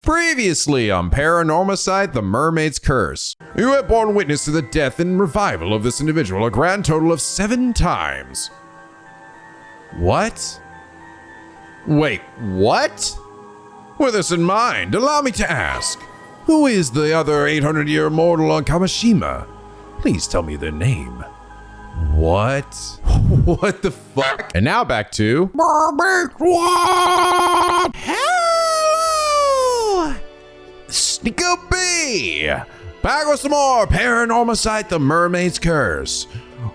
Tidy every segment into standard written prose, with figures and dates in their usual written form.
Previously on Paranormasight, the Mermaid's Curse. You have borne witness to the death and revival of this individual a grand total of 7 times. What? Wait, what? With this in mind, allow me to ask, who is the other 800-year mortal on Kamishima? Please tell me their name. What? What the fuck? And now back to Mermaid Ward! Hello! NicoB! Back with some more Paranormasight, the Mermaid's Curse.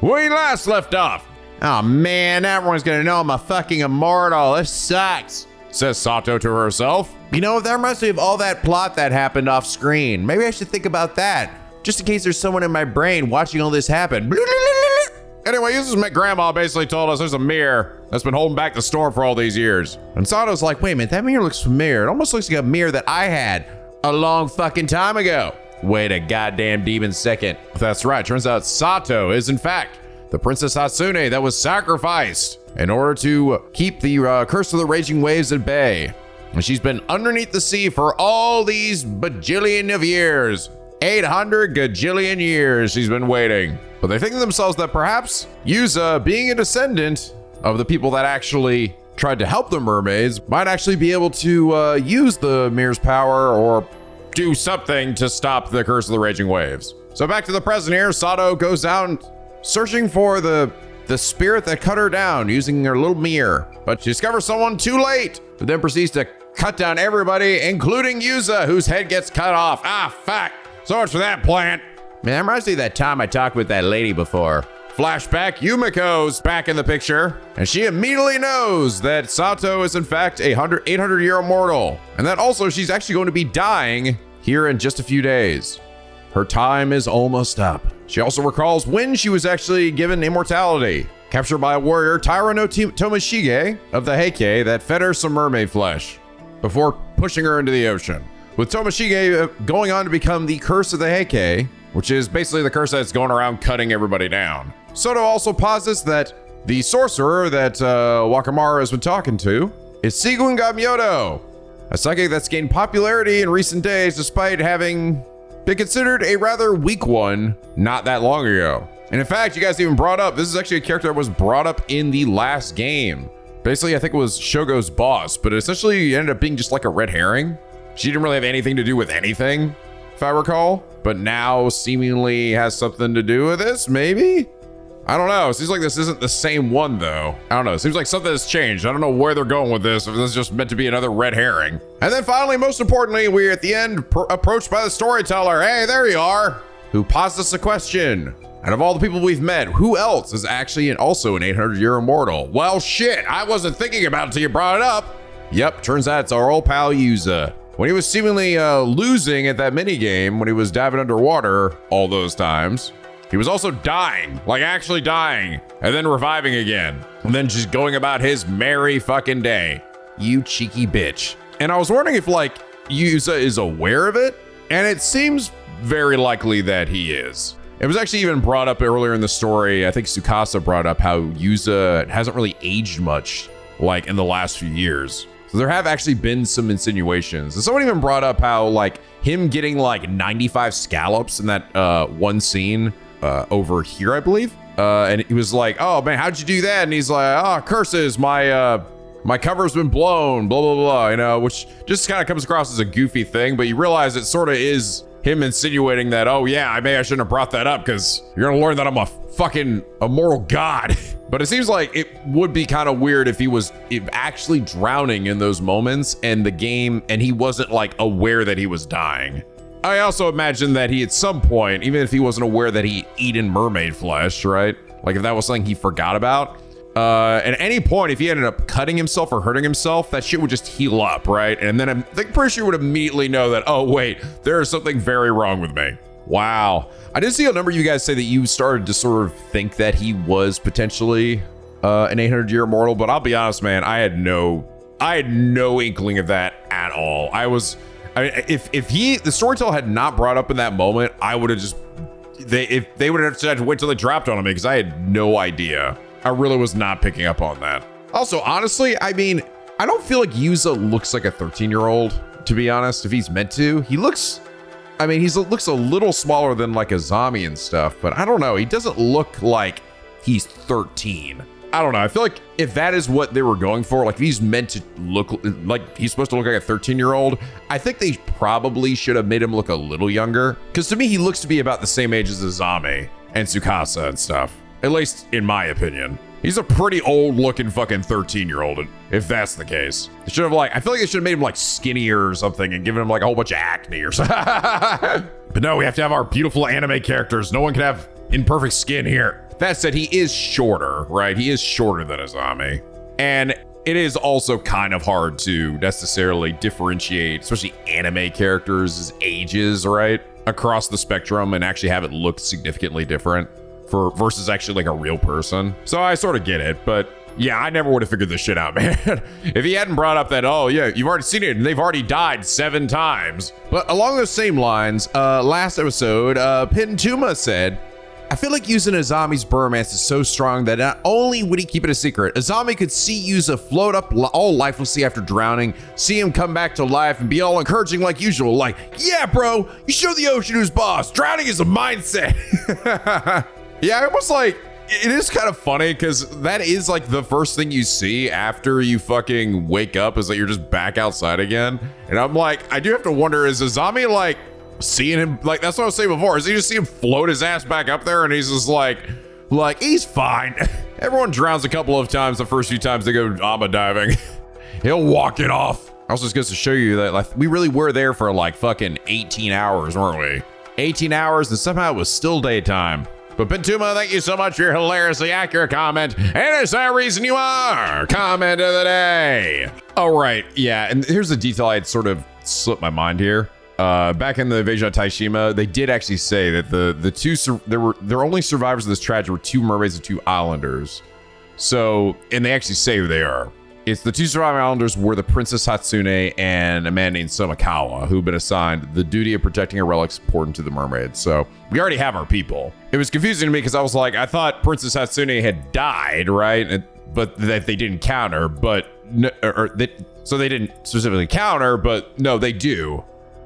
We last left off. Oh man, everyone's gonna know I'm a fucking immortal. This sucks, says Sato to herself. You know, that reminds me of all that plot that happened off screen. Maybe I should think about that, just in case there's someone in my brain watching all this happen. Anyway, this is my grandma basically told us there's a mirror that's been holding back the storm for all these years. And Sato's like, wait a minute, that mirror looks familiar. It almost looks like a mirror that I had a long fucking time ago. Wait a goddamn demon second. That's right, turns out Sato is in fact the Princess Hatsune that was sacrificed in order to keep the curse of the raging waves at bay. And she's been underneath the sea for all these bajillion of years. 800 gajillion years she's been waiting. But they think to themselves that perhaps Yuza, being a descendant of the people that actually tried to help the mermaids, might actually be able to use the mirror's power or do something to stop the curse of the raging waves. So back to the present here, Sato goes down searching for the spirit that cut her down using her little mirror. But she discovers someone too late, but then proceeds to cut down everybody, including Yuza, whose head gets cut off. Ah, fuck. So much for that plant. Man, that reminds me of that time I talked with that lady before. Flashback, Yumiko's back in the picture, and she immediately knows that Sato is in fact a 800-year immortal, and that also she's actually going to be dying here in just a few days. Her time is almost up. She also recalls when she was actually given immortality, captured by a warrior, Taira no Tomoshige of the Heike, that fed her some mermaid flesh before pushing her into the ocean. With Tomoshige going on to become the curse of the Heike, which is basically the curse that's going around cutting everybody down. Soto also posits that the sorcerer that Wakamaru has been talking to is Sigun Gamyoto, a psychic that's gained popularity in recent days despite having been considered a rather weak one not that long ago. And in fact, you guys even brought up, this is actually a character that was brought up in the last game. Basically, I think it was Shogo's boss, but essentially ended up being just like a red herring. She didn't really have anything to do with anything, if I recall, but now seemingly has something to do with this, maybe? I don't know. It seems like this isn't the same one, though. I don't know. It seems like something has changed. I don't know where they're going with this, if this is just meant to be another red herring. And then finally, most importantly, we're at the end approached by the storyteller. Hey, there you are. Who posed us a question. Out of all the people we've met, who else is actually also an 800-year immortal? Well, shit, I wasn't thinking about it until you brought it up. Yep, turns out it's our old pal Yuza. When he was seemingly losing at that minigame, when he was diving underwater all those times, he was also dying, like actually dying, and then reviving again, and then just going about his merry fucking day. You cheeky bitch. And I was wondering if like Yuza is aware of it, and it seems very likely that he is. It was actually even brought up earlier in the story. I think Tsukasa brought up how Yuza hasn't really aged much, like in the last few years. So there have actually been some insinuations. And someone even brought up how like him getting like 95 scallops in that one scene over here, I believe. And he was like, oh man, how'd you do that? And he's like, oh, curses, my cover's been blown, blah, blah, blah, you know, which just kind of comes across as a goofy thing, but you realize it sort of is him insinuating that, oh yeah, I shouldn't have brought that up because you're gonna learn that I'm a fucking immortal god. But it seems like it would be kind of weird if he was actually drowning in those moments and the game, and he wasn't like aware that he was dying. I also imagine that he at some point, even if he wasn't aware that he eaten mermaid flesh, right? Like if that was something he forgot about, at any point, if he ended up cutting himself or hurting himself, that shit would just heal up, right? And then I'm pretty sure he would immediately know that, oh wait, there is something very wrong with me. Wow. I did see a number of you guys say that you started to sort of think that he was potentially an 800-year immortal, but I'll be honest, man, I had no inkling of that at all. I mean, if the storyteller had not brought up in that moment, I would have just, they would have had to wait till they dropped on me because I had no idea. I really was not picking up on that. Also, honestly, I mean, I don't feel like Yuza looks like a 13-year-old. to be honest, if he's meant to. He looks, I mean, looks a little smaller than like a zombie and stuff, but I don't know. He doesn't look like he's 13. I don't know. I feel like if that is what they were going for, like if he's meant to look like he's supposed to look like a 13-year-old, I think they probably should have made him look a little younger. Because to me, he looks to be about the same age as Azami and Tsukasa and stuff. At least in my opinion. He's a pretty old looking fucking 13-year-old, if that's the case. They should have I feel like they should have made him like skinnier or something and given him like a whole bunch of acne or something. But no, we have to have our beautiful anime characters. No one can have imperfect skin here. That said, he is shorter, right? He is shorter than Azami. And it is also kind of hard to necessarily differentiate, especially anime characters' ages, right? Across the spectrum and actually have it look significantly different versus actually like a real person. So I sort of get it, but yeah, I never would have figured this shit out, man. If he hadn't brought up that, oh yeah, you've already seen it and they've already died 7 times. But along those same lines, last episode, Pintuma said, I feel like using Azami's bromance is so strong that not only would he keep it a secret, Azami could see Yuza float up all lifelessly after drowning, see him come back to life and be all encouraging like usual, like, yeah, bro, you show the ocean who's boss. Drowning is a mindset. Yeah, I almost like, it is kind of funny because that is like the first thing you see after you fucking wake up is that you're just back outside again. And I'm like, I do have to wonder, is Azami like seeing him, like that's what I was saying before, is he just see him float his ass back up there and he's just like he's fine. Everyone drowns a couple of times the first few times they go ama diving. He'll walk it off. Also just goes to show you that like we really were there for like fucking 18 hours, weren't we? 18 hours and somehow it was still daytime. But Pintuma, thank you so much for your hilariously accurate comment. And it's that reason you are comment of the day. All right, yeah, and here's a detail I had sort of slipped my mind here. Back in the invasion of Taishima, they did actually say that their only survivors of this tragedy were 2 mermaids and 2 islanders. So, and they actually say who they are. It's the 2 surviving islanders were the Princess Hatsune and a man named Somikawa, who've been assigned the duty of protecting her relics important to the mermaids. So we already have our people. It was confusing to me because I was like, I thought Princess Hatsune had died, right? But that they didn't count her, so they didn't specifically count her, but no, they do.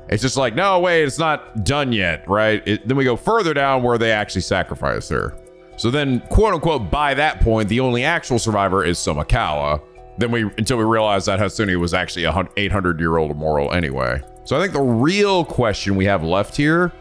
It's just like, no, wait, it's not done yet, right? Then we go further down where they actually sacrifice her. So then, quote unquote, by that point, the only actual survivor is Somikawa. Until we realized that Hatsune was actually a 800-year-old immortal anyway. So I think the real question we have left here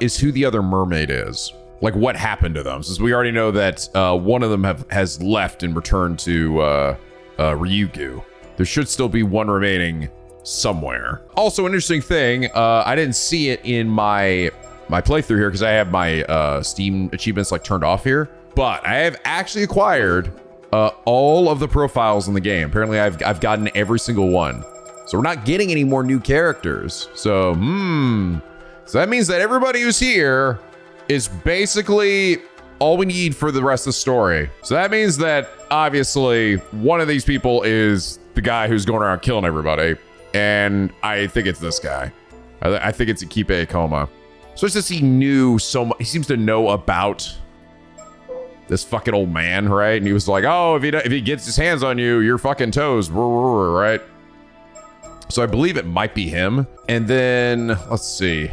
is who the other mermaid is. Like what happened to them? Since we already know that one of them has left and returned to Ryukyu. There should still be one remaining somewhere. Also, an interesting thing, I didn't see it in my playthrough here because I have my Steam achievements like turned off here. But I have actually acquired all of the profiles in the game. Apparently I've gotten every single one. So we're not getting any more new characters. So that means that everybody who's here is basically all we need for the rest of the story. So that means that obviously one of these people is the guy who's going around killing everybody. And I think it's this guy. I think it's Ikipe Ikoma. So it's just he knew so much. He seems to know about this fucking old man, right? And he was like, oh, if he gets his hands on you, you're fucking toast, right? So I believe it might be him. And then, let's see.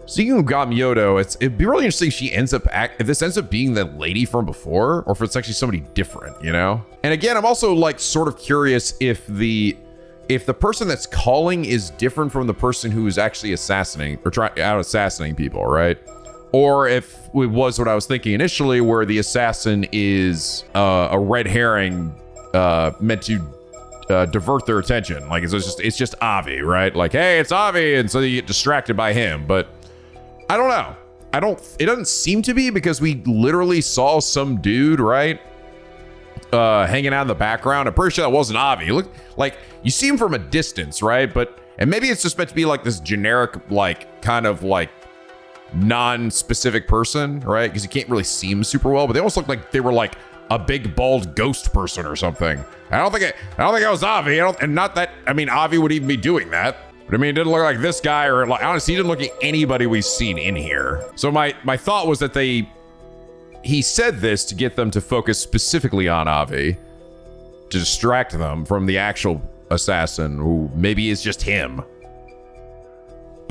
Speaking of Gamyoto, it'd be really interesting if she ends up if this ends up being the lady from before, or if it's actually somebody different, you know? And again, I'm also like sort of curious if the person that's calling is different from the person who is actually assassinating people, right? Or if it was what I was thinking initially, where the assassin is a red herring meant to divert their attention. Like it's just Avi, right? Like, hey, it's Avi, and so you get distracted by him. But I don't know. It doesn't seem to be, because we literally saw some dude, right? Hanging out in the background. I'm pretty sure that wasn't Avi. Look, like you see him from a distance, right? And maybe it's just meant to be like this generic, like kind of like non-specific person, right? Because you can't really see him super well, but they almost look like they were like a big bald ghost person or something. I don't think it was Avi. Avi would even be doing that. But I mean, it didn't look like this guy, or like honestly, he didn't look like anybody we've seen in here. So my thought was that he said this to get them to focus specifically on Avi, to distract them from the actual assassin, who maybe is just him.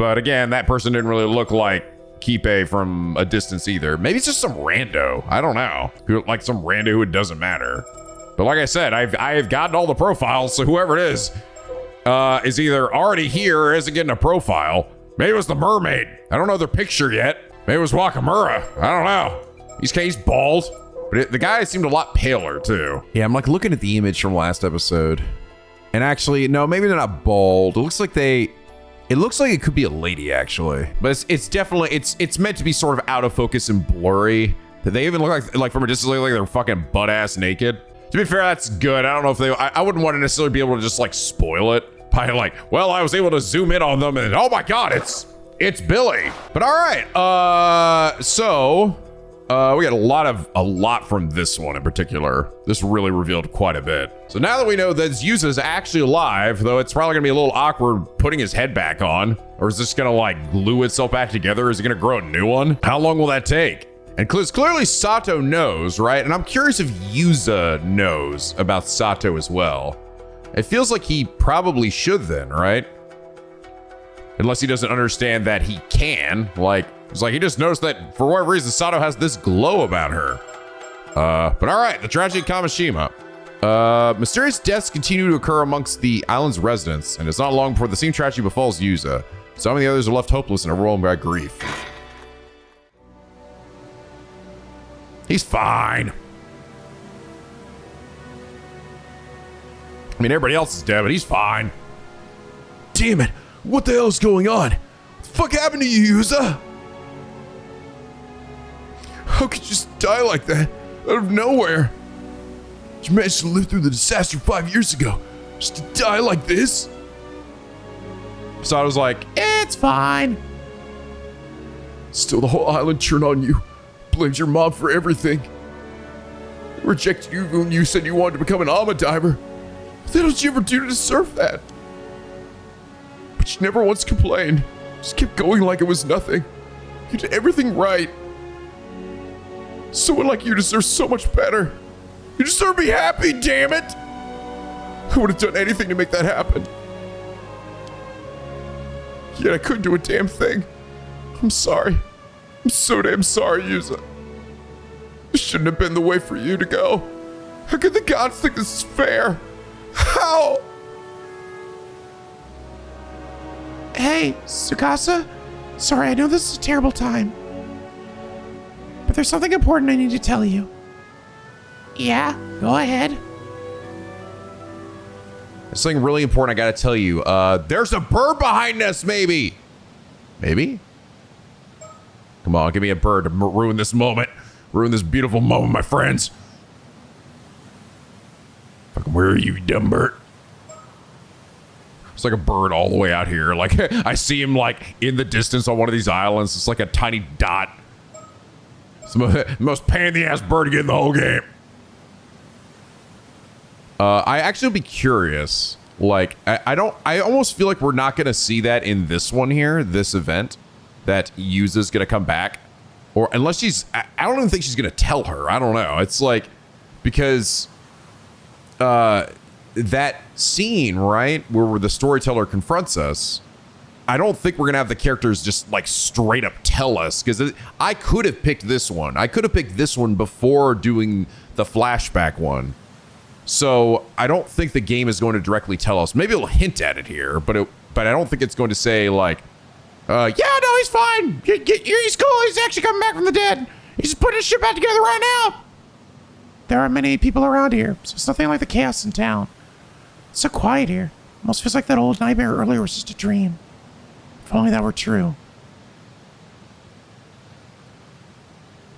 But again, that person didn't really look like Kipe from a distance either. Maybe it's just some rando. I don't know. Like some rando who it doesn't matter. But like I said, I've gotten all the profiles, so whoever it is either already here or isn't getting a profile. Maybe it was the mermaid. I don't know their picture yet. Maybe it was Wakamura. I don't know. He's bald. But the guy seemed a lot paler too. Yeah, I'm like looking at the image from last episode. And actually, no, maybe they're not bald. It looks like it could be a lady actually. But it's definitely, it's meant to be sort of out of focus and blurry. They even look like from a distance, like they're fucking butt ass naked. To be fair, that's good. I don't know if I wouldn't want to necessarily be able to just like spoil it by like, well, I was able to zoom in on them and oh my God, it's Billy. But all right, so we got a lot from this one in particular. This really revealed quite a bit. So now that we know that Yuza's actually alive, though it's probably gonna be a little awkward putting his head back on, or is this gonna like glue itself back together? Is it gonna grow a new one? How long will that take? And clearly Sato knows, right? And I'm curious if Yuza knows about Sato as well. It feels like he probably should then, right? Unless he doesn't understand that he can. Like, it's like he just noticed that for whatever reason, Sato has this glow about her. But all right, the tragedy of Kamishima. Mysterious deaths continue to occur amongst the island's residents, and it's not long before the same tragedy befalls Yuza. Some of the others are left hopeless and overwhelmed by grief. He's fine. I mean, everybody else is dead, but he's fine. Damn it, what the hell is going on? What the fuck happened to you, Yuza? How could you just die like that, out of nowhere? You managed to live through the disaster 5 years ago, just to die like this? So I was like, it's fine. Still, the whole island turned on you. Blames your mom for everything. Rejected you when you said you wanted to become an Ama diver. What did you ever do to deserve that? But you never once complained. Just kept going like it was nothing. You did everything right. Someone like you deserves so much better. You deserve to be happy, damn it! I would have done anything to make that happen. Yet I couldn't do a damn thing. I'm sorry. I'm so damn sorry, Yuza. This shouldn't have been the way for you to go. How could the gods think this is fair? How? Hey, Tsukasa. Sorry, I know this is a terrible time. But there's something important I need to tell you. Yeah, go ahead. There's something really important I gotta tell you. There's a bird behind us, maybe. Maybe? Come on, give me a bird to ruin this moment. Ruin this beautiful moment, my friends. Fucking where are you, dumb bird? It's like a bird all the way out here. Like, I see him like in the distance on one of these islands. It's like a tiny dot. It's the most pain in the ass bird to get in the whole game. I actually would be curious. Like, I almost feel like we're not gonna see that in this one here, this event, that Yuza's gonna come back. Or unless she's, I don't even think she's gonna tell her. I don't know. It's like, because that scene, right, where the storyteller confronts us, I don't think we're gonna have the characters just like straight up tell us, because I could have picked this one. I could have picked this one before doing the flashback one. So I don't think the game is going to directly tell us. Maybe it'll hint at it here, but I don't think it's going to say like, yeah, no, he's fine. He's cool. He's actually coming back from the dead. He's just putting his shit back together right now. There aren't many people around here, so it's nothing like the chaos in town. It's so quiet here. Almost feels like that old nightmare earlier was just a dream. If only that were true.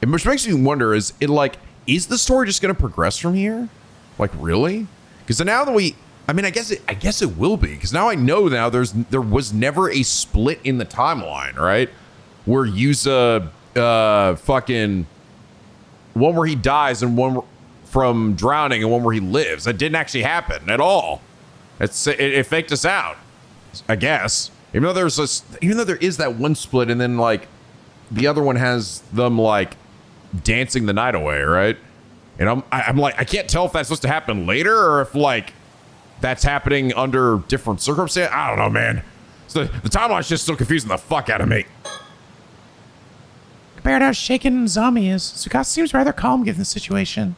And which makes me wonder, is the story just going to progress from here? Like, really? Because now that I guess it will be, because now I know there was never a split in the timeline, right? Where Yuza fucking one where he dies and one from drowning and one where he lives. That didn't actually happen at all. It faked us out, I guess. Even though there is that one split, and then like the other one has them like dancing the night away, right? And I'm like, I can't tell if that's supposed to happen later or if like that's happening under different circumstances. I don't know, man. So the timeline's just still confusing the fuck out of me. Compared to how shaken Zami is, Tsukasa seems rather calm given the situation.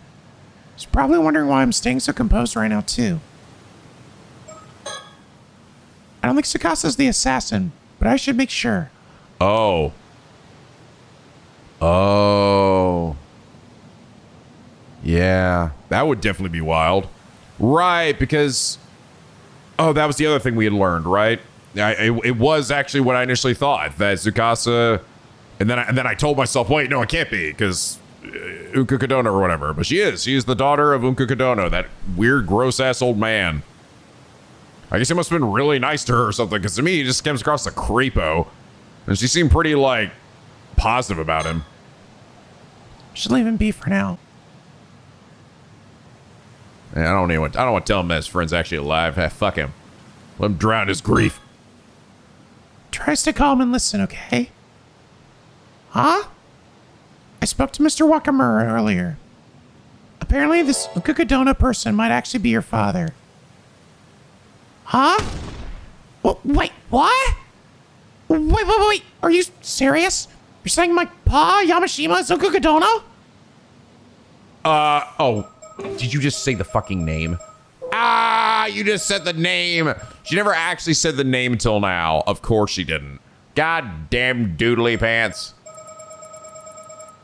She's probably wondering why I'm staying so composed right now, too. I don't think Tsukasa's the assassin, but I should make sure. Oh. Oh. Yeah, that would definitely be wild. Right, because... Oh, that was the other thing we had learned, right? It was actually what I initially thought, that Tsukasa... And then I told myself, wait, no, it can't be, because Unka Kodono or whatever. But she is. She is the daughter of Unka Kodono, that weird, gross-ass old man. I guess he must have been really nice to her or something, because to me, he just comes across a creepo. And she seemed pretty, like, positive about him. Should leave him be for now. Yeah, I don't want to tell him that his friend's actually alive. Fuck him. Let him drown his grief. Try to stay calm and listen, okay? Huh? I spoke to Mr. Wakamura earlier. Apparently, this Ukukadona person might actually be your father. Huh? Wait, what? Wait. Are you serious? You're saying my pa, Yamashima, is Ukukadona? Oh. Did you just say the fucking name? Ah, you just said the name. She never actually said the name until now. Of course she didn't. God damn doodly pants.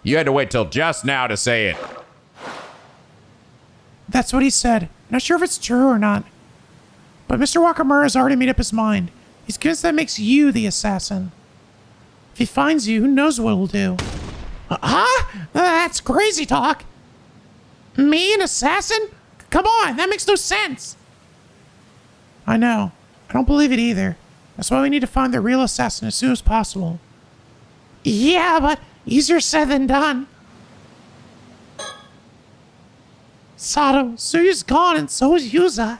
You had to wait till just now to say it. That's what he said. Not sure if it's true or not. But Mr. Wakamura has already made up his mind. He's convinced that makes you the assassin. If he finds you, who knows what he'll do. Huh? That's crazy talk. Me, an assassin? Come on, that makes no sense. I know. I don't believe it either. That's why we need to find the real assassin as soon as possible. Yeah, but easier said than done. Sato, Suyu's gone and so is Yuza.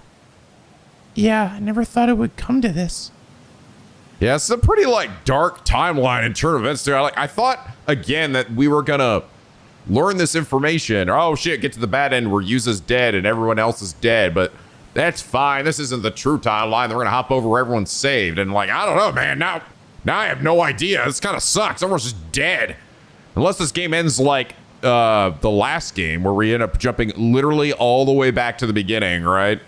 Yeah, I never thought it would come to this. Yeah, it's a pretty, like, dark timeline in turn of events there. I thought, again, that we were gonna learn this information. Oh, shit, get to the bad end where Yuza's dead and everyone else is dead, but that's fine. This isn't the true timeline. They're gonna hop over where everyone's saved. And, like, I don't know, man. Now I have no idea. This kind of sucks. Everyone's just dead. Unless this game ends like the last game where we end up jumping literally all the way back to the beginning, right?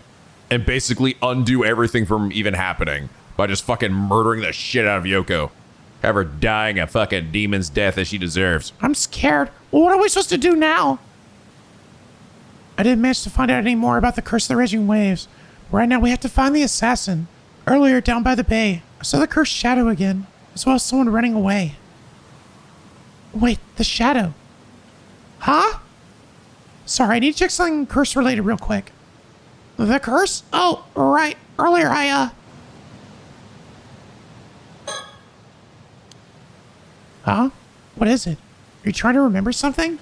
And basically undo everything from even happening by just fucking murdering the shit out of Yoko. Have her dying a fucking demon's death as she deserves. I'm scared. What are we supposed to do now? I didn't manage to find out any more about the Curse of the Raging Waves. Right now we have to find the assassin. Earlier, down by the bay, I saw the cursed shadow again, as well as someone running away. Wait, the shadow. Huh? Sorry, I need to check something curse related real quick. The curse? Oh, right. Earlier Huh? What is it? Are you trying to remember something?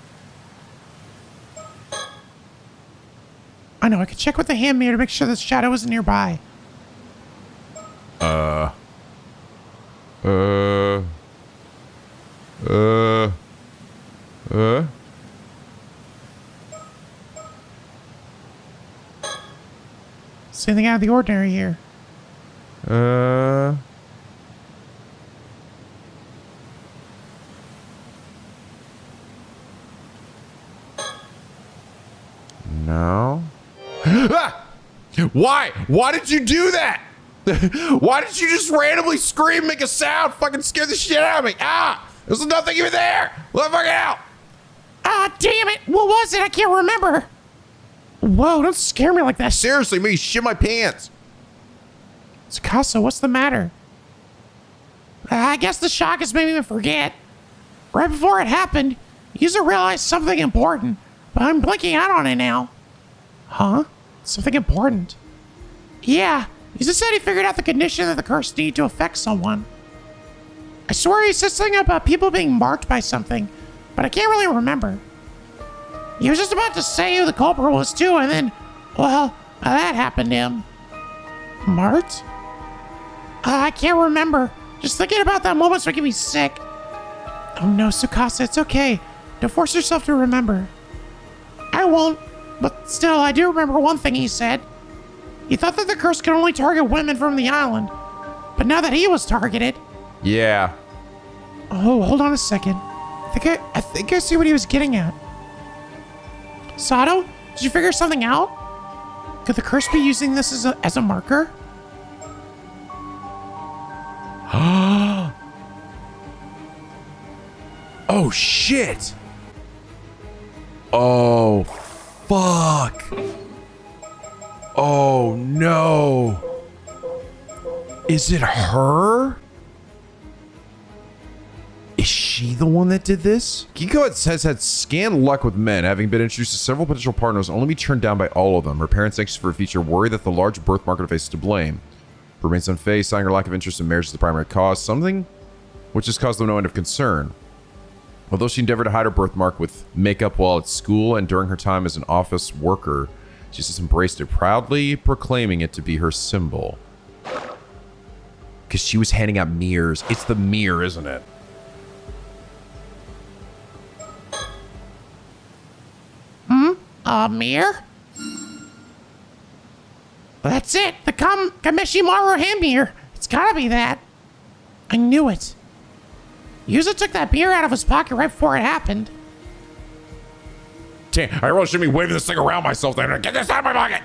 I know, I could check with the hand mirror to make sure the shadow isn't nearby. See anything out of the ordinary here? No. Ah! Why? Why did you do that? Why did you just randomly scream, make a sound, fucking scare the shit out of me? Ah! There's nothing even there! Let me fucking out! Ah, damn it! What was it? I can't remember. Whoa, don't scare me like that. Seriously, me shit my pants. Tsukasa, what's the matter? I guess the shock has made me forget. Right before it happened, Yuza realized something important, but I'm blinking out on it now. Huh? Something important? Yeah, Yuza said he figured out the condition that the curse needed to affect someone. I swear he said something about people being marked by something, but I can't really remember. He was just about to say who the culprit was too, and then, well, that happened to him. Marked? I can't remember. Just thinking about that moment's making me sick. Oh no, Tsukasa, it's okay. Don't force yourself to remember. I won't, but still, I do remember one thing he said. He thought that the curse could only target women from the island, but But now that he was targeted... Yeah. Oh, hold on a second. I think I see what he was getting at. Sato, did you figure something out? Could the curse be using this as a marker? Oh, shit. Oh, fuck. Oh, no. Is it her? Is she the one that did this? Kiko has had scant luck with men, having been introduced to several potential partners, only be turned down by all of them. Her parents, anxious for a future, worry that the large birthmark on her face is to blame. Her remains unfazed, citing her lack of interest in marriage as the primary cause, something which has caused them no end of concern. Although she endeavored to hide her birthmark with makeup while at school and during her time as an office worker, she just embraced it, proudly proclaiming it to be her symbol. Because she was handing out mirrors. It's the mirror, isn't it? A mirror? That's it. The Kameshimaru hand mirror. It's gotta be that. I knew it. Yuza took that beer out of his pocket right before it happened. Damn, I really shouldn't be waving this thing around myself there. Get this out of my pocket!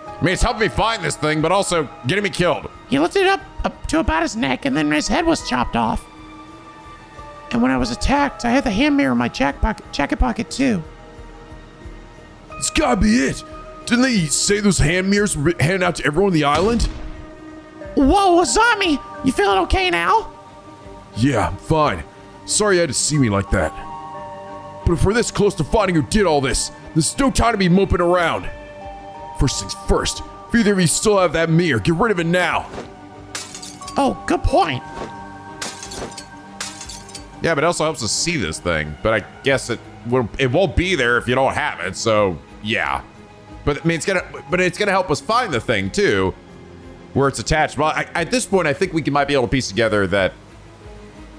I mean, it's helping me find this thing, but also getting me killed. He lifted it up to about his neck, and then his head was chopped off. And when I was attacked, I had the hand mirror in my jacket pocket too. It's gotta be it. Didn't they say those hand mirrors were handed out to everyone on the island? Whoa, Azami! You feeling okay now? Yeah, I'm fine. Sorry you had to see me like that. But if we're this close to finding who did all this, there's no time to be moping around. First things first, if either of you still have that mirror, get rid of it now. Oh, good point. Yeah, but it also helps us see this thing. But I guess it won't be there if you don't have it. So yeah, but I mean it's gonna help us find the thing too, where it's attached. Well, at this point, I think we might be able to piece together that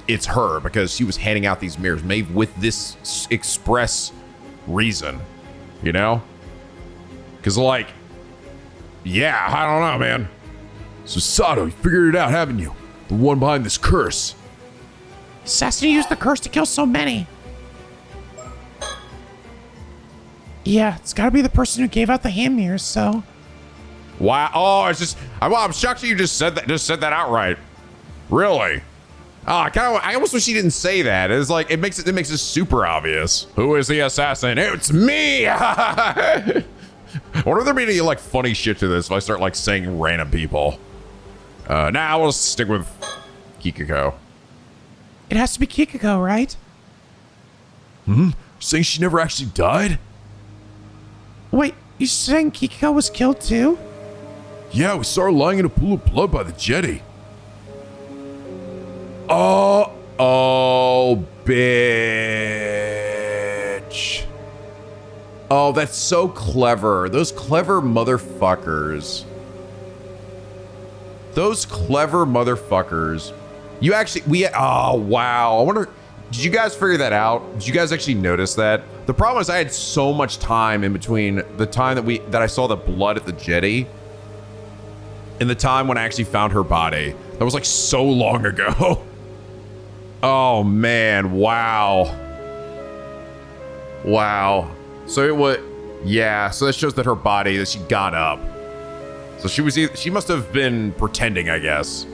it's her because she was handing out these mirrors made with this express reason, you know? Because like, yeah, I don't know, man. So Sato, you figured it out, haven't you? The one behind this curse. Assassin used the curse to kill so many. Yeah, it's gotta be the person who gave out the hand mirrors, so. Wow. Oh, it's just, I'm shocked you just said that outright. Really? Oh, I almost wish he didn't say that. It's like, it makes it super obvious. Who is the assassin? It's me! I wonder if there be any like funny shit to this if I start like saying random people. Nah, we'll stick with Kikiko. It has to be Kikiko, right? Saying she never actually died? Wait, you saying Kikiko was killed too? Yeah, we saw her lying in a pool of blood by the jetty. Oh, Bitch. Oh, that's so clever. Those clever motherfuckers. Those clever motherfuckers. You actually, oh, wow. I wonder, did you guys figure that out? Did you guys actually notice that? The problem is I had so much time in between the time that I saw the blood at the jetty and the time when I actually found her body. That was like so long ago. Oh man, wow. Wow. So it was, yeah, so that shows that her body, that she got up. So she must have been pretending, I guess.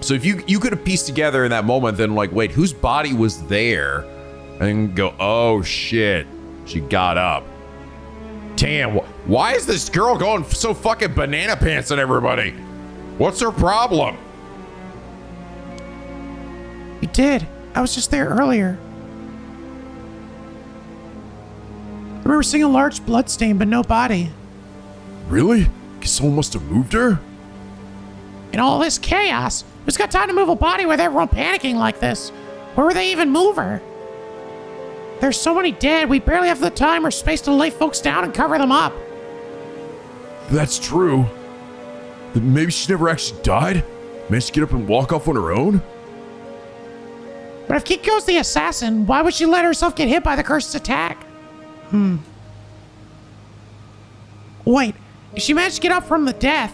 So if you could have pieced together in that moment, then like, wait, whose body was there? And go, oh shit, she got up. Damn, why is this girl going so fucking banana pants at everybody? What's her problem? You did. I was just there earlier. I remember seeing a large blood stain, but no body. Really? Guess someone must have moved her? In all this chaos, who's got time to move a body with everyone panicking like this? Where would they even move her? There's so many dead, we barely have the time or space to lay folks down and cover them up. That's true. Then maybe she never actually died? Managed to get up and walk off on her own? But if Kiko's the assassin, why would she let herself get hit by the cursed attack? Wait, if she managed to get up from the death,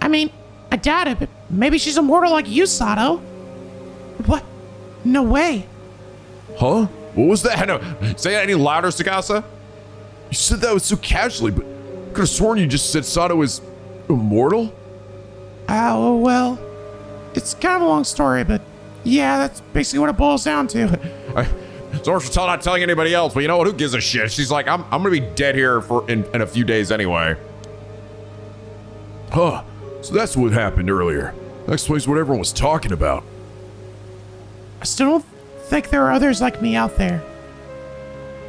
I mean, I doubt it, but maybe she's immortal like you, Sato. What? No way. Huh? What was that? No, say it any louder, Tsukasa. You said that was so casually, but I could have sworn you just said Sato is immortal? Oh, well, it's kind of a long story, but yeah, that's basically what it boils down to. So she's not telling anybody else, but you know what? Who gives a shit? She's like, I'm gonna be dead here in a few days anyway. Huh. So that's what happened earlier. That explains what everyone was talking about. I still don't think there are others like me out there.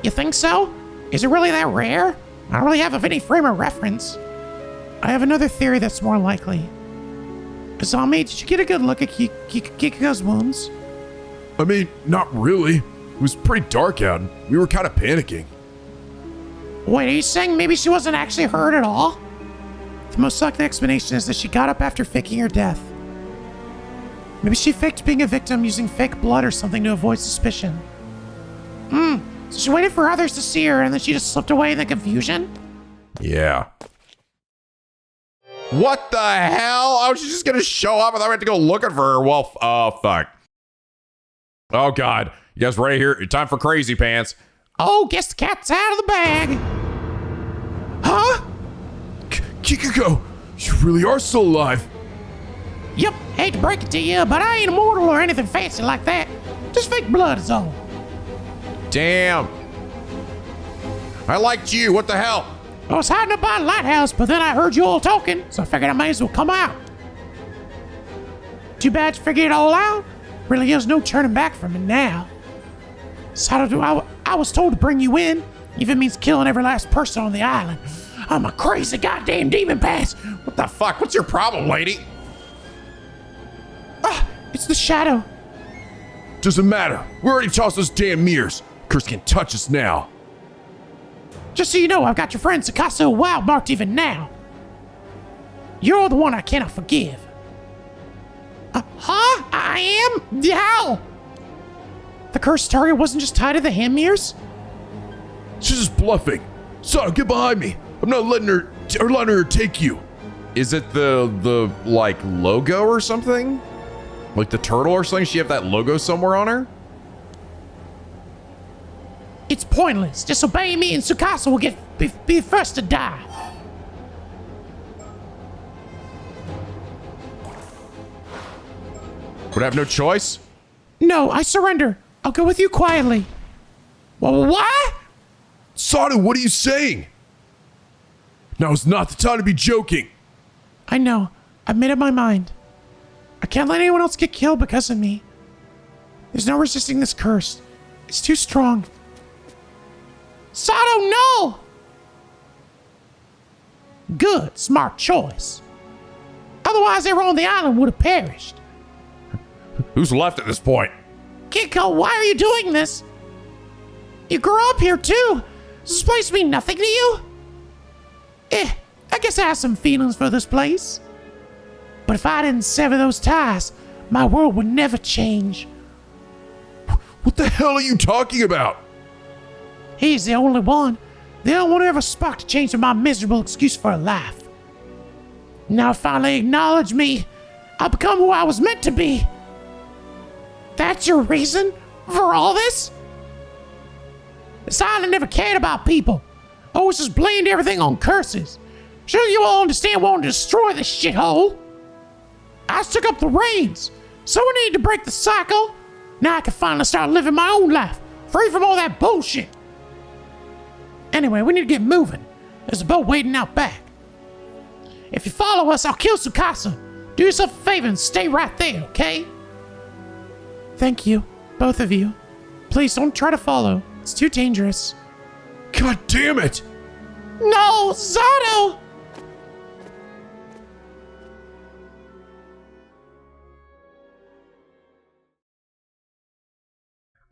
You think so? Is it really that rare? I don't really have any frame of reference. I have another theory that's more likely. Azami, did you get a good look at Kikuko's wounds? I mean, not really. It was pretty dark out and we were kind of panicking. Wait, are you saying maybe she wasn't actually hurt at all? The most likely explanation is that she got up after faking her death. Maybe she faked being a victim using fake blood or something to avoid suspicion. So she waited for others to see her and then she just slipped away in the confusion? Yeah. What the hell? I was just gonna show up and I had to go looking for her. Well, fuck. Oh, God. You guys ready here? Time for crazy pants. Oh, guess the cat's out of the bag. Huh? Kikuko, you really are still alive. Yep, hate to break it to you, but I ain't immortal or anything fancy like that. Just fake blood is all. Damn. I liked you. What the hell? I was hiding up by the lighthouse, but then I heard you all talking, so I figured I might as well come out. Too bad you figured it all out. Really is no turning back from it now. Sato, I was told to bring you in, if it means killing every last person on the island. I'm a crazy goddamn demon pass. What the fuck? What's your problem, lady? It's the shadow. Doesn't matter. We already tossed those damn mirrors. Curse can't touch us now. Just so you know, I've got your friend Tsukasa wild marked even now. You're the one I cannot forgive. Huh? I am? How? The cursed target wasn't just tied to the hand mirrors? She's just bluffing. Sato, get behind me. I'm not letting her take you. Is it the like logo or something? Like the turtle or something? She have that logo somewhere on her? It's pointless. Disobey me and Tsukasa will be first to die. Would I have no choice? No, I surrender. I'll go with you quietly. What? Sato, what are you saying? Now is not the time to be joking. I know. I've made up my mind. I can't let anyone else get killed because of me. There's no resisting this curse. It's too strong. Sato, no! Good, smart choice. Otherwise, everyone on the island would have perished. Who's left at this point? Kiko, why are you doing this? You grew up here too. Does this place mean nothing to you? I guess I have some feelings for this place. But if I didn't sever those ties, my world would never change. What the hell are you talking about? He's the only one. The only one who ever sparked a change to my miserable excuse for a life. Now finally acknowledge me. I'll become who I was meant to be. That's your reason for all this? This island never cared about people. Always just blamed everything on curses. Sure you all understand wanting to destroy this shithole. I just took up the reins. Someone needed to break the cycle. Now I can finally start living my own life, free from all that bullshit. Anyway, we need to get moving. There's a boat waiting out back. If you follow us, I'll kill Tsukasa. Do yourself a favor and stay right there, okay? Thank you, both of you. Please don't try to follow. It's too dangerous. God damn it! No, Sato!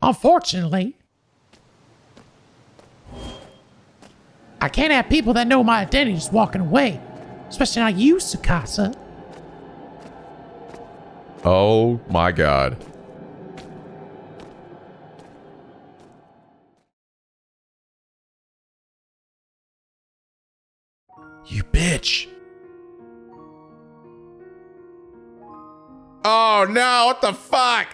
Unfortunately, I can't have people that know my identity just walking away. Especially not you, Tsukasa. Oh my god. You bitch. Oh no, what the fuck?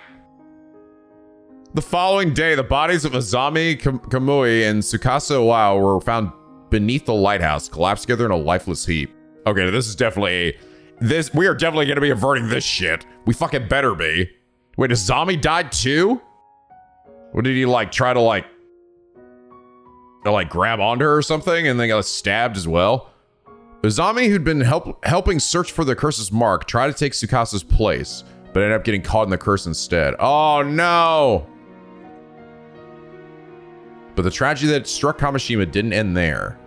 The following day, the bodies of Azami Kamui and Tsukasa Wow were found beneath the lighthouse, collapsed together in a lifeless heap. Okay, this is definitely we are definitely gonna be averting this shit. We fucking better be. Wait, Azami died too? What did he like try to like grab onto her or something and then got stabbed as well? Azami, who'd been helping search for the curse's mark, tried to take Tsukasa's place, but ended up getting caught in the curse instead. Oh no! But the tragedy that struck Kamishima didn't end there.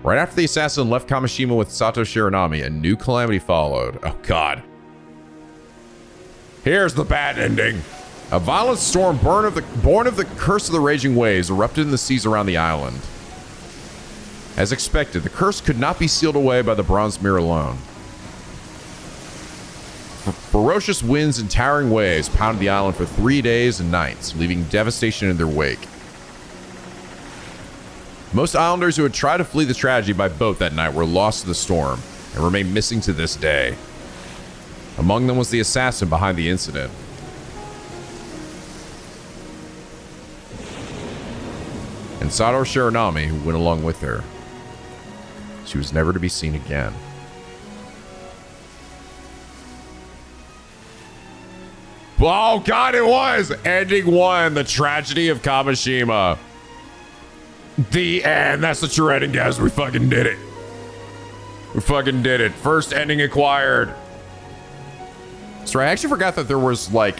Right after the assassin left Kamishima with Sato Shiranami, a new calamity followed. Oh god. Here's the bad ending. A violent storm born of the curse of the raging waves erupted in the seas around the island. As expected, the curse could not be sealed away by the bronze mirror alone. Ferocious winds and towering waves pounded the island for 3 days and nights, leaving devastation in their wake. Most islanders who had tried to flee the tragedy by boat that night were lost to the storm and remain missing to this day. Among them was the assassin behind the incident. And Sato Shiranami, who went along with her. She was never to be seen again. Oh god, it was! Ending 1, the tragedy of Kamishima. The end. That's the true ending, guys. We fucking did it. We fucking did it. First ending acquired. Sorry, I actually forgot that there was like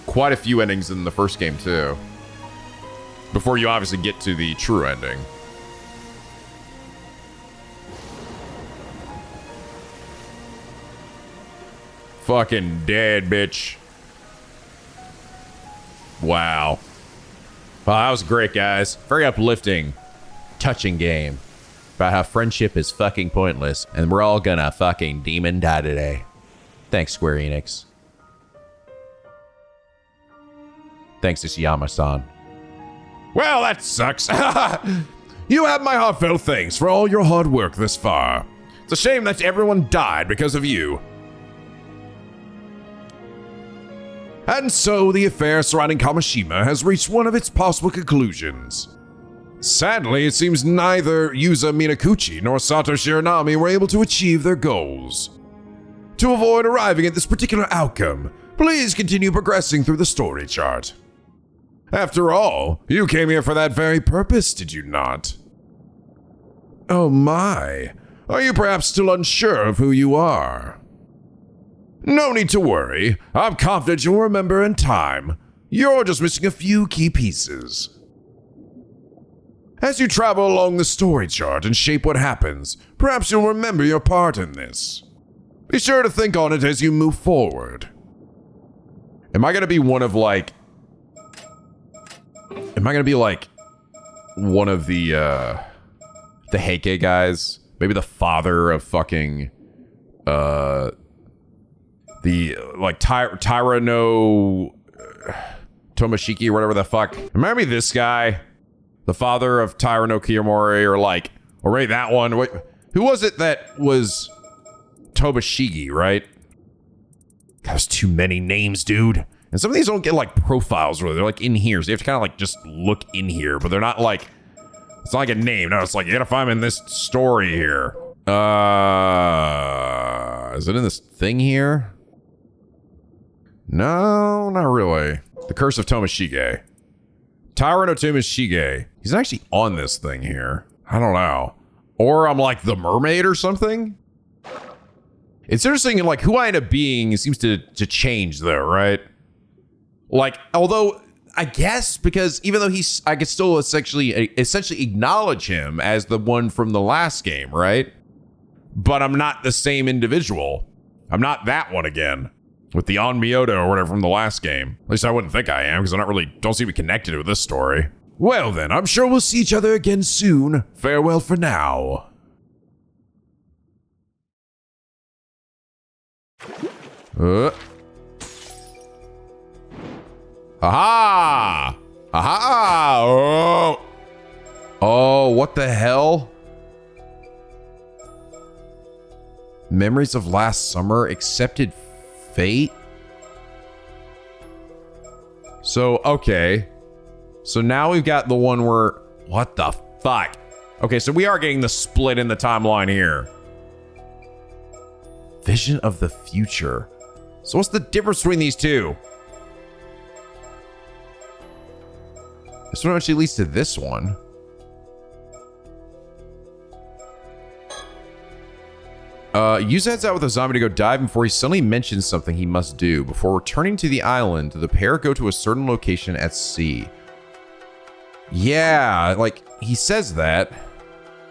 quite a few endings in the first game too. Before you obviously get to the true ending. Fucking dead, bitch. Wow. Well, that was great, guys. Very uplifting, touching game about how friendship is fucking pointless and we're all gonna fucking demon die today. Thanks, Square Enix. Thanks to Siyama-san. Well, that sucks. You have my heartfelt thanks for all your hard work this far. It's a shame that everyone died because of you. And so the affair surrounding Kamishima has reached one of its possible conclusions. Sadly, it seems neither Yuza Minakuchi nor Sato Shiranami were able to achieve their goals. To avoid arriving at this particular outcome, please continue progressing through the story chart. After all, you came here for that very purpose, did you not? Oh my, are you perhaps still unsure of who you are? No need to worry, I'm confident you'll remember in time. You're just missing a few key pieces. As you travel along the story chart and shape what happens, perhaps you'll remember your part in this. Be sure to think on it as you move forward. Am I gonna be one of like... Am I gonna be like one of the Heike guys? Maybe the father of fucking the like Taira no Tomashiki or whatever the fuck. Remember me this guy? The father of Taira no Kiyomori or maybe that one. Wait, who was it that was Tobashigi, right? That was too many names, dude. And some of these don't get like profiles really. They're like in here. So you have to kind of like just look in here, but they're not like, it's not like a name. No, it's like you gotta find them in this story here. Is it in this thing here? No, not really. The Curse of Tomashige. Taira no Tomashige. He's actually on this thing here. I don't know. Or I'm like the Mermaid or something. It's interesting, like who I end up being seems to change though, right? Like, although I guess because even though I could still essentially acknowledge him as the one from the last game, right? But I'm not the same individual. I'm not that one again with the Onmyoto or whatever from the last game. At least I wouldn't think I am because I don't seem to be connected with this story. Well then, I'm sure we'll see each other again soon. Farewell for now. Aha! Aha! Oh! Oh, what the hell? Memories of last summer accepted fate? So, okay. So now we've got the one where... What the fuck? Okay, so we are getting the split in the timeline here. Vision of the future. So what's the difference between these two? This one actually leads to this one. Yuza heads out with a zombie to go dive before he suddenly mentions something he must do. Before returning to the island, the pair go to a certain location at sea. Yeah, like, he says that.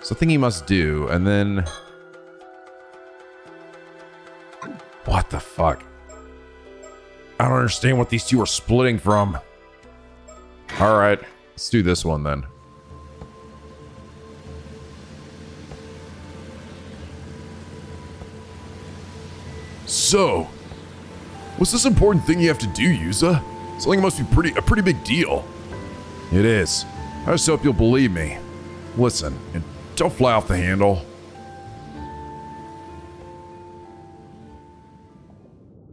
Something he must do, and then... What the fuck? I don't understand what these two are splitting from. Alright, let's do this one then. So, what's this important thing you have to do, Yuza? Something must be a pretty big deal. It is. I just hope you'll believe me. Listen, and don't fly off the handle.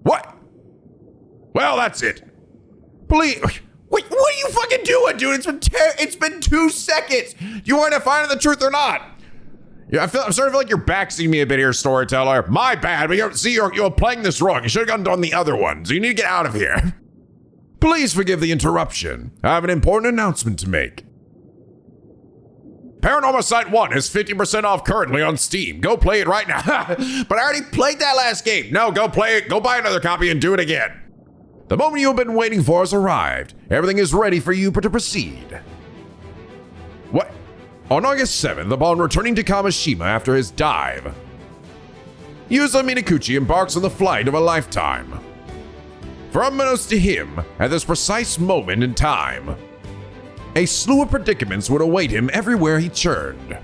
What? Well, that's it. Please. Wait, what are you fucking doing, dude? It's been 2 seconds. Do you want to find out the truth or not? Yeah, I'm starting to feel like you're backseating me a bit here, storyteller. My bad, but you're playing this wrong. You should have gone on the other one, so you need to get out of here. Please forgive the interruption. I have an important announcement to make. Paranormasight 1 is 50% off currently on Steam. Go play it right now. But I already played that last game. No, go play it. Go buy another copy and do it again. The moment you have been waiting for has arrived. Everything is ready for you to proceed. What? On August 7th, upon returning to Kamishima after his dive, Yuza Minakuchi embarks on the flight of a lifetime. From Minos to him, at this precise moment in time, a slew of predicaments would await him everywhere he turned.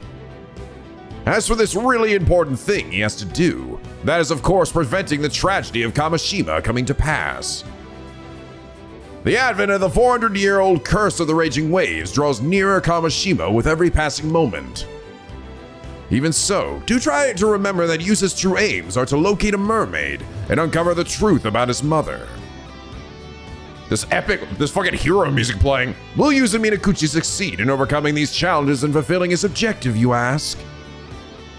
As for this really important thing he has to do, that is of course preventing the tragedy of Kamishima coming to pass. The advent of the 400-year-old curse of the raging waves draws nearer Kamishima with every passing moment. Even so, do try to remember that Yuza's true aims are to locate a mermaid and uncover the truth about his mother. This fucking hero music playing. Will Yuza Minakuchi succeed in overcoming these challenges and fulfilling his objective, you ask?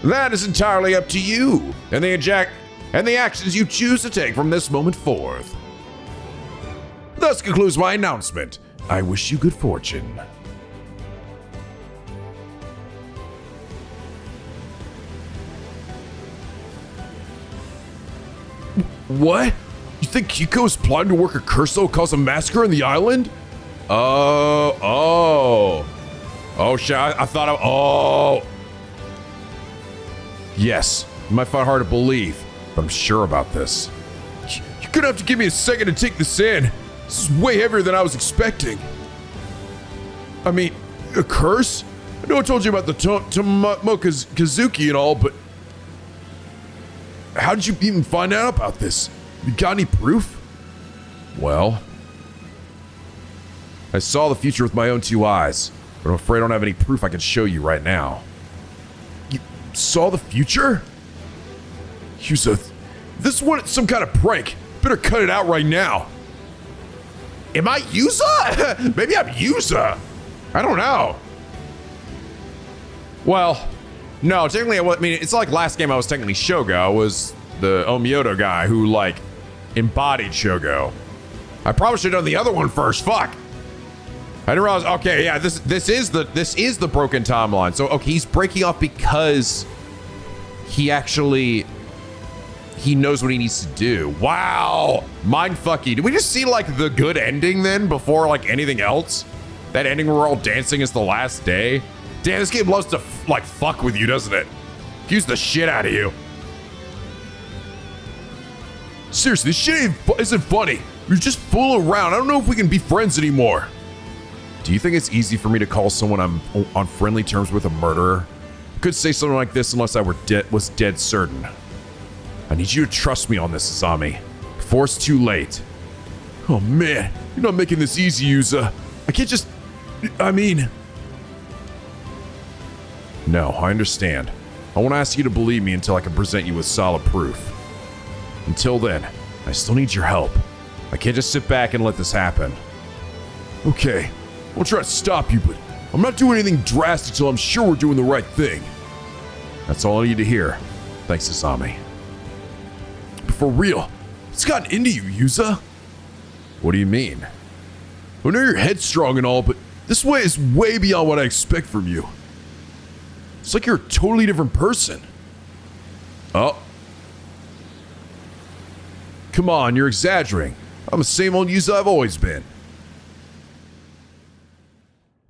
That is entirely up to you and the actions you choose to take from this moment forth. Thus concludes my announcement. I wish you good fortune. What? You think Kiko's plotting to work a curse that will cause a massacre on the island? Oh, shit, I thought oh. Yes, you might find it hard to believe, but I'm sure about this. You're gonna have to give me a second to take this in. This is way heavier than I was expecting. I mean, a curse? I know I told you about the Kazuki and all, but how did you even find out about this? You got any proof? Well, I saw the future with my own 2 eyes, but I'm afraid I don't have any proof I can show you right now. You saw the future? Yuza, this one some kind of prank. Better cut it out right now. Am I Yuza? Maybe I'm Yuza. I don't know. Well, no, technically, I mean, it's like last game I was technically Shogo. I was the Omyoto guy who, like, embodied Shogo. I probably should have done the other one first. Fuck. I didn't realize. Okay, yeah, this is the broken timeline. So, okay, he's breaking off because he knows what he needs to do. Wow, mindfucky. Did we just see like the good ending then before like anything else? That ending where we're all dancing is the last day. Damn, this game loves to like fuck with you, doesn't it? Use the shit out of you. Seriously, this shit isn't funny. You're just fooling around. I don't know if we can be friends anymore. Do you think it's easy for me to call someone I'm on friendly terms with a murderer? I could say something like this unless I was dead certain. I need you to trust me on this, Asami, before it's too late. Oh man, you're not making this easy, Yuza. I can't just... I mean... No, I understand. I won't ask you to believe me until I can present you with solid proof. Until then, I I still need your help. I can't just sit back and let this happen. Okay, I'll try to stop you, but I'm not doing anything drastic till I'm sure we're doing the right thing. That's all I need to hear. Thanks, Asami. For real, it's gotten into you, Yuza. What do you mean? I know you're headstrong and all, but this way is way beyond what I expect from you. It's like you're a totally different person. Oh. Come on, you're exaggerating. I'm the same old Yuza I've always been.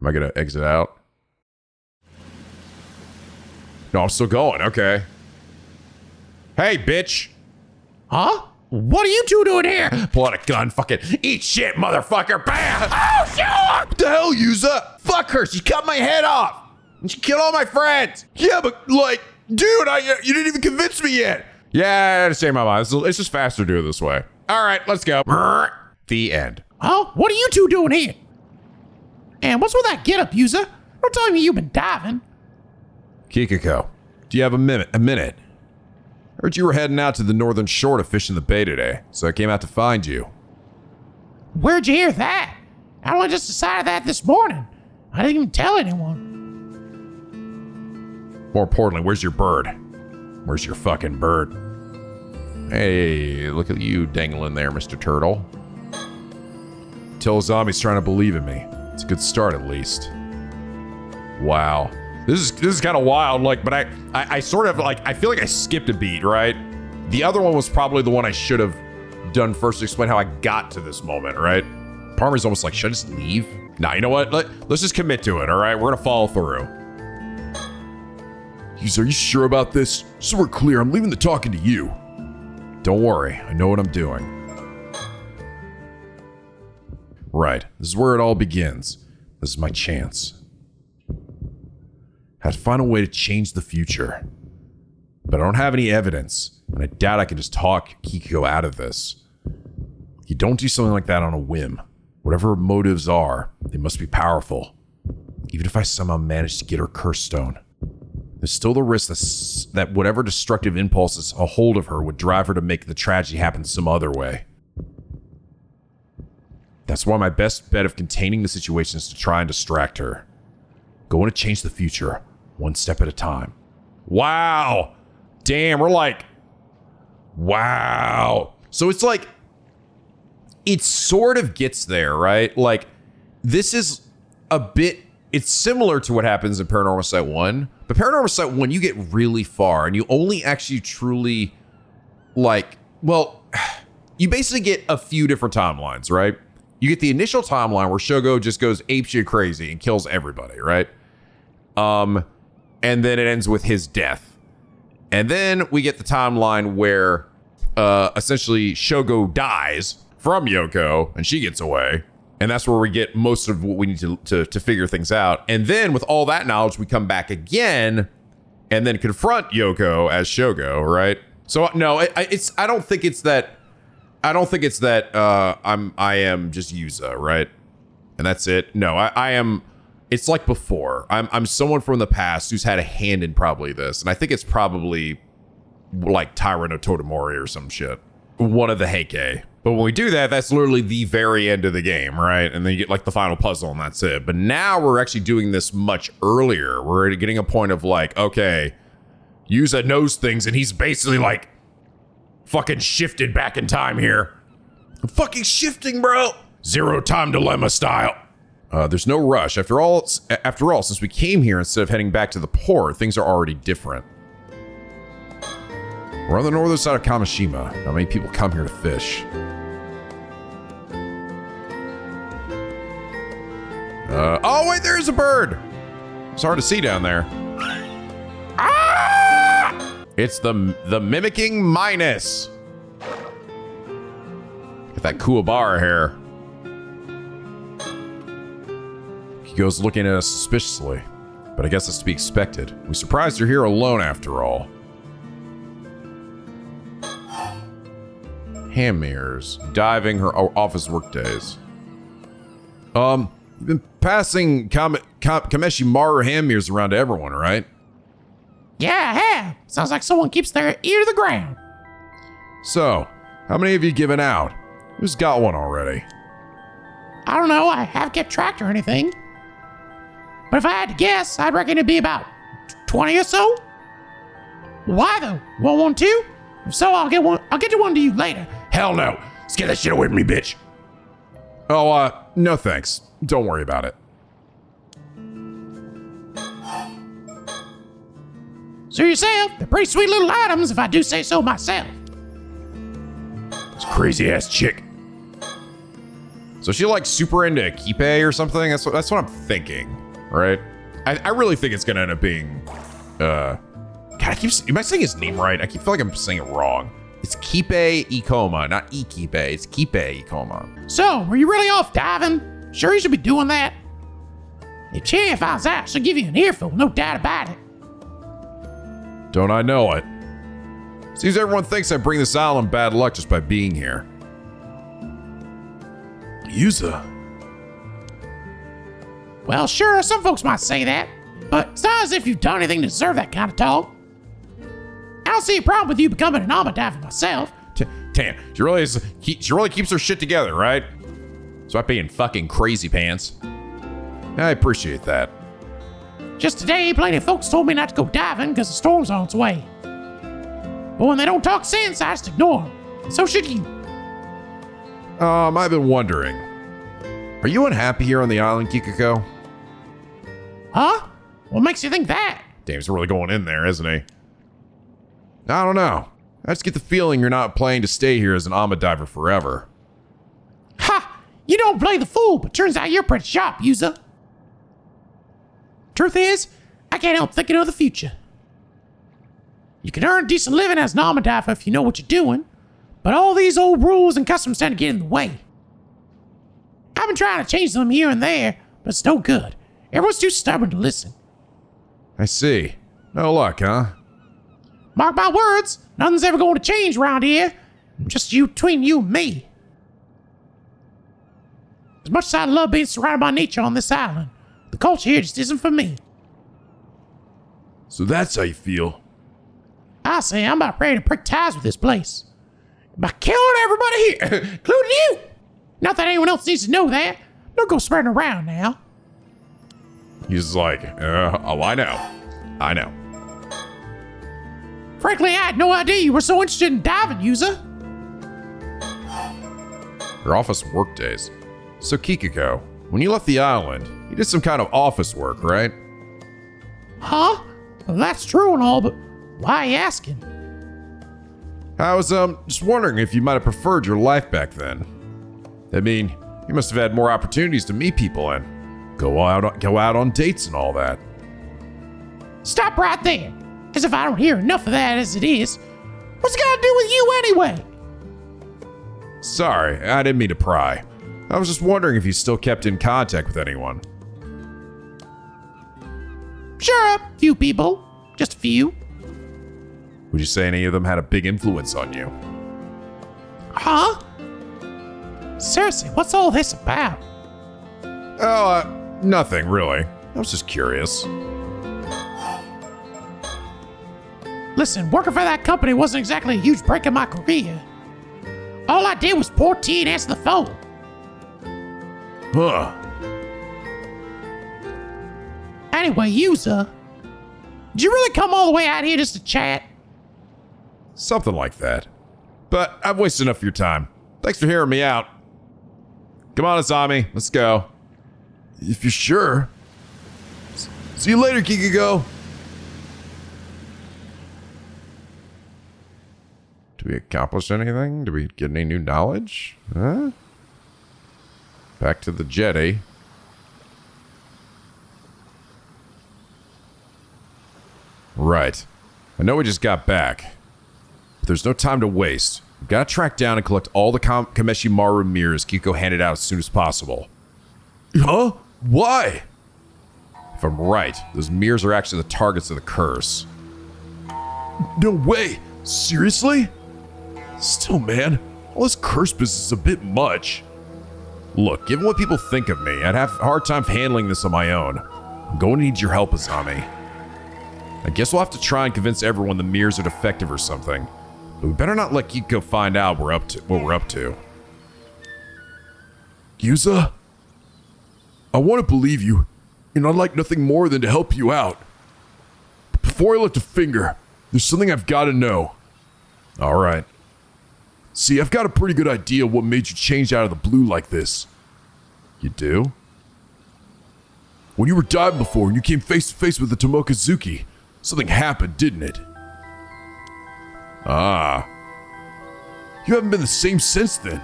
Am I gonna exit out? No, I'm still going. Okay. Hey, bitch. Huh? What are you two doing here? Pull out a gun. Fucking eat shit, motherfucker. Bam. Oh, Showa! What the hell, Yuza? Fuck her. She cut my head off. And she killed all my friends. Yeah, but like, dude, you didn't even convince me yet. Yeah, I understand my mind. It's just faster to do it this way. All right, let's go. The end. Huh? What are you two doing here? And what's with that get-up, Yuza? Don't tell me you've been diving. Kikiko, do you have a minute? Heard you were heading out to the northern shore to fish in the bay today, so I came out to find you. Where'd you hear that? I only just decided that this morning. I didn't even tell anyone. More importantly, where's your bird? Where's your fucking bird? Hey, look at you dangling there, Mr. Turtle. Tell Zami's trying to believe in me. It's a good start, at least. Wow. This is kind of wild, like, but I sort of, like, I feel like I skipped a beat, right? The other one was probably the one I should have done first to explain how I got to this moment, right? Part of me's almost like, should I just leave? Nah, you know what? Let's just commit to it, all right? We're gonna follow through. Yuza, are you sure about this? So we're clear, I'm leaving the talking to you. Don't worry, I know what I'm doing. Right, this is where it all begins. This is my chance. I had to find a way to change the future. But I don't have any evidence, and I doubt I can just talk Kikiko out of this. You don't do something like that on a whim. Whatever her motives are, they must be powerful. Even if I somehow manage to get her curse stone, there's still the risk that whatever destructive impulses a hold of her would drive her to make the tragedy happen some other way. That's why my best bet of containing the situation is to try and distract her. Going to change the future, one step at a time. Wow! Damn, we're like... Wow! So it's like... It sort of gets there, right? Like, this is a bit... It's similar to what happens in Paranormasight 1. But Paranormasight 1, you get really far, and you only actually truly... Like, well... You basically get a few different timelines, right? You get the initial timeline where Shogo just goes apeshit crazy and kills everybody, right? And then it ends with his death. And then we get the timeline where essentially Shogo dies from Yoko and she gets away. And that's where we get most of what we need to figure things out. And then with all that knowledge, we come back again and then confront Yoko as Shogo, right? So no, I don't think it's that I am just Yuza, right? And that's it. No, I am. It's like before. I'm someone from the past who's had a hand in probably this, and I think it's probably like Taira no Totomori or some shit. One of the Heike. But when we do that, that's literally the very end of the game, right? And then you get like the final puzzle, and that's it. But now we're actually doing this much earlier. We're getting a point of like, okay, Yuza knows things, and he's basically like fucking shifted back in time here. I'm fucking shifting, bro. Zero time dilemma style. There's no rush. After all, since we came here instead of heading back to the port, things are already different. We're on the northern side of Kamishima. Not many people come here to fish. Oh wait, there's a bird. It's hard to see down there. Ah! It's the mimicking Minus. Get that Kuwabara hair. He goes looking at us suspiciously, but I guess that's to be expected. We're surprised you're here alone after all. Hand mirrors, diving her office work days. You've been passing Kameshi Maru hand mirrors around to everyone, right? Yeah, I have. Sounds like someone keeps their ear to the ground. So, How many have you given out? Who's got one already? I don't know, I haven't kept track or anything. But if I had to guess, I'd reckon it'd be about 20 or so. Why though? Want one too? If so, I'll get you one to you later. Hell no. Let's get that shit away from me, bitch. Oh, no thanks. Don't worry about it. So yourself, they're pretty sweet little items if I do say so myself. This crazy ass chick. So she like super into Kipe or something? That's what I'm thinking, right? I really think it's gonna end up being, God, am I saying his name right? I feel like I'm saying it wrong. It's Kipe Ikoma, not Ikipe. It's Kipe Ikoma. So, were you really off diving? Sure you should be doing that. If Cherry finds out, she'll give you an earful, no doubt about it. Don't I know it? Seems everyone thinks I bring this island bad luck just by being here. Yuza. Well, sure, some folks might say that, but it's not as if you've done anything to deserve that kind of talk. I don't see a problem with you becoming an alma diver myself. Tan, she really keeps her shit together, right? So I'm being fucking crazy pants. I appreciate that. Just today, plenty of folks told me not to go diving because the storm's on its way. But when they don't talk sense, I just ignore them. So should you. I've been wondering. Are you unhappy here on the island, Kikako? Huh? What makes you think that? Damn, he's really going in there, isn't he? I don't know. I just get the feeling you're not planning to stay here as an alma diver forever. Ha! You don't play the fool, but turns out you're pretty sharp, Yuza. Truth is, I can't help thinking of the future. You can earn a decent living as an alma diver if you know what you're doing, but all these old rules and customs tend to get in the way. I've been trying to change them here and there, but it's no good. Everyone's too stubborn to listen. I see. No luck, huh? Mark my words, nothing's ever going to change around here. Just between you and me. As much as I love being surrounded by nature on this island, the culture here just isn't for me. So that's how you feel. I say I'm about ready to break ties with this place. By killing everybody here, including you. Not that anyone else needs to know that. Don't go spreading around now. He's like, oh, I know. Frankly, I had no idea you were so interested in diving, Yuza. Your office work days. So Kikako, when you left the island, you did some kind of office work, right? Huh? Well, that's true and all, but why are you asking? I was, just wondering if you might have preferred your life back then. I mean, you must have had more opportunities to meet people and go out on dates and all that. Stop right there. As if I don't hear enough of that as it is. What's it got to do with you anyway? Sorry, I didn't mean to pry. I was just wondering if you still kept in contact with anyone. Sure, a few people. Just a few. Would you say any of them had a big influence on you? Huh? Seriously, what's all this about? Oh, nothing really. I was just curious. Listen, working for that company wasn't exactly a huge break in my career. All I did was pour tea and answer the phone. Huh. Anyway, Yuza, did you really come all the way out here just to chat? Something like that. But I've wasted enough of your time. Thanks for hearing me out. Come on, Asami. Let's go. If you're sure. See you later, Kikako. Did we accomplish anything? Did we get any new knowledge? Huh? Back to the jetty. Right. I know we just got back. But there's no time to waste. We've got to track down and collect all the Kameshi Maru mirrors Kiko handed out as soon as possible. Huh? Why? If I'm right, those mirrors are actually the targets of the curse. No way. Seriously? Still, man, all this curse business is a bit much. Look, given what people think of me, I'd have a hard time handling this on my own. I'm going to need your help, Asami. I guess we'll have to try and convince everyone the mirrors are defective or something. But we better not let Kiko find out what we're up to. Yuza? I want to believe you, and I'd like nothing more than to help you out. But before I lift a finger, there's something I've got to know. All right. See, I've got a pretty good idea what made you change out of the blue like this. You do? When you were diving before and you came face to face with the Tomokazuki, something happened, didn't it? Ah. You haven't been the same since then.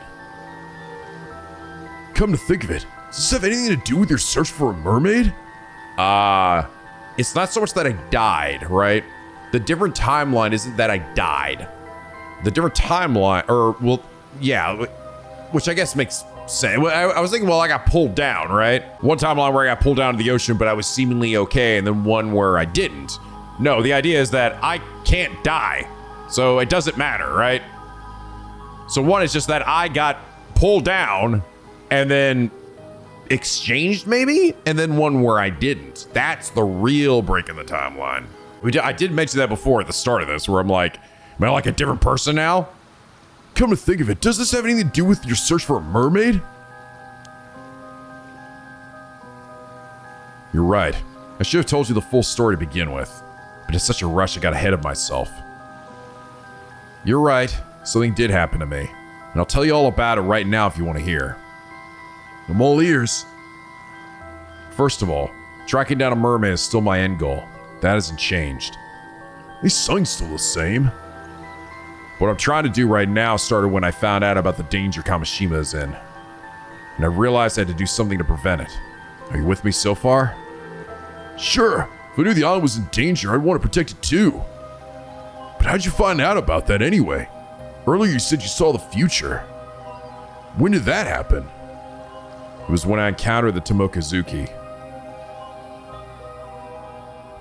Come to think of it, does this have anything to do with your search for a mermaid? It's not so much that I died, right? The different timeline isn't that I died. The different timeline, which I guess makes sense. I was thinking, well, I got pulled down, right? One timeline where I got pulled down to the ocean, but I was seemingly okay, and then one where I didn't. No, the idea is that I can't die, so it doesn't matter, right? So one is just that I got pulled down, and then exchanged maybe, and then one where I didn't. That's the real break in the timeline. I did mention that before at the start of this, where I'm like, am I like a different person now? Come to think of it, does this have anything to do with your search for a mermaid? You're right. I should have told you the full story to begin with, but in such a rush I got ahead of myself. You're right, something did happen to me, and I'll tell you all about it right now if you want to hear. I'm all ears. First of all, tracking down a mermaid is still my end goal. That hasn't changed. These songs still the same. What I'm trying to do right now started when I found out about the danger Kamishima is in. And I realized I had to do something to prevent it. Are you with me so far? Sure, if I knew the island was in danger, I'd want to protect it too. But how'd you find out about that anyway? Earlier you said you saw the future. When did that happen? It was when I encountered the Tomokazuki.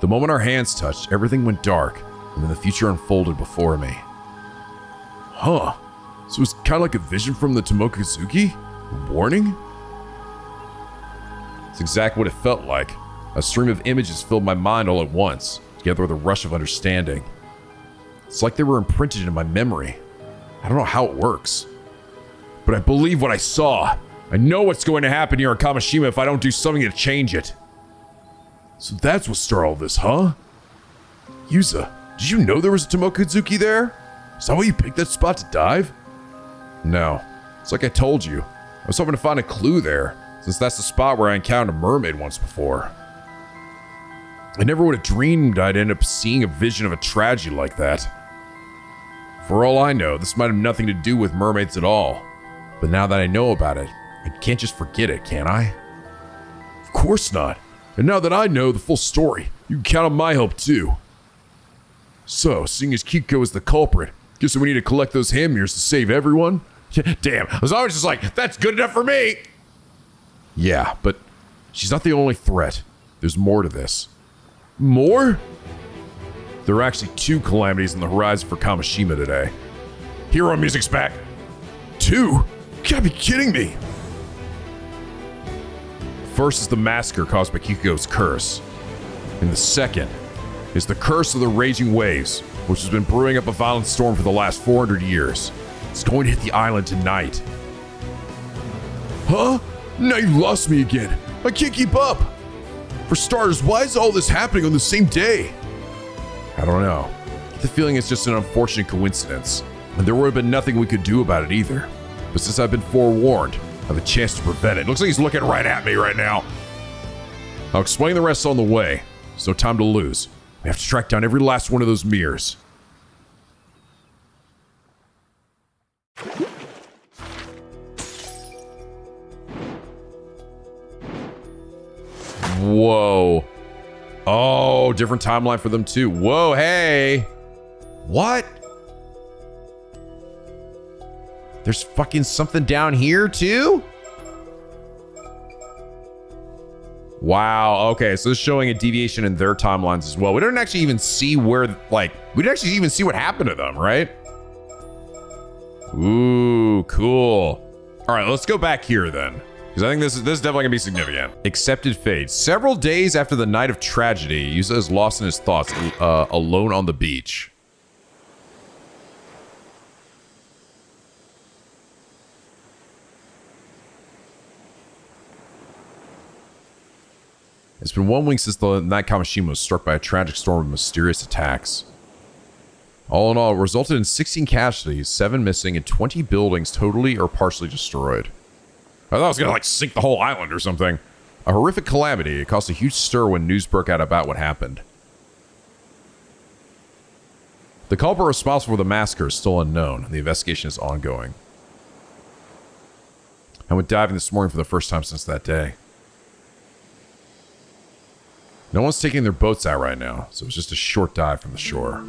The moment our hands touched, everything went dark, and then the future unfolded before me. Huh. So it's kind of like a vision from the Tomokazuki? A warning? It's exactly what it felt like. A stream of images filled my mind all at once, together with a rush of understanding. It's like they were imprinted in my memory. I don't know how it works, but I believe what I saw. I know what's going to happen here in Kamishima if I don't do something to change it. So that's what started all this, huh? Yuza, did you know there was a Tomokazuki there? Is that why you picked that spot to dive? No. It's like I told you. I was hoping to find a clue there, since that's the spot where I encountered a mermaid once before. I never would have dreamed I'd end up seeing a vision of a tragedy like that. For all I know, this might have nothing to do with mermaids at all. But now that I know about it, I can't just forget it, can I? Of course not. And now that I know the full story, you can count on my help too. So, seeing as Kiko is the culprit, guess we need to collect those hand mirrors to save everyone? Damn, I was always just like, that's good enough for me! Yeah, but she's not the only threat. There's more to this. More? There are actually 2 calamities on the horizon for Kamishima today. Hero music's back. 2? You gotta be kidding me. First is the massacre caused by Kiko's curse. And the second is the curse of the raging waves, which has been brewing up a violent storm for the last 400 years. It's going to hit the island tonight. Huh? Now you lost me again. I can't keep up. For starters, why is all this happening on the same day? I don't know. I get the feeling it's just an unfortunate coincidence, and there would have been nothing we could do about it either. But since I've been forewarned, I have a chance to prevent it. Looks like he's looking right at me right now. I'll explain the rest on the way. There's no time to lose. We have to track down every last one of those mirrors. Whoa. Oh, different timeline for them too. Whoa, hey. What? There's fucking something down here too? Wow, okay, so this is showing a deviation in their timelines as well. We didn't actually even see where, we didn't actually even see what happened to them, right? Ooh, cool. All right, let's go back here then, because I think this is definitely gonna be significant. Accepted fate. Several days after the night of tragedy, Yusa is lost in his thoughts, alone on the beach. It's been 1 week since the night Kamishima was struck by a tragic storm of mysterious attacks. All in all, it resulted in 16 casualties, 7 missing, and 20 buildings totally or partially destroyed. I thought it was gonna, like, sink the whole island or something. A horrific calamity. It caused a huge stir when news broke out about what happened. The culprit responsible for the massacre is still unknown, and the investigation is ongoing. I went diving this morning for the first time since that day. No one's taking their boats out right now, so it's just a short dive from the shore.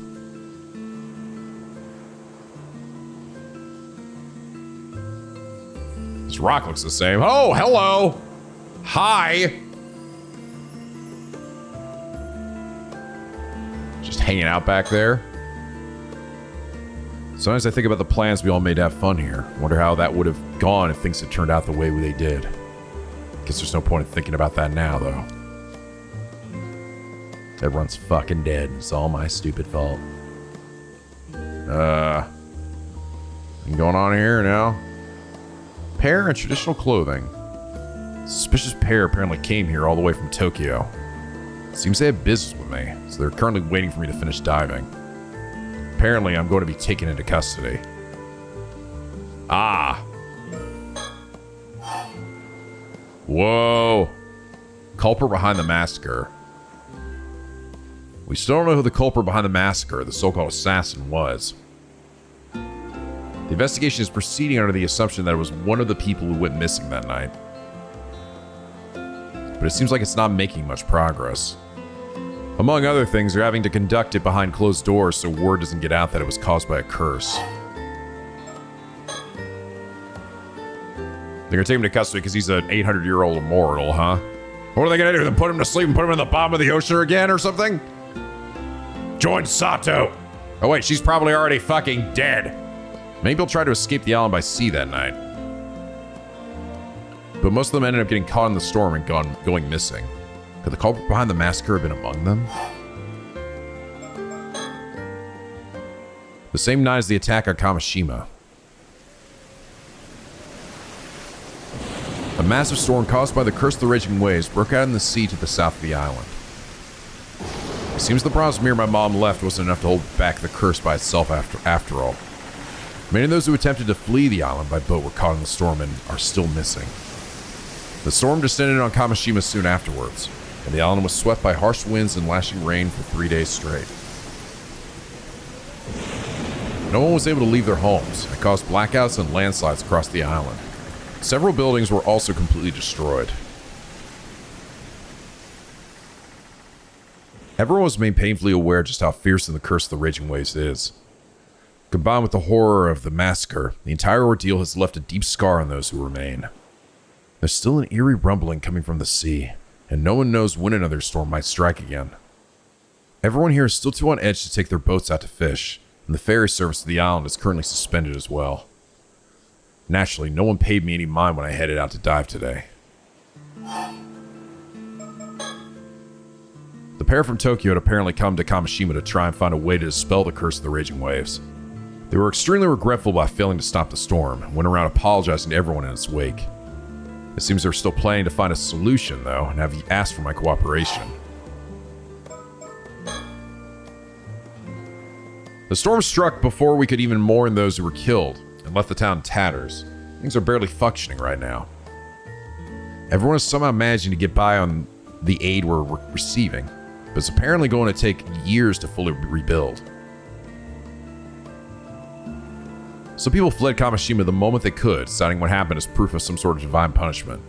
This rock looks the same. Oh, hello! Hi! Just hanging out back there. Sometimes I think about the plans we all made to have fun here. Wonder how that would have gone if things had turned out the way they did. Guess there's no point in thinking about that now, though. Everyone's fucking dead. It's all my stupid fault. What's going on here now? Pair in traditional clothing. Suspicious pair apparently came here all the way from Tokyo. Seems they have business with me, so they're currently waiting for me to finish diving. Apparently, I'm going to be taken into custody. Ah. Whoa. Culprit behind the massacre. We still don't know who the culprit behind the massacre, the so-called assassin, was. The investigation is proceeding under the assumption that it was one of the people who went missing that night. But it seems like it's not making much progress. Among other things, they're having to conduct it behind closed doors so word doesn't get out that it was caused by a curse. They're gonna take him to custody because he's an 800-year-old immortal, huh? What are they gonna do? Then put him to sleep and put him in the bottom of the ocean again or something? Join Sato! Oh wait, she's probably already fucking dead. Maybe he'll try to escape the island by sea that night. But most of them ended up getting caught in the storm and going missing. Could the culprit behind the massacre have been among them? The same night as the attack on Kamishima. A massive storm caused by the curse of the raging waves broke out in the sea to the south of the island. It seems the bronze mirror my mom left wasn't enough to hold back the curse by itself after all. Many of those who attempted to flee the island by boat were caught in the storm and are still missing. The storm descended on Kamishima soon afterwards, and the island was swept by harsh winds and lashing rain for 3 days straight. No one was able to leave their homes. It caused blackouts and landslides across the island. Several buildings were also completely destroyed. Everyone was made painfully aware just how fearsome the curse of the raging waves is. Combined with the horror of the massacre, the entire ordeal has left a deep scar on those who remain. There's still an eerie rumbling coming from the sea, and no one knows when another storm might strike again. Everyone here is still too on edge to take their boats out to fish, and the ferry service to the island is currently suspended as well. Naturally, no one paid me any mind when I headed out to dive today. The pair from Tokyo had apparently come to Kamishima to try and find a way to dispel the curse of the raging waves. They were extremely regretful by failing to stop the storm, and went around apologizing to everyone in its wake. It seems they're still planning to find a solution, though, and have asked for my cooperation. The storm struck before we could even mourn those who were killed, and left the town in tatters. Things are barely functioning right now. Everyone is somehow managing to get by on the aid we're receiving, but it's apparently going to take years to fully rebuild. Some people fled Kamishima the moment they could, citing what happened as proof of some sort of divine punishment.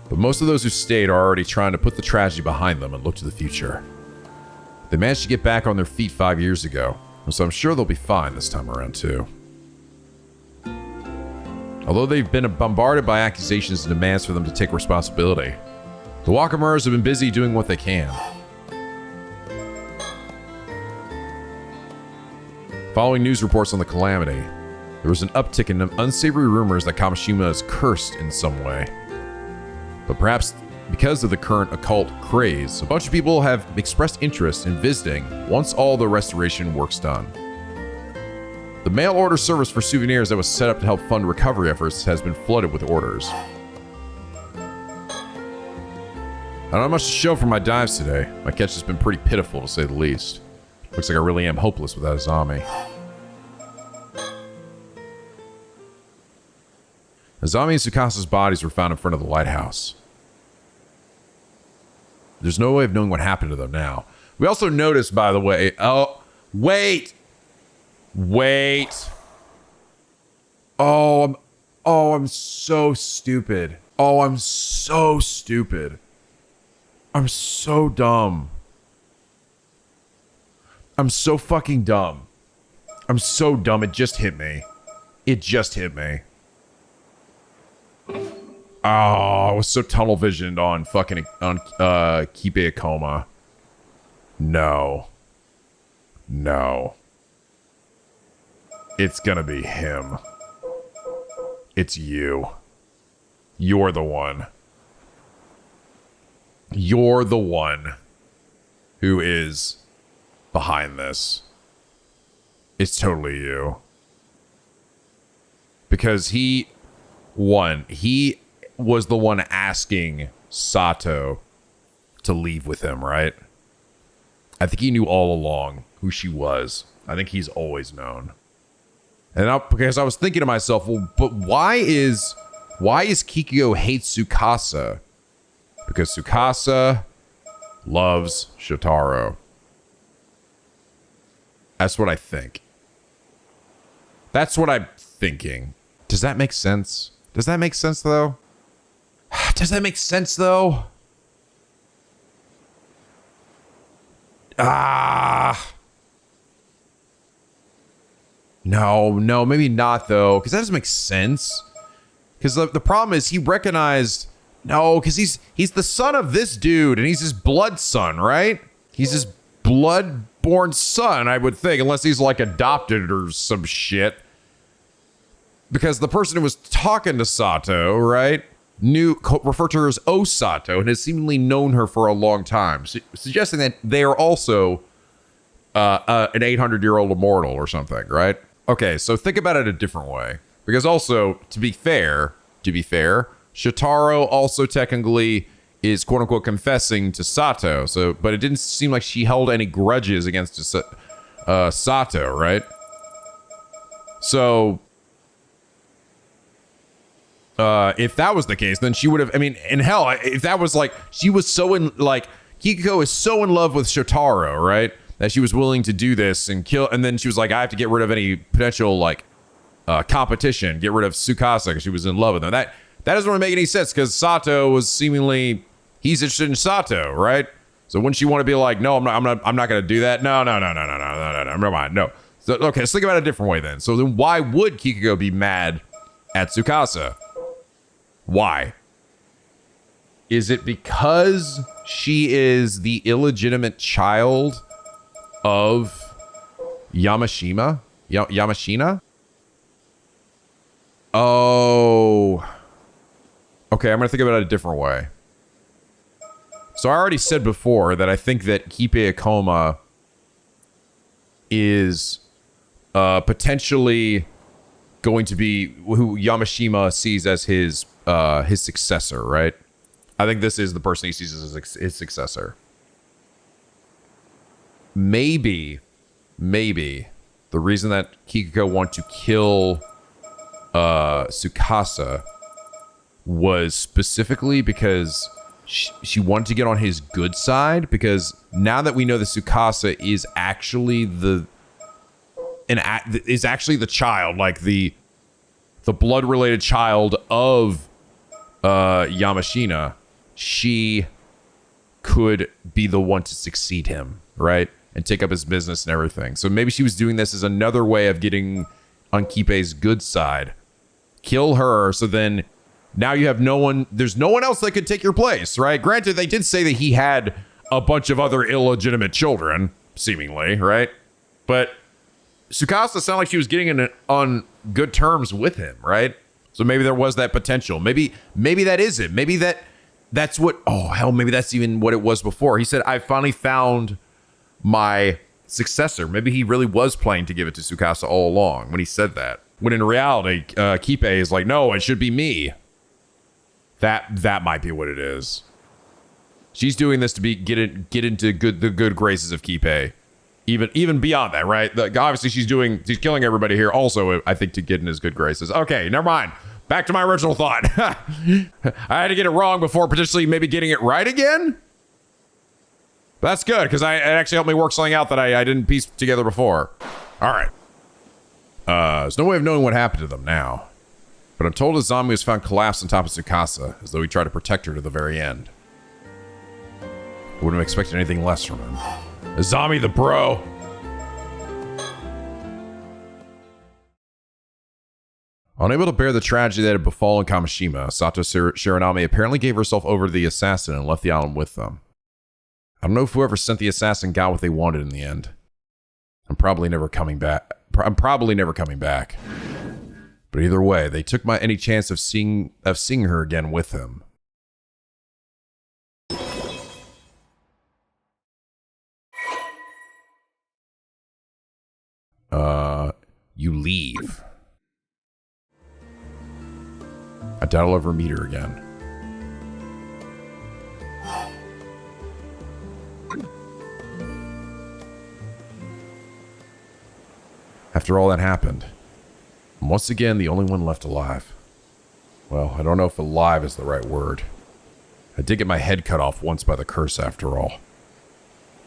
But most of those who stayed are already trying to put the tragedy behind them and look to the future. They managed to get back on their feet 5 years ago, so I'm sure they'll be fine this time around too. Although they've been bombarded by accusations and demands for them to take responsibility, the Wakamuras have been busy doing what they can. Following news reports on the calamity, there was an uptick in unsavory rumors that Kamishima is cursed in some way. But perhaps because of the current occult craze, a bunch of people have expressed interest in visiting once all the restoration work's done. The mail order service for souvenirs that was set up to help fund recovery efforts has been flooded with orders. don't have much to show for my dives today. My catch has been pretty pitiful, to say the least. Looks like I really am hopeless without Azami. Azami and Tsukasa's bodies were found in front of the lighthouse. There's no way of knowing what happened to them now. We also noticed, by the way... Oh, wait! Wait! Oh, I'm so stupid. Oh, I'm so stupid. I'm so dumb. I'm so fucking dumb. I'm so dumb, it just hit me. It just hit me. Oh, I was so tunnel visioned on fucking Kibe Akoma. No. No. It's gonna be him. It's you. You're the one. You're the one who is behind this. It's totally you. Because he was the one asking Sato to leave with him, right? I think he knew all along who she was. I think he's always known. And because I was thinking to myself, well, but why is Kikuyo hate Tsukasa? Because Tsukasa loves Shotaro. That's what I think. That's what I'm thinking. Does that make sense? Does that make sense, though? Does that make sense, though? No, maybe not, though. Because that doesn't make sense. Because the problem is he recognized... No, because he's the son of this dude, and he's his blood son, right? He's his blood-born son, I would think, unless he's, like, adopted or some shit. Because the person who was talking to Sato, right, referred to her as Osato, and has seemingly known her for a long time, suggesting that they are also an 800-year-old immortal or something, right? Okay, so think about it a different way. Because also, to be fair, Shotaro also technically is quote-unquote confessing to Sato, but it didn't seem like she held any grudges against Sato, right? So... if that was the case, then she would have, I mean, in hell, if that was like, she was so in, like, Kikuko is so in love with Shotaro, right? That she was willing to do this and kill, and then she was like, I have to get rid of any potential, like, competition, get rid of Tsukasa because she was in love with him. That doesn't really make any sense because Sato was seemingly, he's interested in Sato, right? So wouldn't she want to be like, no, I'm not going to do that? No, never mind, no. So, okay, let's think about it a different way then. So then why would Kikuko be mad at Tsukasa? Why? Is it because she is the illegitimate child of Yamashina? Yamashina? Oh. Okay, I'm going to think about it a different way. So I already said before that I think that Kipe Akoma is potentially going to be who Yamashima sees as his successor, right? I think this is the person he sees as his successor. Maybe the reason that Kikuko wanted to kill Tsukasa was specifically because she wanted to get on his good side, because now that we know that Tsukasa is actually the child, like the blood-related child of Yamashina, she could be the one to succeed him, right? And take up his business and everything. So maybe she was doing this as another way of getting on Kipe's good side. Kill her, so then now you have no one, there's no one else that could take your place, right? Granted, they did say that he had a bunch of other illegitimate children, seemingly, right? But Tsukasa sounded like she was getting on good terms with him, right? So maybe there was that potential. Maybe that is it. Maybe that's what, oh hell, maybe that's even what it was before. He said, I finally found my successor. Maybe he really was planning to give it to Tsukasa all along when he said that. When in reality, Kipe is like, no, it should be me. That might be what it is. She's doing this to get into the good graces of Kipe. Even beyond that, right? Obviously, she's killing everybody here. Also, I think to get in his good graces. Okay, never mind. Back to my original thought. I had to get it wrong before potentially maybe getting it right again. That's good, because it actually helped me work something out that I didn't piece together before. All right. There's no way of knowing what happened to them now. But I'm told Azami was found collapsed on top of Tsukasa, as though he tried to protect her to the very end. I wouldn't have expected anything less from him. Azami the bro. Unable to bear the tragedy that had befallen Kamishima, Sato Shiranami apparently gave herself over to the assassin and left the island with them. I don't know if whoever sent the assassin got what they wanted in the end. I'm probably never coming back. But either way, they took any chance of seeing her again with him. You leave. I doubt I'll ever meet her again. After all that happened, I'm once again the only one left alive. Well, I don't know if alive is the right word. I did get my head cut off once by the curse after all.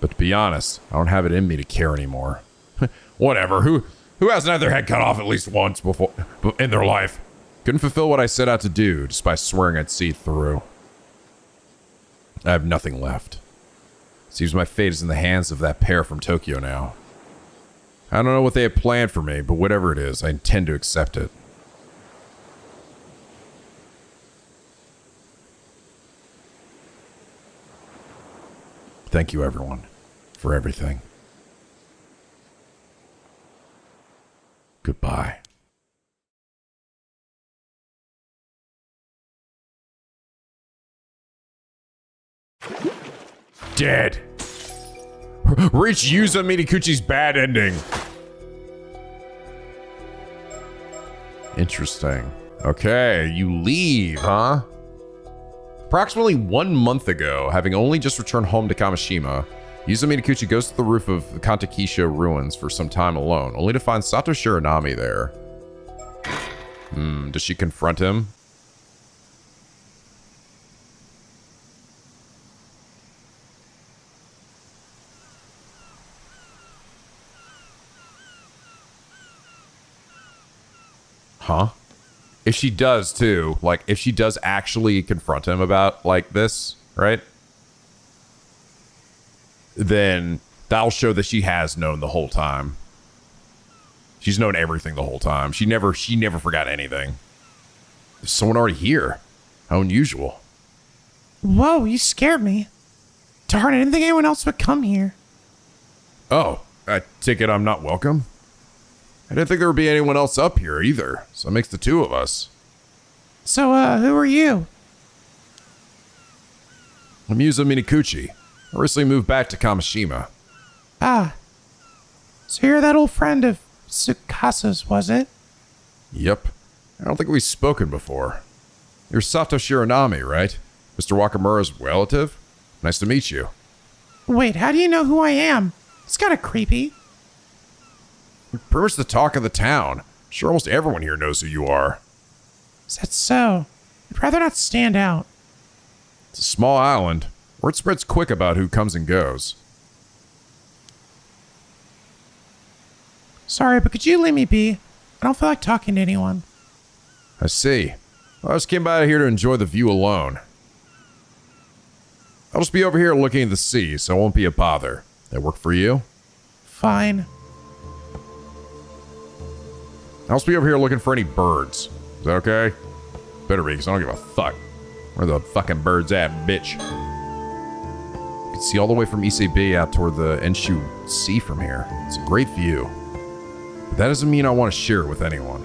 But to be honest, I don't have it in me to care anymore. Whatever, who hasn't had their head cut off at least once before in their life? Couldn't fulfill what I set out to do, despite swearing I'd see through. I have nothing left. Seems my fate is in the hands of that pair from Tokyo now. I don't know what they have planned for me, but whatever it is, I intend to accept it. Thank you, everyone, for everything. Goodbye. Dead. Reach Yuza Minikuchi's bad ending. Interesting. Okay, you leave, huh? Approximately 1 month ago, having only just returned home to Kamishima, Yuza Minikuchi goes to the roof of the Kantakisha ruins for some time alone, only to find Sato Shiranami there. Does she confront him? Huh? If she does too, like if she does actually confront him about like this, right? Then that'll show that she has known the whole time. She's known everything the whole time. She never forgot anything. There's someone already here. How unusual. Whoa, you scared me. Darn, I didn't think anyone else would come here. Oh, I take it I'm not welcome? I didn't think there would be anyone else up here either, so it makes the two of us. So, who are you? I'm Yuza Minikuchi. I recently moved back to Kamishima. Ah. So you're that old friend of Tsukasa's, was it? Yep. I don't think we've spoken before. You're Sato Shiranami, right? Mr. Wakamura's relative? Nice to meet you. Wait, how do you know who I am? It's kind of creepy. You're pretty much the talk of the town. I'm sure almost everyone here knows who you are. Is that so? I'd rather not stand out. It's a small island. Word spreads quick about who comes and goes. Sorry, but could you leave me be? I don't feel like talking to anyone. I see. Well, I just came by here to enjoy the view alone. I'll just be over here looking at the sea, so it won't be a bother. That work for you? Fine. I'll just be over here looking for any birds. Is that okay? Better be, because I don't give a fuck. Where the fucking birds at, bitch? You can see all the way from Ise Bay out toward the Enshu Sea from here. It's a great view. But that doesn't mean I want to share it with anyone.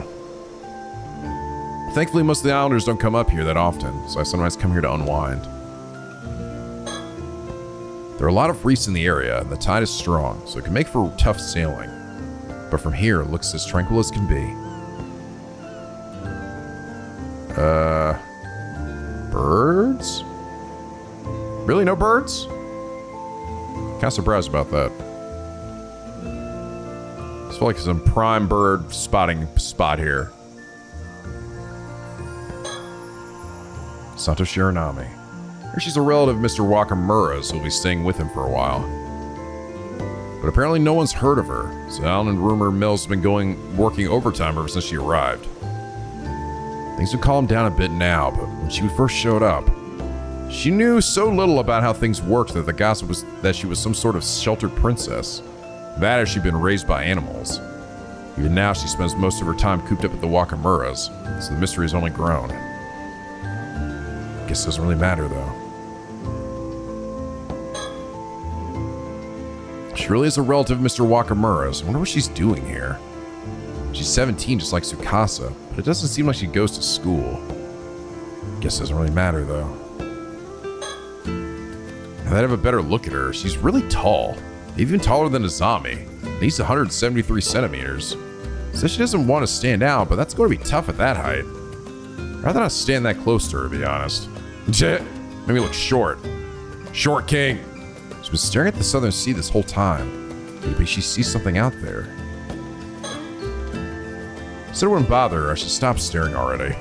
Thankfully, most of the islanders don't come up here that often, so I sometimes come here to unwind. There are a lot of reefs in the area, and the tide is strong, so it can make for tough sailing. But from here, it looks as tranquil as can be. Birds? Really, no birds? Kind of surprised about that. I feel like it's some prime bird spotting spot here. Sato Shiranami. Here she's a relative of Mr. Wakamura's who'll be staying with him for a while. But apparently no one's heard of her, so Alan and rumor mill's been working overtime ever since she arrived. Things would calm down a bit now, but when she first showed up, she knew so little about how things worked that the gossip was that she was some sort of sheltered princess. That or she'd been raised by animals. Even now, she spends most of her time cooped up at the Wakamuras, so the mystery has only grown. Guess it doesn't really matter, though. She really is a relative of Mr. Wakamura's. I wonder what she's doing here. She's 17, just like Tsukasa, but it doesn't seem like she goes to school. Guess it doesn't really matter, though. Now that I have a better look at her, she's really tall. Even taller than Azami. At least 173 centimeters. Says she doesn't want to stand out, but that's going to be tough at that height. I'd rather not stand that close to her, to be honest. Maybe look short. Short king. She's been staring at the southern sea this whole time. Maybe she sees something out there. Said I wouldn't bother her. I should stop staring already.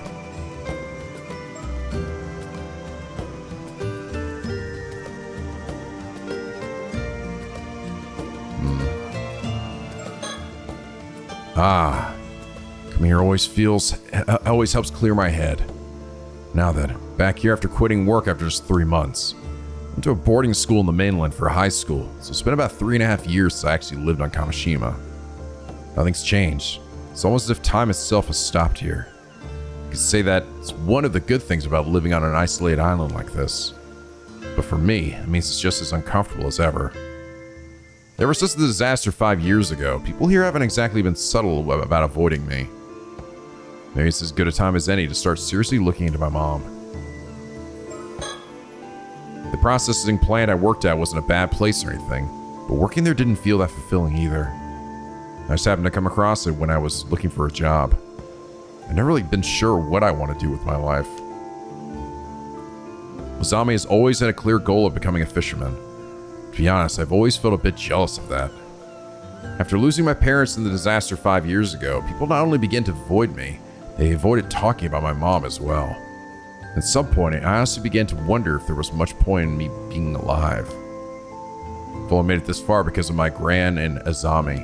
Coming here always helps clear my head. Now then, back here after quitting work after just 3 months. Went to a boarding school in the mainland for high school, so it's been about 3.5 years since I actually lived on Kamishima. Nothing's changed. It's almost as if time itself has stopped here. You could say that it's one of the good things about living on an isolated island like this. But for me, it means it's just as uncomfortable as ever. Ever since the disaster 5 years ago, people here haven't exactly been subtle about avoiding me. Maybe it's as good a time as any to start seriously looking into my mom. The processing plant I worked at wasn't a bad place or anything, but working there didn't feel that fulfilling either. I just happened to come across it when I was looking for a job. I've never really been sure what I want to do with my life. Azami has always had a clear goal of becoming a fisherman. To be honest, I've always felt a bit jealous of that. After losing my parents in the disaster 5 years ago, people not only began to avoid me, they avoided talking about my mom as well. At some point, I honestly began to wonder if there was much point in me being alive. I've only made it this far because of my gran and Azami.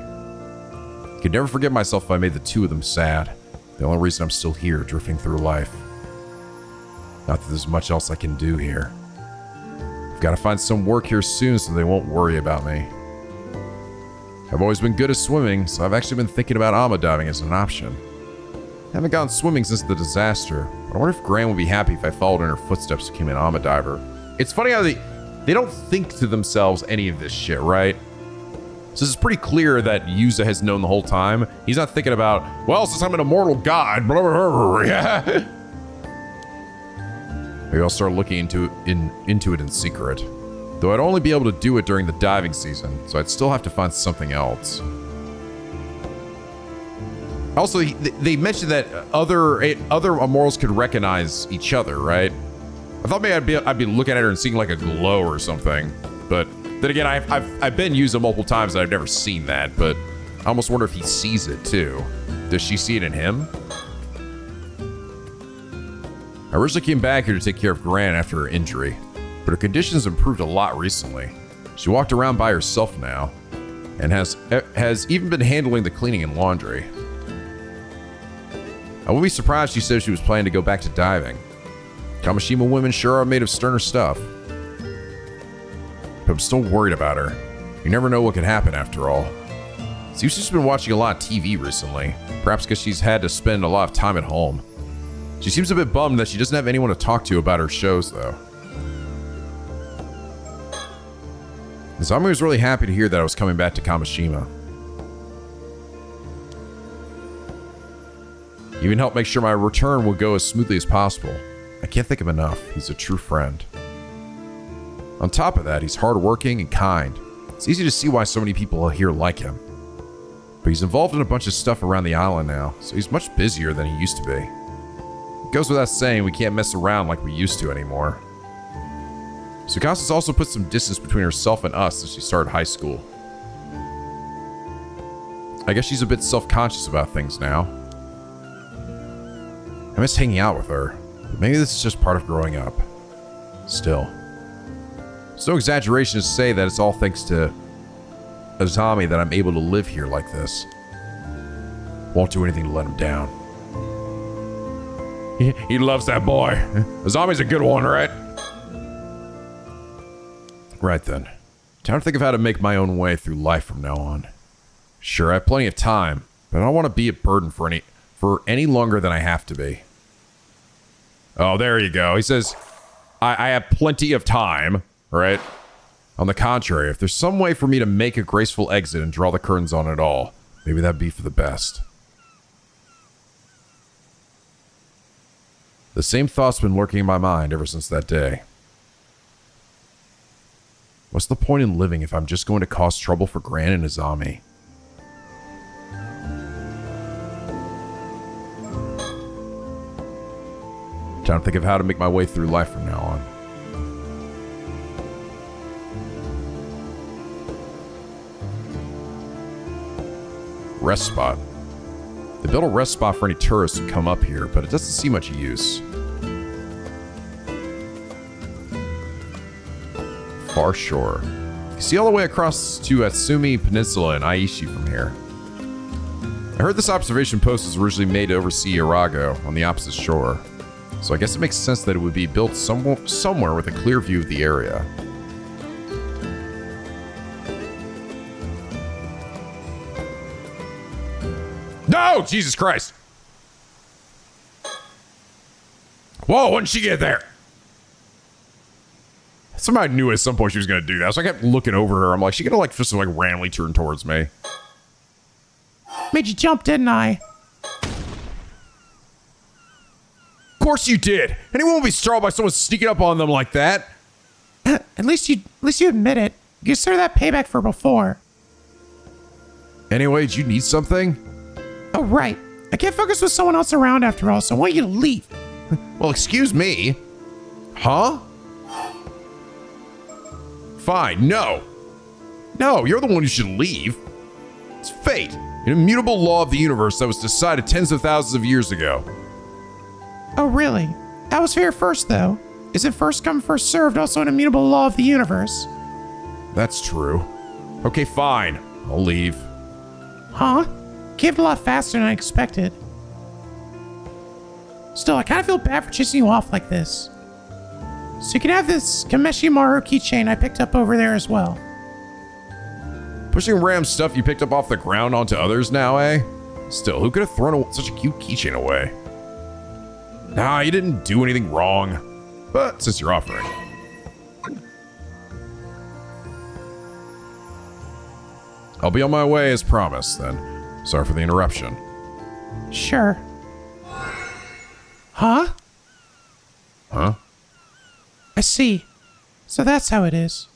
I could never forget myself if I made the two of them sad. The only reason I'm still here, drifting through life. Not that there's much else I can do here. I've got to find some work here soon so they won't worry about me. I've always been good at swimming, so I've actually been thinking about ama diving as an option. I haven't gone swimming since the disaster, but I wonder if Gran would be happy if I followed in her footsteps and became an ama diver. It's funny how they don't think to themselves any of this shit, right? So it's pretty clear that Yuza has known the whole time. He's not thinking about, well, since I'm an immortal god, blah, blah, blah, yeah. Maybe I'll start looking into it in secret. Though I'd only be able to do it during the diving season, so I'd still have to find something else. Also, they mentioned that other immortals could recognize each other, right? I thought maybe I'd be looking at her and seeing like a glow or something. But then again, I've been using multiple times and I've never seen that. But I almost wonder if he sees it too. Does she see it in him? I originally came back here to take care of Gran after her injury, but her conditions improved a lot recently. She walked around by herself now, and has even been handling the cleaning and laundry. I wouldn't be surprised she said she was planning to go back to diving. Kamishima women sure are made of sterner stuff. But I'm still worried about her. You never know what could happen after all. Seems she's been watching a lot of TV recently, perhaps because she's had to spend a lot of time at home. She seems a bit bummed that she doesn't have anyone to talk to about her shows, though. Azami was really happy to hear that I was coming back to Kamishima. He even helped make sure my return would go as smoothly as possible. I can't think of enough. He's a true friend. On top of that, he's hardworking and kind. It's easy to see why so many people here like him. But he's involved in a bunch of stuff around the island now, so he's much busier than he used to be. It goes without saying we can't mess around like we used to anymore. Tsukasa's also put some distance between herself and us since she started high school. I guess she's a bit self-conscious about things now. I miss hanging out with her, but maybe this is just part of growing up. Still. It's no exaggeration to say that it's all thanks to Azami that I'm able to live here like this. Won't do anything to let him down. He loves that boy. Azami's a good one, right? Right then. Time to think of how to make my own way through life from now on. Sure, I have plenty of time, but I don't want to be a burden for any longer than I have to be. Oh, there you go. He says, I have plenty of time, right? On the contrary, if there's some way for me to make a graceful exit and draw the curtains on it all, maybe that'd be for the best. The same thought's been lurking in my mind ever since that day. What's the point in living if I'm just going to cause trouble for Gran and Azami? Time to think of how to make my way through life from now on. Rest spot. They built a rest spot for any tourists who come up here, but it doesn't see much use. Far shore. You see all the way across to Atsumi Peninsula and Aichi from here. I heard this observation post was originally made to oversee Arago on the opposite shore. So I guess it makes sense that it would be built somewhere with a clear view of the area. No! Jesus Christ! Whoa, when did she get there? Somebody knew at some point she was going to do that, so I kept looking over her. I'm like, she gonna like just like randomly turn towards me. Made you jump, didn't I? Of course you did. Anyone will be startled by someone sneaking up on them like that. At least you admit it. You consider that payback for before. Anyway, did you need something? Oh, right. I can't focus with someone else around after all, so I want you to leave. Well, excuse me. Huh? Fine, no. No, you're the one who should leave. It's fate, an immutable law of the universe that was decided tens of thousands of years ago. Oh, really? That was fair first, though. Isn't first come, first served also an immutable law of the universe? That's true. Okay, fine. I'll leave. Huh? Caved a lot faster than I expected. Still, I kind of feel bad for chasing you off like this. So you can have this Kameshi Maru keychain I picked up over there as well. Pushing random stuff you picked up off the ground onto others now, eh? Still, who could have thrown such a cute keychain away? Nah, you didn't do anything wrong. But since you're offering. I'll be on my way as promised, then. Sorry for the interruption. Sure. Huh? Huh? I see. So that's how it is.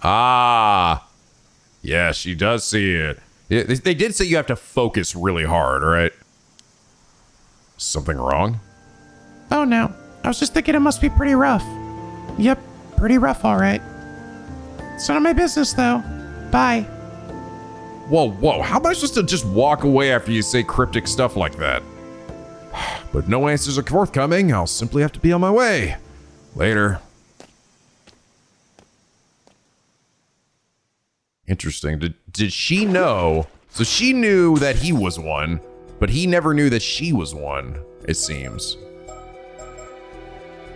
Ah. Yeah, she does see it. They did say you have to focus really hard, right? Something wrong? Oh no. I was just thinking it must be pretty rough. Yep, pretty rough, alright. It's none of my business, though. Bye. Whoa. How am I supposed to just walk away after you say cryptic stuff like that? But if no answers are forthcoming, I'll simply have to be on my way. Later. Interesting. Did she know? So she knew that he was one, but he never knew that she was one, it seems.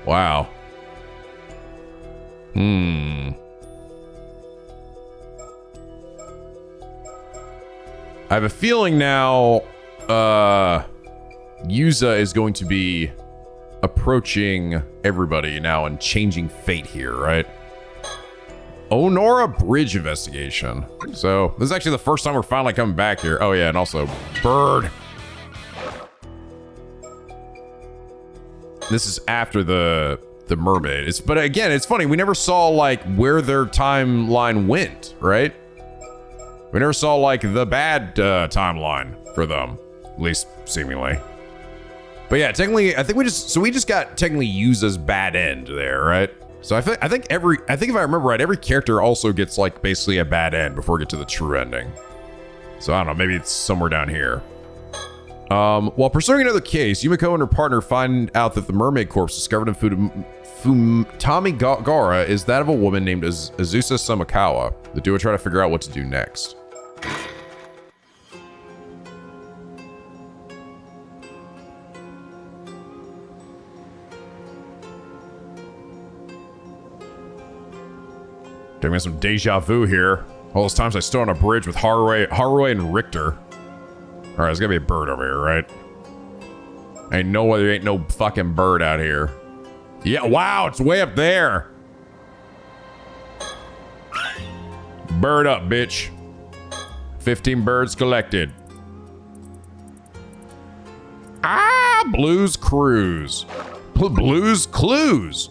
Wow. I have a feeling now, Yuza is going to be approaching everybody now and changing fate here, right? Onora Bridge investigation. So this is actually the first time we're finally coming back here. Oh yeah, and also bird. This is after the mermaid. But again, it's funny. We never saw like where their timeline went, right? We never saw like the bad timeline for them, at least seemingly. But yeah, technically, I think we just got technically Yuza's bad end there, right? So I think if I remember right, every character also gets like basically a bad end before we get to the true ending. So I don't know, maybe it's somewhere down here. While pursuing another case, Yumiko and her partner find out that the mermaid corpse discovered in Futamigara is that of a woman named Azusa Sumikawa. The duo try to figure out what to do next. Getting some deja vu here. All those times I stood on a bridge with Haruo and Richter. All right, there's gotta be a bird over here, right? I know there ain't no fucking bird out here. Yeah, wow, it's way up there. Bird up, bitch. 15 birds collected. Ah, Blues Cruise. Blues Clues.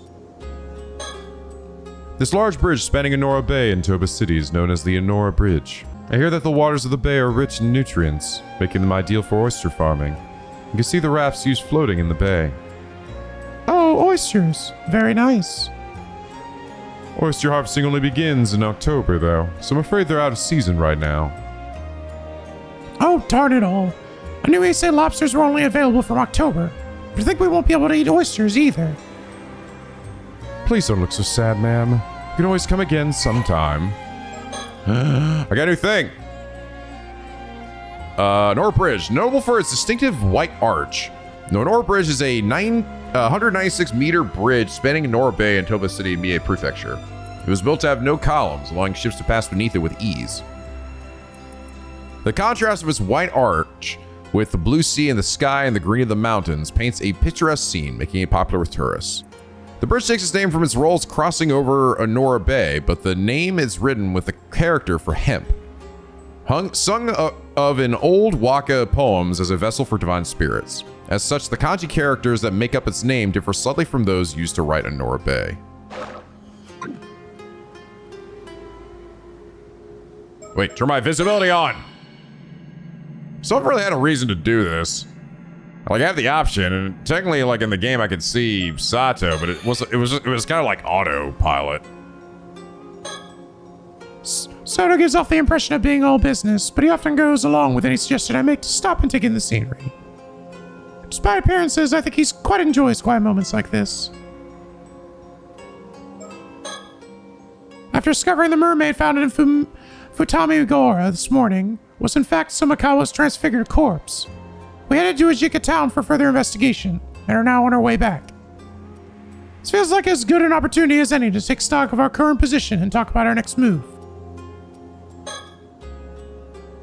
This large bridge spanning Enora Bay in Toba City is known as the Enora Bridge. I hear that the waters of the bay are rich in nutrients, making them ideal for oyster farming. You can see the rafts used floating in the bay. Oh, oysters. Very nice. Oyster harvesting only begins in October, though, so I'm afraid they're out of season right now. Oh, darn it all. I knew he said lobsters were only available from October, but I think we won't be able to eat oysters either. Please don't look so sad, ma'am. You can always come again sometime. I got a new thing. Enora Bridge, notable for its distinctive white arch. The Enora Bridge is a 196-meter bridge spanning Enora Bay in Toba City, Mie Prefecture. It was built to have no columns, allowing ships to pass beneath it with ease. The contrast of its white arch with the blue sea and the sky and the green of the mountains paints a picturesque scene, making it popular with tourists. The bridge takes its name from its roles crossing over Enora Bay, but the name is written with the character for hemp, sung of in old Waka poems as a vessel for divine spirits. As such, the kanji characters that make up its name differ slightly from those used to write Enora Bay. Wait, turn my visibility on! So I've really had a reason to do this. Like, I have the option, and technically, like, in the game, I could see Sato, but it was kind of like autopilot. Sato gives off the impression of being all business, but he often goes along with any suggestion I make to stop and take in the scenery. Despite appearances, I think he quite enjoys quiet moments like this. After discovering the mermaid found in Futamigara this morning was in fact Sumikawa's transfigured corpse, we headed to Ajika town for further investigation and are now on our way back. This feels like as good an opportunity as any to take stock of our current position and talk about our next move.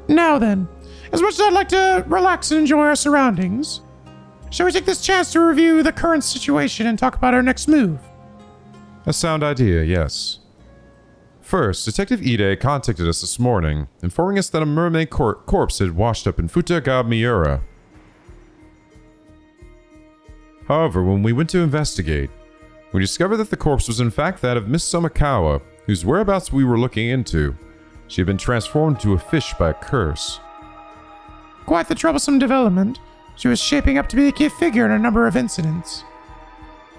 Now then, as much as I'd like to relax and enjoy our surroundings, shall we take this chance to review the current situation and talk about our next move? A sound idea, yes. First, Detective Ide contacted us this morning, informing us that a mermaid corpse had washed up in Futamigara. However, when we went to investigate, we discovered that the corpse was in fact that of Miss Sumikawa, whose whereabouts we were looking into. She had been transformed into a fish by a curse. Quite the troublesome development. She was shaping up to be a key figure in a number of incidents.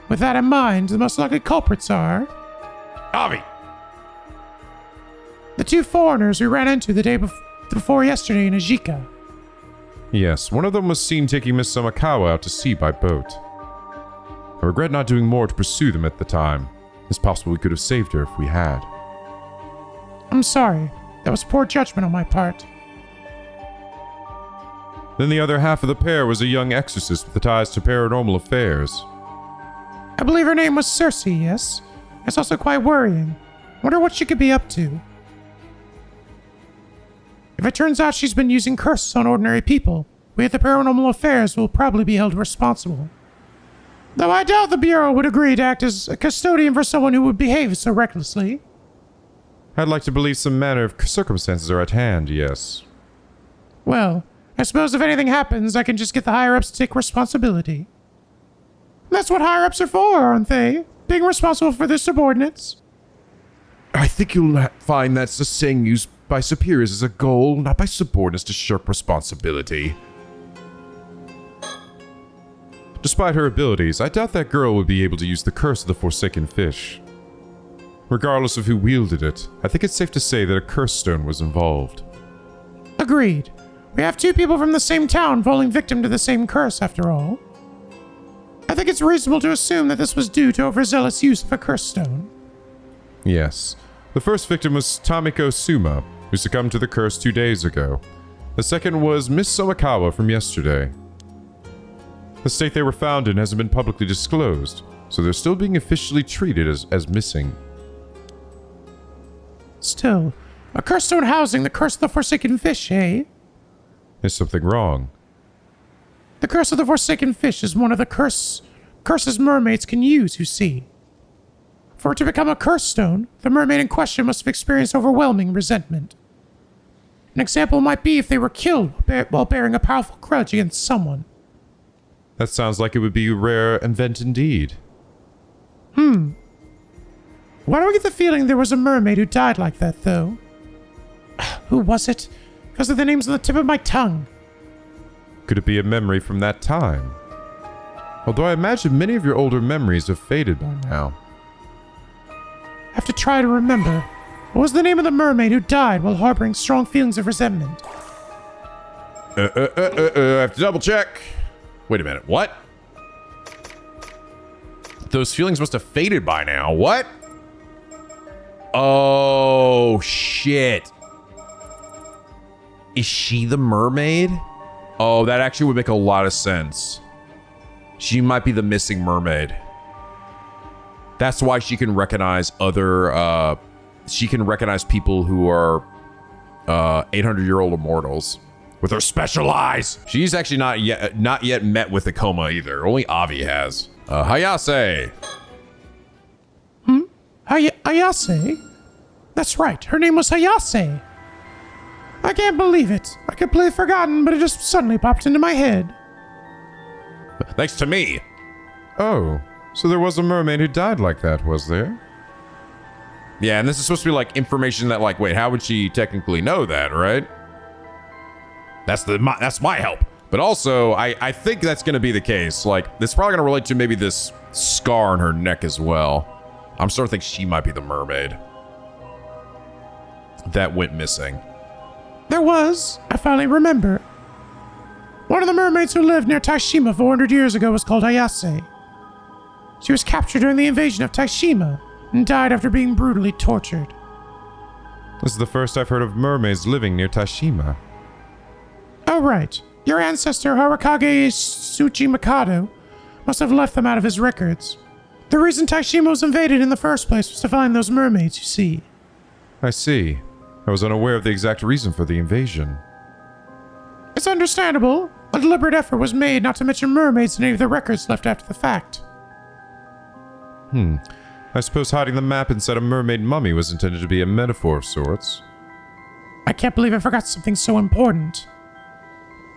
With that in mind, the most likely culprits are... Avi! The two foreigners we ran into the day before yesterday in Ajika. Yes, one of them was seen taking Miss Sumikawa out to sea by boat. I regret not doing more to pursue them at the time. It's possible we could have saved her if we had. I'm sorry. That was poor judgment on my part. Then the other half of the pair was a young exorcist with ties to paranormal affairs. I believe her name was Circe, yes? It's also quite worrying. Wonder what she could be up to. If it turns out she's been using curses on ordinary people, we at the Paranormal Affairs will probably be held responsible. Though I doubt the Bureau would agree to act as a custodian for someone who would behave so recklessly. I'd like to believe some manner of circumstances are at hand, yes. Well, I suppose if anything happens, I can just get the higher-ups to take responsibility. That's what higher-ups are for, aren't they? Being responsible for their subordinates. I think you'll find that's a saying used by superiors as a goal, not by subordinates to shirk responsibility. Despite her abilities, I doubt that girl would be able to use the curse of the Forsaken Fish. Regardless of who wielded it, I think it's safe to say that a curse stone was involved. Agreed. We have two people from the same town falling victim to the same curse, after all. I think it's reasonable to assume that this was due to overzealous use of a curse stone. Yes. The first victim was Tamiko Suma, who succumbed to the curse 2 days ago. The second was Miss Somikawa from yesterday. The state they were found in hasn't been publicly disclosed, so they're still being officially treated as missing. Still, a curse stone housing the curse of the Forsaken Fish, eh? Is something wrong? The curse of the Forsaken Fish is one of the curses mermaids can use, you see. For it to become a curse stone, the mermaid in question must have experienced overwhelming resentment. An example might be if they were killed while bearing a powerful grudge against someone. That sounds like it would be a rare event indeed. Why do I get the feeling there was a mermaid who died like that, though? Who was it? Because of the names on the tip of my tongue. Could it be a memory from that time? Although I imagine many of your older memories have faded by now. I have to try to remember. What was the name of the mermaid who died while harboring strong feelings of resentment? I have to double check. Wait a minute, what? Those feelings must have faded by now. What? Oh, shit. Is she the mermaid? Oh, that actually would make a lot of sense. She might be the missing mermaid. That's why she can recognize other, she can recognize people who are 800-year-old immortals with her special eyes. She's actually not yet met with a coma either. Only Avi has. Hayase. Hayase? That's right, her name was Hayase. I can't believe it. I completely forgotten, but it just suddenly popped into my head. Thanks to me. Oh, so there was a mermaid who died like that, was there? Yeah, and this is supposed to be like information that like, wait, how would she technically know that, right? That's my help. But also, I think that's going to be the case. Like, it's probably going to relate to maybe this scar on her neck as well. I'm starting to think she might be the mermaid that went missing. There was. I finally remember. One of the mermaids who lived near Taishima 400 years ago was called Hayase. She was captured during the invasion of Taishima and died after being brutally tortured. This is the first I've heard of mermaids living near Taishima. Oh, right. Your ancestor, Harakage Tsuchi Mikado, must have left them out of his records. The reason Taishima was invaded in the first place was to find those mermaids, you see. I see. I was unaware of the exact reason for the invasion. It's understandable. A deliberate effort was made not to mention mermaids in any of the records left after the fact. I suppose hiding the map inside a mermaid mummy was intended to be a metaphor of sorts. I can't believe I forgot something so important.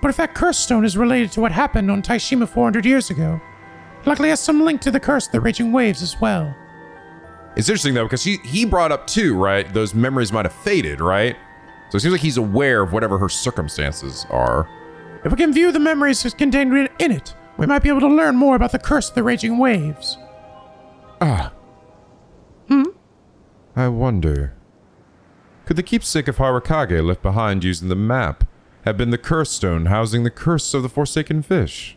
But if that curse stone is related to what happened on Taishima 400 years ago, it likely has some link to the curse of the raging waves as well. It's interesting though, because he brought up too, right? Those memories might have faded, right? So it seems like he's aware of whatever her circumstances are. If we can view the memories contained in it, we might be able to learn more about the curse of the raging waves. I wonder. Could the keepsake of Harakage left behind using the map have been the curse stone housing the curse of the Forsaken Fish?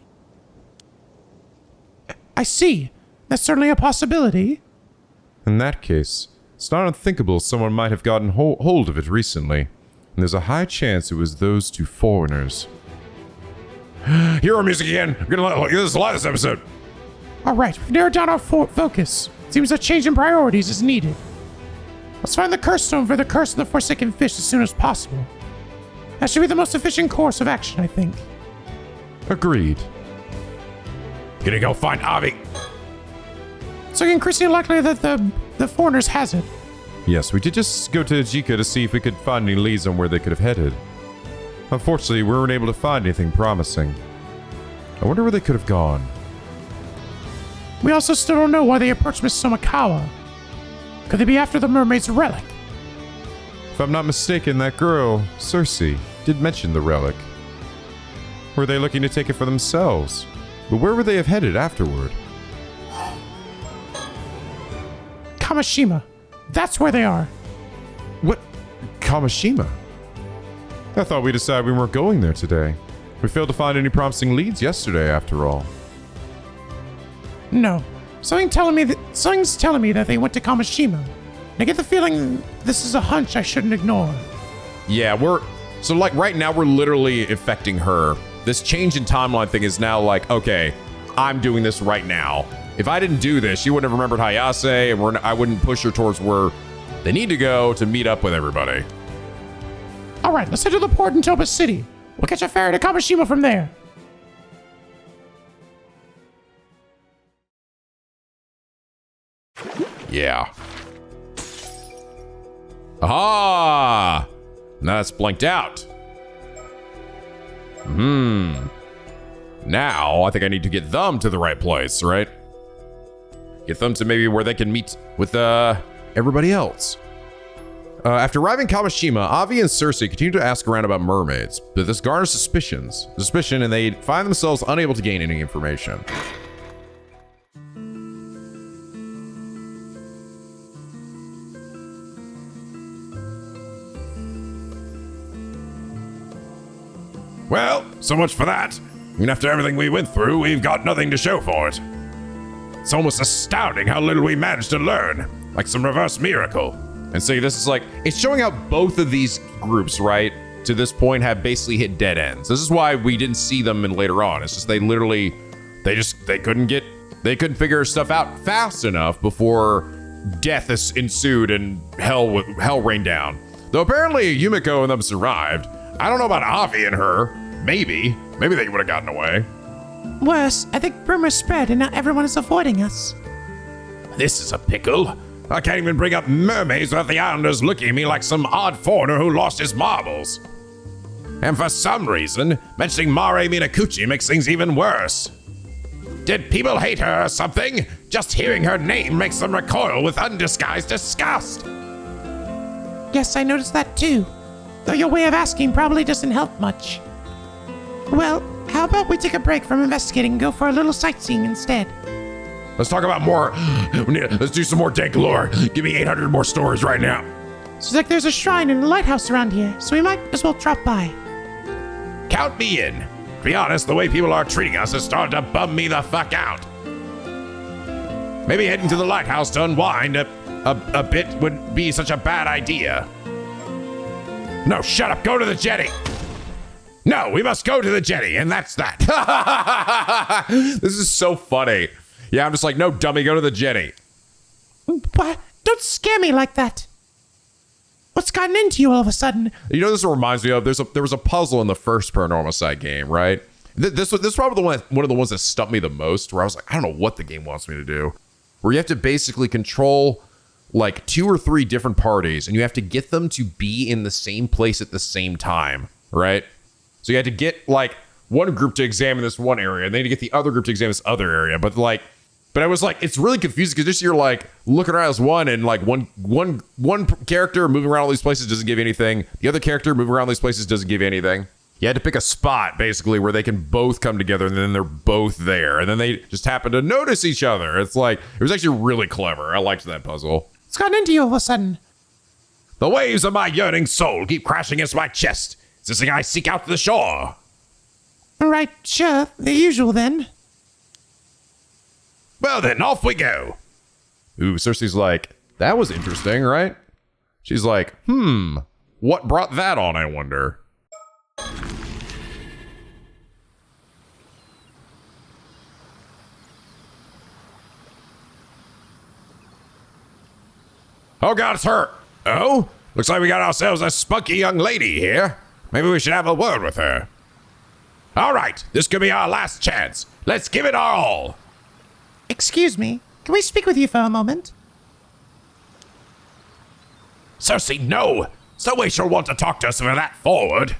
I see. That's certainly a possibility. In that case, it's not unthinkable someone might have gotten hold of it recently, and there's a high chance it was those two foreigners. Hero music again! I'm gonna let this a lot this episode! Alright, we've narrowed down our focus. Seems a change in priorities is needed. Let's find the curse stone for the curse of the Forsaken Fish as soon as possible. That should be the most efficient course of action, I think. Agreed. Gonna go find Avi! So increasingly likely that the foreigners has it. Yes, we did just go to Ajika to see if we could find any leads on where they could have headed. Unfortunately, we weren't able to find anything promising. I wonder where they could have gone. We also still don't know why they approached Miss Somikawa. Could they be after the mermaid's relic? If I'm not mistaken, that girl, Cersei, did mention the relic. Were they looking to take it for themselves? But where would they have headed afterward? Kamishima. That's where they are. What? Kamishima? I thought we decided we weren't going there today. We failed to find any promising leads yesterday, after all. No. Something's telling me that they went to Kamishima. I get the feeling this is a hunch I shouldn't ignore. Yeah, so like right now we're literally affecting her. This change in timeline thing is now like, okay, I'm doing this right now. If I didn't do this, she wouldn't have remembered Hayase, and I wouldn't push her towards where they need to go to meet up with everybody. All right, let's head to the port in Toba City. We'll catch a ferry to Kamishima from there. Yeah. Aha! Now that's blanked out. Now, I think I need to get them to the right place, right? Get them to maybe where they can meet with everybody else. After arriving in Kamishima, Avi and Cersei continue to ask around about mermaids, but this garners suspicion, and they find themselves unable to gain any information. Well, so much for that. And after everything we went through, we've got nothing to show for it. It's almost astounding how little we managed to learn, like some reverse miracle. And see, this is like, it's showing how both of these groups, right, to this point have basically hit dead ends. This is why we didn't see them in later on. It's just they couldn't figure stuff out fast enough before death ensued and hell rained down. Though apparently Yumiko and them survived. I don't know about Avi and her. Maybe they would have gotten away. Worse, I think rumors spread and now everyone is avoiding us. This is a pickle. I can't even bring up mermaids without the islanders looking at me like some odd foreigner who lost his marbles. And for some reason, mentioning Mare Minakuchi makes things even worse. Did people hate her or something? Just hearing her name makes them recoil with undisguised disgust. Yes, I noticed that too. Though your way of asking probably doesn't help much. Well, how about we take a break from investigating and go for a little sightseeing instead? Let's talk about more. Let's do some more dank lore. Give me 800 more stories right now. Seems like there's a shrine and a lighthouse around here, so we might as well drop by. Count me in. To be honest, the way people are treating us is starting to bum me the fuck out. Maybe heading to the lighthouse to unwind a bit would be such a bad idea. No, shut up. Go to the jetty. No, we must go to the jetty, and that's that. This is so funny. Yeah, I'm just like, no, dummy, go to the jetty. What? Don't scare me like that. What's gotten into you all of a sudden? You know, this reminds me of, there was a puzzle in the first Paranormasight game, right? This was probably one of the ones that stumped me the most, where I was like, I don't know what the game wants me to do. Where you have to basically control like 2 or 3 different parties, and you have to get them to be in the same place at the same time, right? So you had to get like one group to examine this one area, and then to get the other group to examine this other area. But I was like, it's really confusing because just you're like looking around as one, and like one character moving around all these places doesn't give you anything. The other character moving around these places doesn't give you anything. You had to pick a spot basically where they can both come together, and then they're both there, and then they just happen to notice each other. It's like, it was actually really clever. I liked that puzzle. What's gotten into you all of a sudden? The waves of my yearning soul keep crashing against my chest, insisting I seek out the shore. Right, sure, the usual then. Well then, off we go. Ooh, Cersei's like, that was interesting, right? She's like, what brought that on, I wonder? Oh God, it's her. Oh, looks like we got ourselves a spunky young lady here. Maybe we should have a word with her. All right, this could be our last chance. Let's give it our all. Excuse me, can we speak with you for a moment? Cersei, no. There's no way she'll want to talk to us if we're that forward.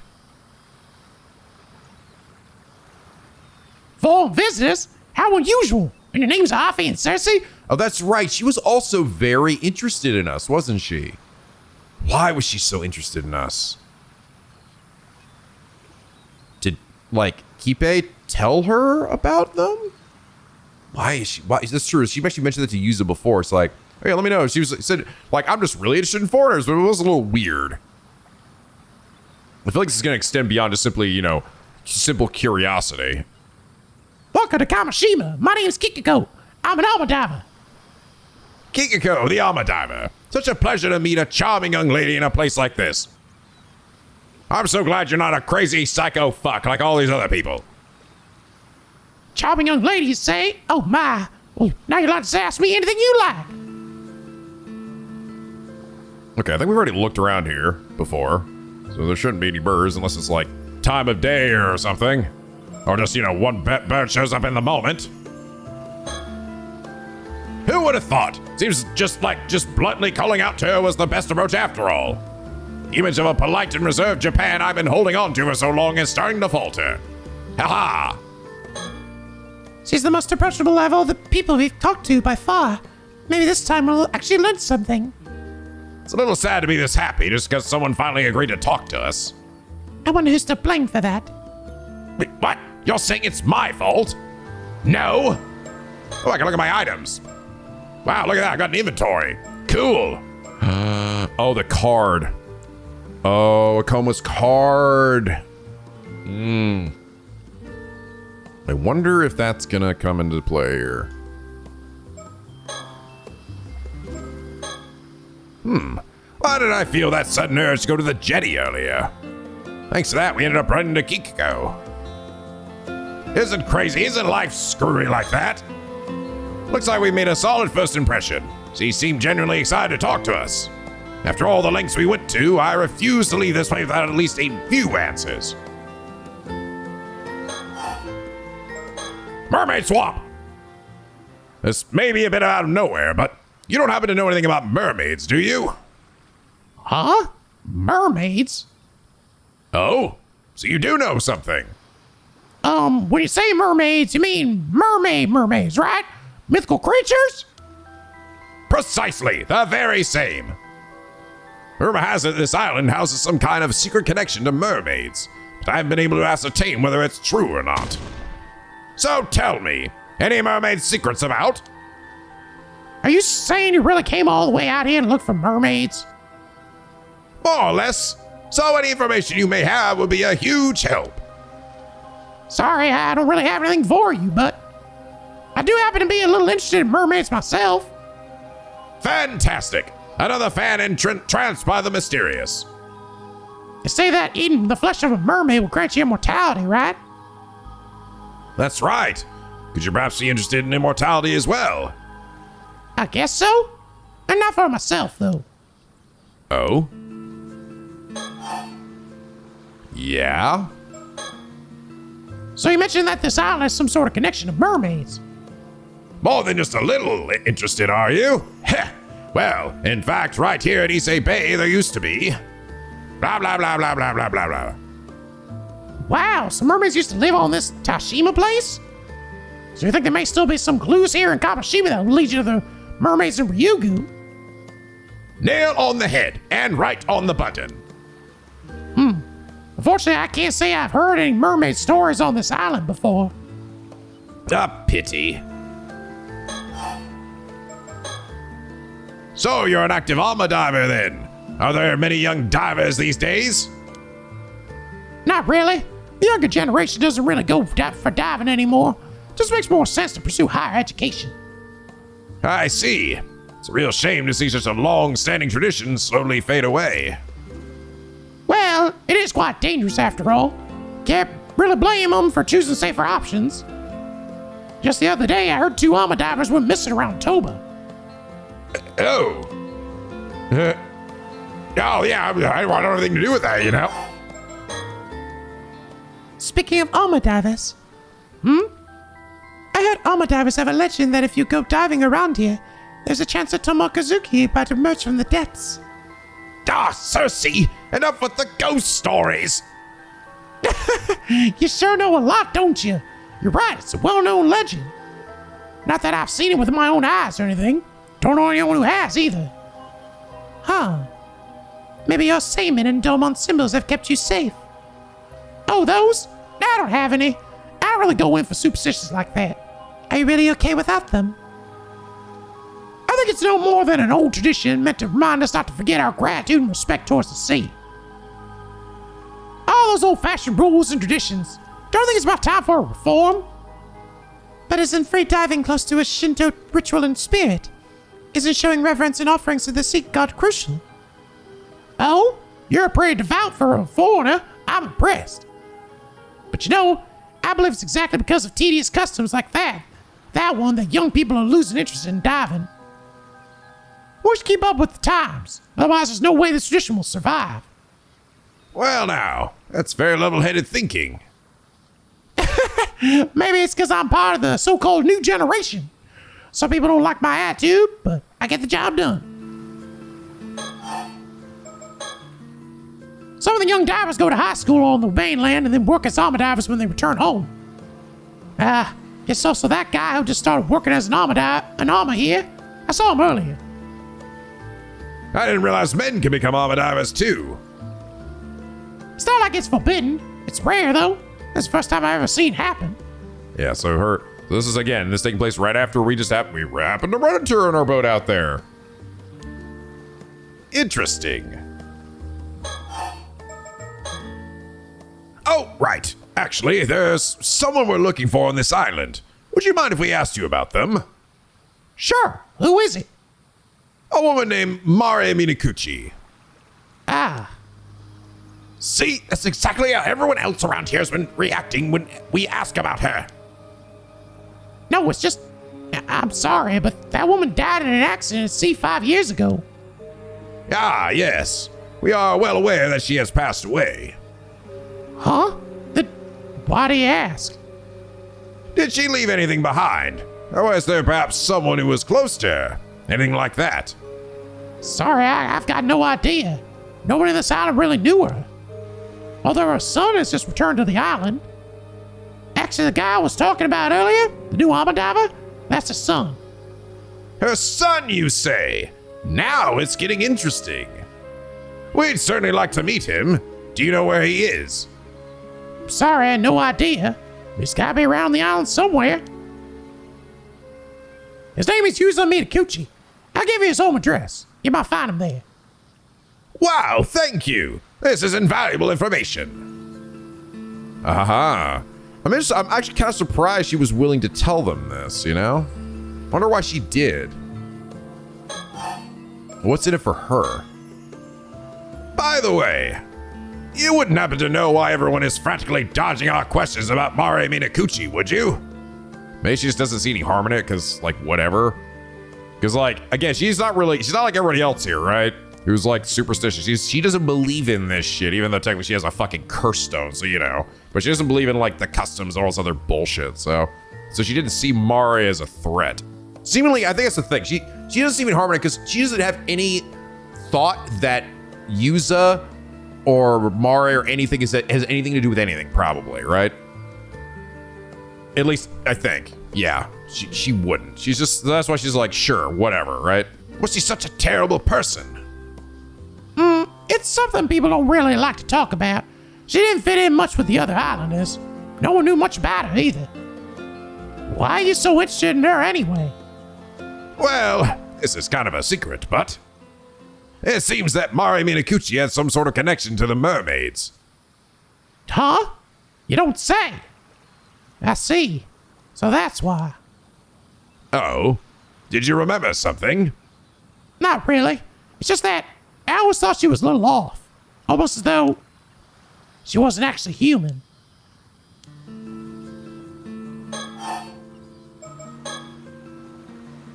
For visitors? How unusual. And your name's Afi and Cersei? Oh, that's right. She was also very interested in us, wasn't she? Why was she so interested in us? Did, like, Kipe tell her about them? Why is she? Why? That's true. She actually mentioned that to Yuza before. It's like, Okay, let me know. She said, like, I'm just really interested in foreigners, but it was a little weird. I feel like this is going to extend beyond just simply, you know, simple curiosity. Welcome to Kamishima. My name's Kikiko. I'm an alma diver. Kikiko, the alma diver. Such a pleasure to meet a charming young lady in a place like this. I'm so glad you're not a crazy psycho fuck like all these other people. Charming young ladies say, oh my. Well, now you'd like to ask me anything you like. Okay, I think we've already looked around here before. So there shouldn't be any birds unless it's like time of day or something. Or just, you know, one bird shows up in the moment. Who would have thought? Seems just bluntly calling out to her was the best approach after all. The image of a polite and reserved Japan I've been holding on to for so long is starting to falter. Ha-ha! She's the most approachable of all the people we've talked to by far. Maybe this time we'll actually learn something. It's a little sad to be this happy just because someone finally agreed to talk to us. I wonder who's to blame for that. Wait, what? You're saying it's my fault? No! Oh, I can look at my items. Wow, look at that. I got an inventory. Cool. Oh, the card. Oh, Akoma's card. I wonder if that's gonna come into play here. Why did I feel that sudden urge to go to the jetty earlier? Thanks to that, we ended up running to Kikiko. Isn't crazy? Isn't life screwy like that? Looks like we made a solid first impression. She seemed genuinely excited to talk to us. After all the lengths we went to, I refuse to leave this place without at least a few answers. Mermaid Swamp! This may be a bit out of nowhere, but you don't happen to know anything about mermaids, do you? Huh? Mermaids? Oh? So you do know something? When you say mermaids, you mean mermaids, right? Mythical creatures? Precisely, the very same. Rumor has it this island houses some kind of secret connection to mermaids, but I haven't been able to ascertain whether it's true or not. So tell me, any mermaid secrets about? Are you saying you really came all the way out here and looked for mermaids? More or less. So any information you may have would be a huge help. Sorry, I don't really have anything for you, but I do happen to be a little interested in mermaids myself. Fantastic. Another fan entranced by the mysterious. You say that eating the flesh of a mermaid will grant you immortality, right? That's right. Could you perhaps be interested in immortality as well? I guess so. And not for myself, though. Oh? Yeah? So you mentioned that this island has some sort of connection to mermaids. More than just a little interested, are you? Heh. Well, in fact, right here at Issei Bay, there used to be. Blah, blah, blah, blah, blah, blah, blah, blah. Wow, so mermaids used to live on this Tashima place? So you think there may still be some clues here in Kamishima that will lead you to the mermaids in Ryugu? Nail on the head and right on the button. Unfortunately, I can't say I've heard any mermaid stories on this island before. A pity. So you're an active alma diver then? Are there many young divers these days? Not really. The younger generation doesn't really go for diving anymore. Just makes more sense to pursue higher education. I see. It's a real shame to see such a long-standing tradition slowly fade away. Well, it is quite dangerous after all. Can't really blame them for choosing safer options. Just the other day, I heard 2 alma divers went missing around Toba. Oh. Oh, yeah, I don't want anything to do with that, you know? Speaking of alma divers, I heard alma divers have a legend that if you go diving around here, there's a chance that Tomokazuki might emerge from the depths. Ah, Cersei! Enough with the ghost stories! You sure know a lot, don't you? You're right, it's a well-known legend. Not that I've seen it with my own eyes or anything. Don't know anyone who has either. Huh. Maybe your Seimin and Domon symbols have kept you safe. Oh, those? I don't have any. I don't really go in for superstitions like that. Are you really okay without them? Are think it's no more than an old tradition meant to remind us not to forget our gratitude and respect towards the sea. All those old-fashioned rules and traditions. Don't think it's about time for a reform? But isn't free diving close to a Shinto ritual and spirit? Isn't showing reverence and offerings to the sea god crucial? Oh? You're pretty devout for a foreigner. I'm impressed. But you know, I believe it's exactly because of tedious customs like that one that young people are losing interest in diving. We should keep up with the times. Otherwise, there's no way this tradition will survive. Well now, that's very level-headed thinking. Maybe it's because I'm part of the so-called new generation. Some people don't like my attitude, but I get the job done. Some of the young divers go to high school on the mainland and then work as armor divers when they return home. It's also that guy who just started working as an armor here. I saw him earlier. I didn't realize men can become armor divers too. It's not like it's forbidden. It's rare, though. That's the first time I've ever seen happen. Yeah, so this is again, this taking place right after we happened to run into her in our boat out there. Interesting. Oh, right. Actually, there's someone we're looking for on this island. Would you mind if we asked you about them? Sure. Who is it? A woman named Mare Minakuchi. Ah. See, that's exactly how everyone else around here has been reacting when we ask about her. No, it's just... I'm sorry, but that woman died in an accident at sea 5 years ago. Ah, yes. We are well aware that she has passed away. Huh? Why do you ask? Did she leave anything behind? Or was there perhaps someone who was close to her? Anything like that? Sorry, I've got no idea. Nobody on this island really knew her. Although her son has just returned to the island. Actually, the guy I was talking about earlier, the new armor diver, that's his son. Her son, you say? Now it's getting interesting. We'd certainly like to meet him. Do you know where he is? Sorry, I had no idea. He's gotta be around the island somewhere. His name is Yuzo Minakuchi. I'll give you his home address. You might find him there. Wow, thank you. This is invaluable information. Aha. I'm actually kind of surprised she was willing to tell them this, you know? Wonder why she did. What's in it for her? By the way, you wouldn't happen to know why everyone is frantically dodging our questions about Mare Minakuchi, would you? Maybe she just doesn't see any harm in it, because, like, whatever. Because, like, again, she's not like everybody else here, right? Who's, like, superstitious. She doesn't believe in this shit, even though technically she has a fucking curse stone, so, you know. But she doesn't believe in, like, the customs and all this other bullshit, so she didn't see Mare as a threat. Seemingly, I think that's the thing. She doesn't see any harm in it, because she doesn't have any thought that Yuza or Mare or anything has anything to do with anything, probably, right? At least, I think. Yeah, she wouldn't. That's why she's like, sure, whatever, right? Was she such a terrible person? It's something people don't really like to talk about. She didn't fit in much with the other islanders. No one knew much about her either. Why are you so interested in her anyway? Well, this is kind of a secret, but it seems that Mare Minakuchi has some sort of connection to the mermaids. Huh? You don't say. I see. So that's why. Oh, did you remember something? Not really. It's just that I always thought she was a little off. Almost as though she wasn't actually human.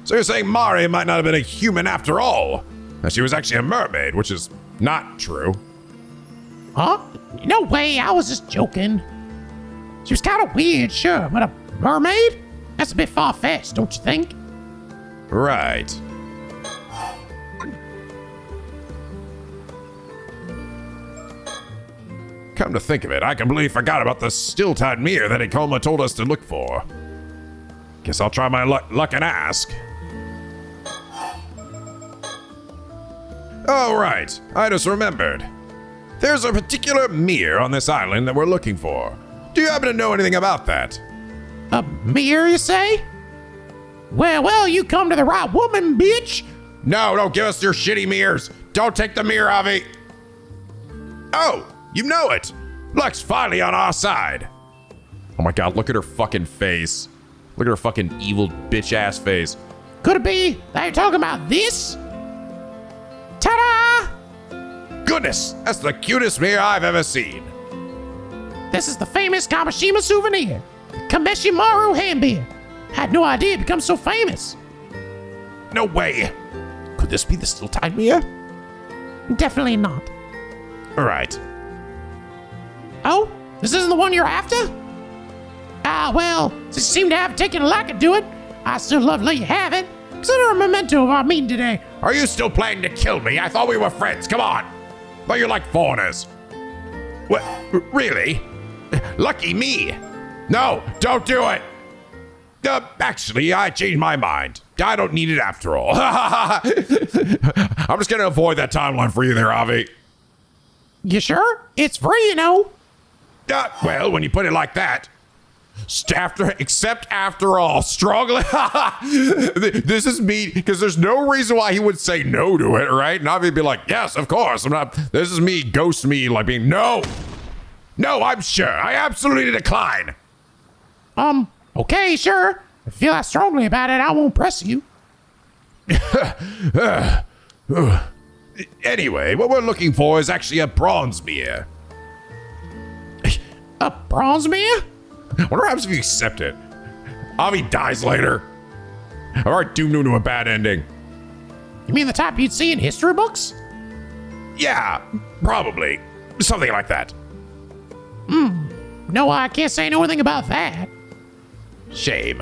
So you're saying Mare might not have been a human after all? That she was actually a mermaid, which is not true. Huh? No way, I was just joking. She was kind of weird, sure, but a mermaid? That's a bit far-fetched, don't you think? Right. Come to think of it, I completely forgot about the still-tide mirror that Ikoma told us to look for. Guess I'll try my luck and ask. Oh, right. I just remembered. There's a particular mirror on this island that we're looking for. Do you happen to know anything about that? A mirror, you say? Well, you come to the right woman, bitch. No, don't give us your shitty mirrors. Don't take the mirror, Avi. Oh, you know it. Luck's finally on our side. Oh my God, look at her fucking face. Look at her fucking evil bitch ass face. Could it be that you're talking about this? Ta-da! Goodness, that's the cutest mirror I've ever seen. This is the famous Kamishima souvenir, the Kameshimaru hand beer. Had no idea it become so famous. No way. Could this be the still-tied mirror? Definitely not. All right. Oh, this isn't the one you're after? Ah, well, since you seem to have taken a liking to it, I still love to let you have it. Consider a memento of our meeting today. Are you still planning to kill me? I thought we were friends. Come on. But you're like foreigners. What? Really? Lucky me. No, don't do it. Actually, I changed my mind. I don't need it after all. I'm just going to avoid that timeline for you there, Avi. You sure? It's free, you know. Well, when you put it like that. Except after all, strongly. This is me, because there's no reason why he would say no to it, right? And Avi'd be like, yes, of course. This is me, ghost me, like being, no. No, I'm sure. I absolutely decline. Okay, sure. If you feel that strongly about it, I won't press you. Anyway, what we're looking for is actually a bronze mirror. A bronze mirror? What happens if you accept it? Avi dies later. All right, doomed him to a bad ending. You mean the type you'd see in history books? Yeah, probably. Something like that. No, I can't say anything about that. Shame.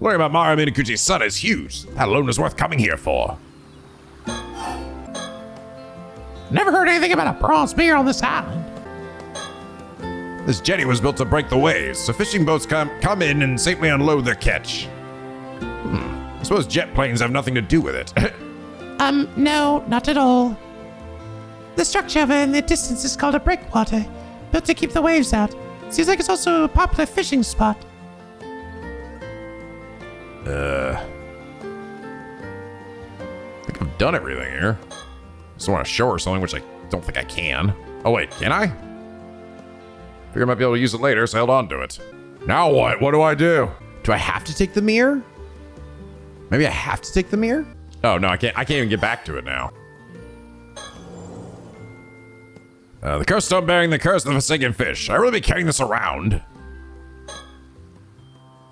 Learning about Mario Minakuchi's son is huge. That alone is worth coming here for. Never heard anything about a bronze mirror on this island. This jetty was built to break the waves, so fishing boats come in and safely unload their catch. I suppose jet planes have nothing to do with it. No, not at all. The structure over in the distance is called a breakwater, built to keep the waves out. Seems like it's also a popular fishing spot. I think I've done everything here. Just want to show her something, which I don't think I can. Oh wait, can I? Figure I might be able to use it later, so I held on to it. Now what? What do I do? Do I have to take the mirror? Maybe I have to take the mirror? Oh no, I can't even get back to it now. The curse stone bearing the curse of the forsaken fish. Should I really be carrying this around?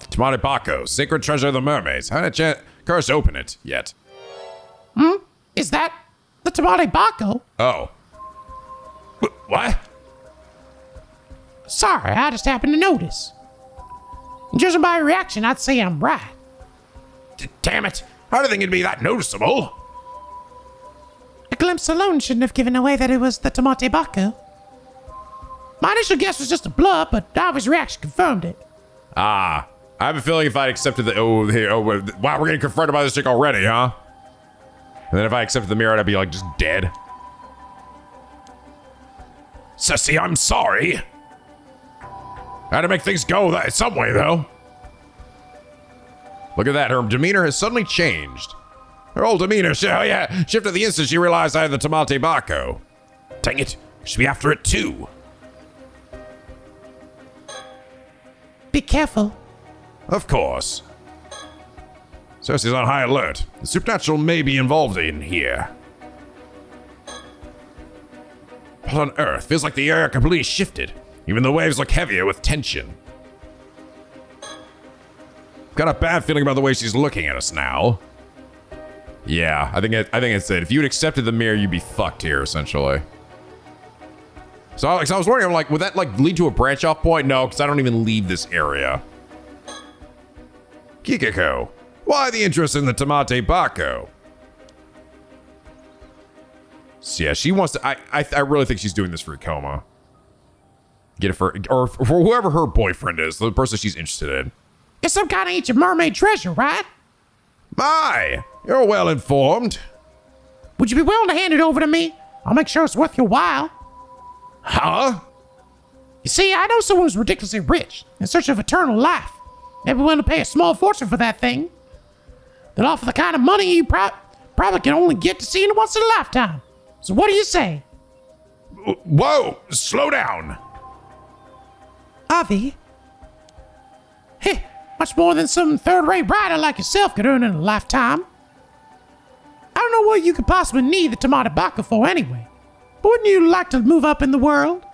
Tamate Bako, sacred treasure of the mermaids. Haven't had a curse to open it yet. Is that the Tamate Bako? Oh. What? Sorry, I just happened to notice. Judging by your reaction, I'd say I'm right. Damn it. I didn't think it'd be that noticeable. A glimpse alone shouldn't have given away that it was the Tamate Bako. My initial guess was just a blur, but Avi's reaction confirmed it. I have a feeling if I accepted the... wow, we're getting confronted by this chick already, huh? And then if I accepted the mirror, I'd be like just dead. Sissy, I'm sorry. I had to make things go some way, though. Look at that. Her demeanor has suddenly changed. Her old demeanor, shifted the instant she realized I had the Tamate Bako. Dang it. I should be after it, too. Be careful. Of course. Cersei's on high alert. The supernatural may be involved in here. What on earth? Feels like the area completely shifted. Even the waves look heavier with tension. Got a bad feeling about the way she's looking at us now. Yeah, I think it's it. If you had accepted the mirror, you'd be fucked here, essentially. So I was wondering, would that lead to a branch off point? No, because I don't even leave this area. Kikiko, why the interest in the Tamate Bako? So yeah, she wants to. I really think she's doing this for Ikoma. Get it for whoever her boyfriend is, the person she's interested in. It's some kind of ancient mermaid treasure, right? My, you're well informed. Would you be willing to hand it over to me? I'll make sure it's worth your while. Huh? You see, I know someone who's ridiculously rich in search of eternal life. They'd be willing to pay a small fortune for that thing. They'll offer the kind of money you probably can only get to see in once in a lifetime. So what do you say? Whoa, slow down. Avi? Hey, much more than some third-rate writer like yourself could earn in a lifetime. I don't know what you could possibly need the Tomato Baka for anyway. But wouldn't you like to move up in the world?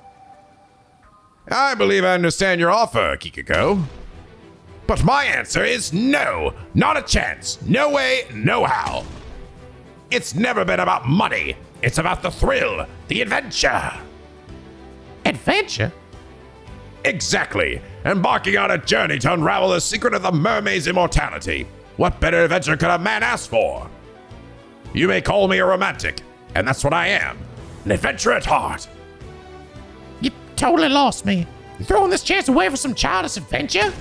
I believe I understand your offer, Kikiko. But my answer is no, not a chance. No way, no how. It's never been about money. It's about the thrill, the adventure. Adventure? Exactly. Embarking on a journey to unravel the secret of the mermaid's immortality. What better adventure could a man ask for? You may call me a romantic, and that's what I am. An adventurer at heart. You totally lost me. You throwing this chance away for some childish adventure?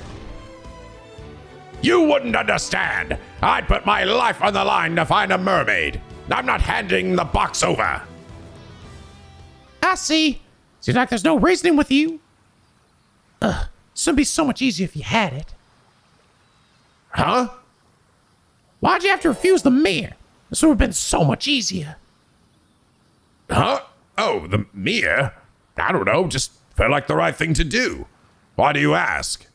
You wouldn't understand. I'd put my life on the line to find a mermaid. I'm not handing the box over. I see. Seems like there's no reasoning with you. This would be so much easier if you had it. Huh? Why'd you have to refuse the mirror? This would have been so much easier. Huh? Oh, the mirror? I don't know, just felt like the right thing to do. Why do you ask?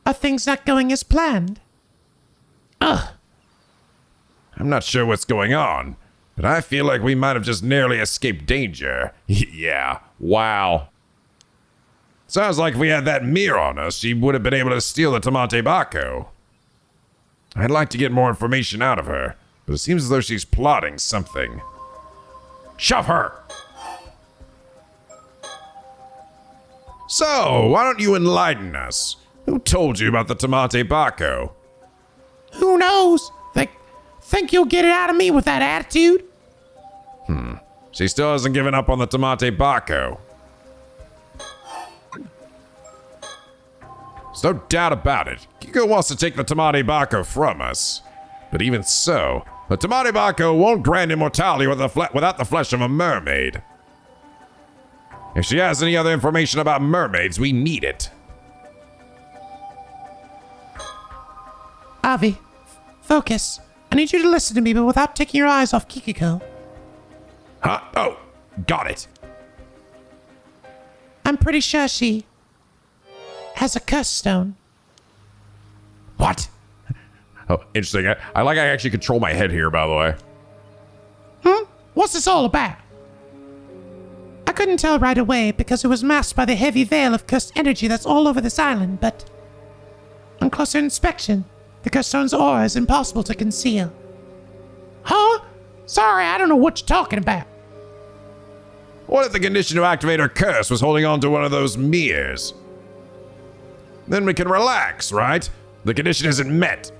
Are things not going as planned? I'm not sure what's going on, but I feel like we might have just narrowly escaped danger. Yeah, wow. Sounds like if we had that mirror on us, she would have been able to steal the Tomate Bako. I'd like to get more information out of her, but it seems as though she's plotting something. Shove her! So, why don't you enlighten us? Who told you about the Tomate Bako? Who knows? Think you'll get it out of me with that attitude? She still hasn't given up on the Tomate Bako. There's no doubt about it. Kiko wants to take the Tomate Bako from us. But even so, the Tomate Bako won't grant immortality without the flesh of a mermaid. If she has any other information about mermaids, we need it. Avi, focus. I need you to listen to me, but without taking your eyes off Kikiko. Huh? Oh, got it. I'm pretty sure she has a curse stone. What? Oh, interesting. I like I actually control my head here, by the way. What's this all about? I couldn't tell right away because it was masked by the heavy veil of cursed energy that's all over this island, but on closer inspection, the cursed stone's aura is impossible to conceal. Huh? Sorry, I don't know what you're talking about. What if the condition to activate her curse was holding on to one of those mirrors? Then we can relax, right? The condition isn't met.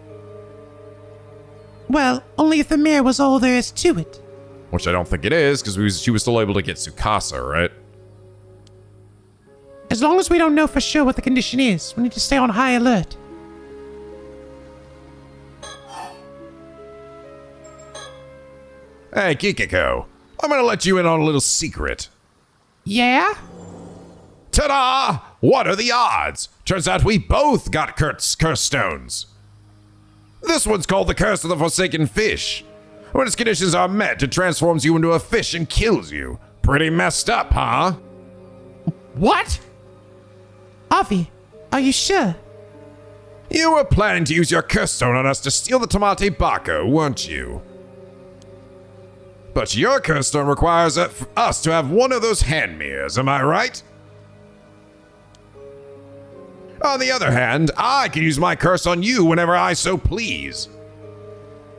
Well, only if the mirror was all there is to it. Which I don't think it is, because she was still able to get Tsukasa, right? As long as we don't know for sure what the condition is, we need to stay on high alert. Hey, Kikiko, I'm gonna let you in on a little secret. Yeah? Ta-da! What are the odds? Turns out we both got curse stones. This one's called the Curse of the Forsaken Fish. When its conditions are met, it transforms you into a fish and kills you. Pretty messed up, huh? What? Avi, are you sure? You were planning to use your curse stone on us to steal the Tomate Bako, weren't you? But your curse stone requires us to have one of those hand mirrors, am I right? On the other hand, I can use my curse on you whenever I so please.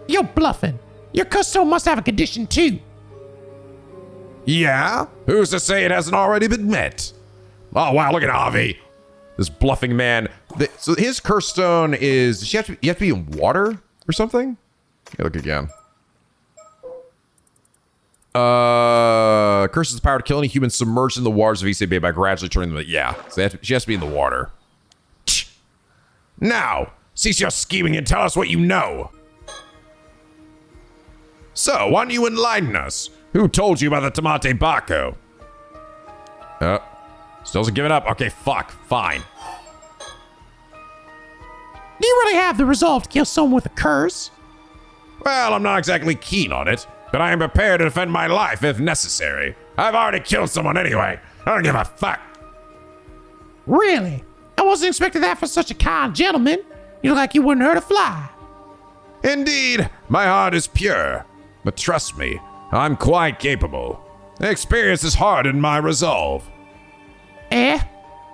You're bluffing. Your curse stone must have a condition too. Yeah? Who's to say it hasn't already been met? Oh wow, look at Avi. This bluffing man. So his curse stone is, you have to be in water or something? Okay, look again. Curse has the power to kill any human submerged in the waters of Issei Bay by gradually turning them. Yeah, so she has to be in the water. Now, cease your scheming and tell us what you know. So, why don't you enlighten us? Who told you about the Tomate Bako? Still hasn't given up. Okay, fuck. Fine. Do you really have the resolve to kill someone with a curse? Well, I'm not exactly keen on it, but I am prepared to defend my life if necessary. I've already killed someone anyway. I don't give a fuck. Really? I wasn't expecting that for such a kind gentleman. You look like you wouldn't hurt a fly. Indeed, my heart is pure. But trust me, I'm quite capable. Experience has hardened my resolve. Eh?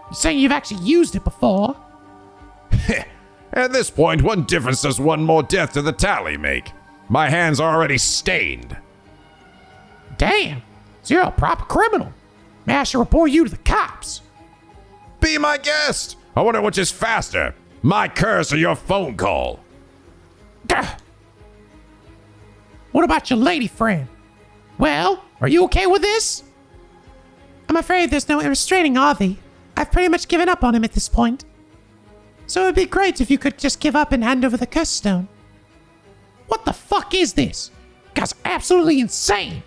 You're saying you've actually used it before? At this point, one difference does one more death to the tally make. My hands are already stained. Damn, so you're a proper criminal. May I should report you to the cops. Be my guest. I wonder which is faster, my curse or your phone call. Gah. What about your lady friend? Well, are you okay with this? I'm afraid there's no restraining Avi. I've pretty much given up on him at this point. So it'd be great if you could just give up and hand over the curse stone. What the fuck is this? Guy's absolutely insane.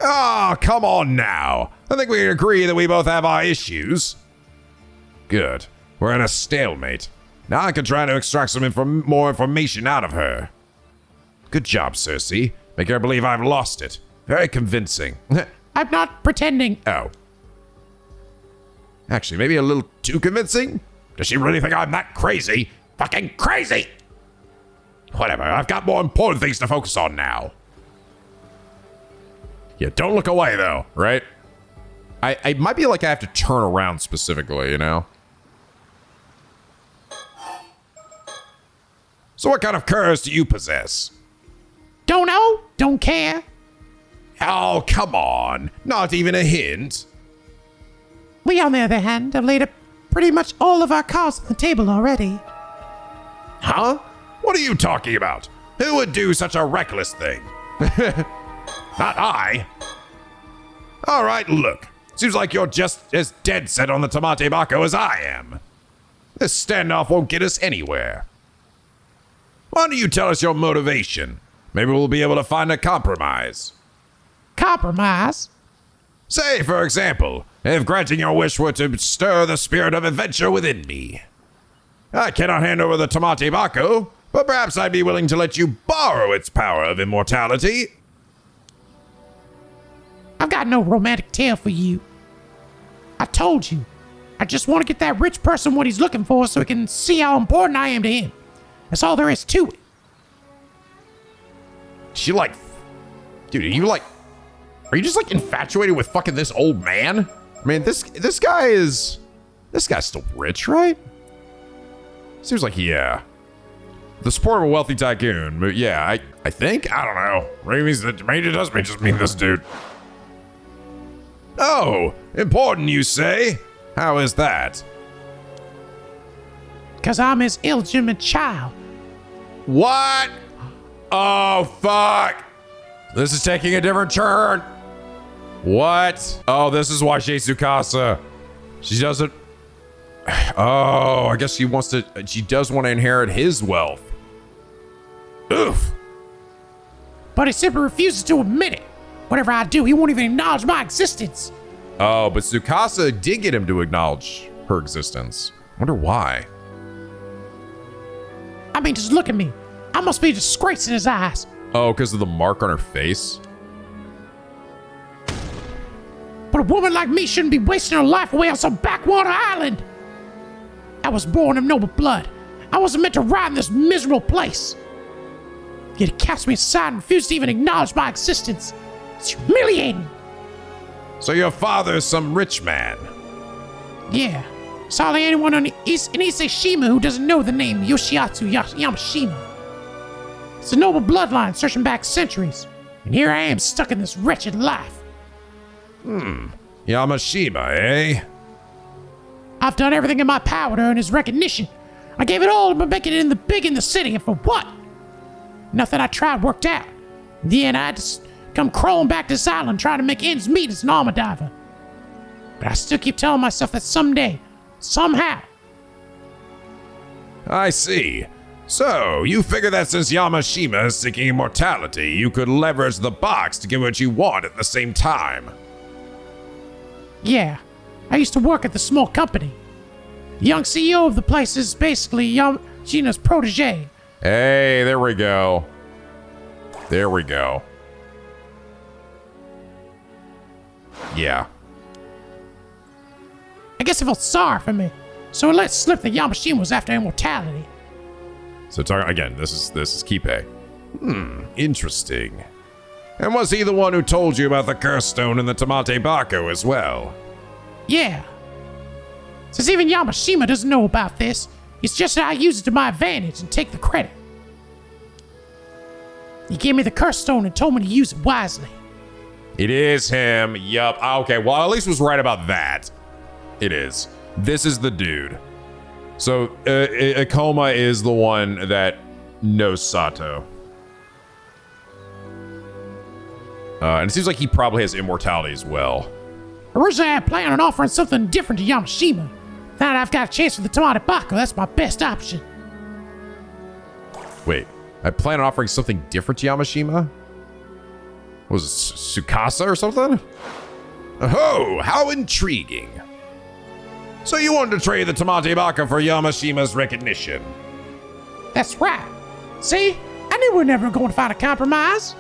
Oh, come on now. I think we can agree that we both have our issues. Good. We're in a stalemate. Now I can try to extract some more information out of her. Good job, Cersei. Make her believe I've lost it. Very convincing. I'm not pretending. Oh. Actually, maybe a little too convincing? Does she really think I'm that crazy? Fucking crazy! Whatever, I've got more important things to focus on now. Yeah, don't look away though, right? I might be like I have to turn around specifically, you know? So what kind of curse do you possess? Don't know, don't care. Oh, come on. Not even a hint. We, on the other hand, have laid up pretty much all of our cards on the table already. Huh? What are you talking about? Who would do such a reckless thing? Not I. All right, look. Seems like you're just as dead set on the Tomate Bako as I am. This standoff won't get us anywhere. Why don't you tell us your motivation? Maybe we'll be able to find a compromise. Compromise? Say, for example, if granting your wish were to stir the spirit of adventure within me. I cannot hand over the Tomate Bako, but perhaps I'd be willing to let you borrow its power of immortality. I've got no romantic tale for you. I told you. I just want to get that rich person what he's looking for so he can see how important I am to him. That's all there is to it. She like... Dude, are you just like infatuated with fucking this old man? I mean, this guy's still rich, right? Seems like, yeah. The support of a wealthy tycoon, but yeah, I think? I don't know. Maybe it does just mean this dude. Oh, important you say? How is that? Because I'm his illegitimate child. What? Oh, fuck. This is taking a different turn. What? Oh, this is why she's Tsukasa. She doesn't... Oh, I guess she does want to inherit his wealth. Oof. But he simply refuses to admit it. Whatever I do, he won't even acknowledge my existence. Oh, but Tsukasa did get him to acknowledge her existence. Wonder why. I mean, just look at me. I must be a disgrace in his eyes. Oh, because of the mark on her face? But a woman like me shouldn't be wasting her life away on some backwater island. I was born of noble blood. I wasn't meant to rot in this miserable place. Yet he cast me aside and refused to even acknowledge my existence. It's humiliating. So your father is some rich man? Yeah. Sorry anyone in Ise-Shima who doesn't know the name Yoshiatsu Yamashima. It's a noble bloodline searching back centuries. And here I am stuck in this wretched life. Yamashima, eh? I've done everything in my power to earn his recognition. I gave it all to making it big in the city, and for what? Nothing I tried worked out. In the end, I had to come crawling back to this island trying to make ends meet as an armor diver. But I still keep telling myself that someday, somehow. I see. So, you figure that since Yamashima is seeking immortality, you could leverage the box to get what you want at the same time. Yeah, I used to work at the small company. The young CEO of the place is basically Yamashina's protege. Hey, there we go. There we go. Yeah. I guess he felt sorry for me, so he let slip that Yamashina was after immortality. So again, this is Kipe. Interesting. And was he the one who told you about the curse stone and the Tamate Bako as well? Yeah. Since even Yamashima doesn't know about this, it's just that I use it to my advantage and take the credit. He gave me the curse stone and told me to use it wisely. It is him. Yup. Okay, well, at least was right about that. It is. This is the dude. So, Akoma is the one that knows Sato. And it seems like he probably has immortality as well. Originally, I had planned on offering something different to Yamashima. Now that I've got a chance for the Tamate Bako, that's my best option. Wait, I plan on offering something different to Yamashima? Was it Tsukasa or something? Oh, how intriguing. So you wanted to trade the Tamate Baka for Yamashima's recognition? That's right. See? I knew we were never going to find a compromise.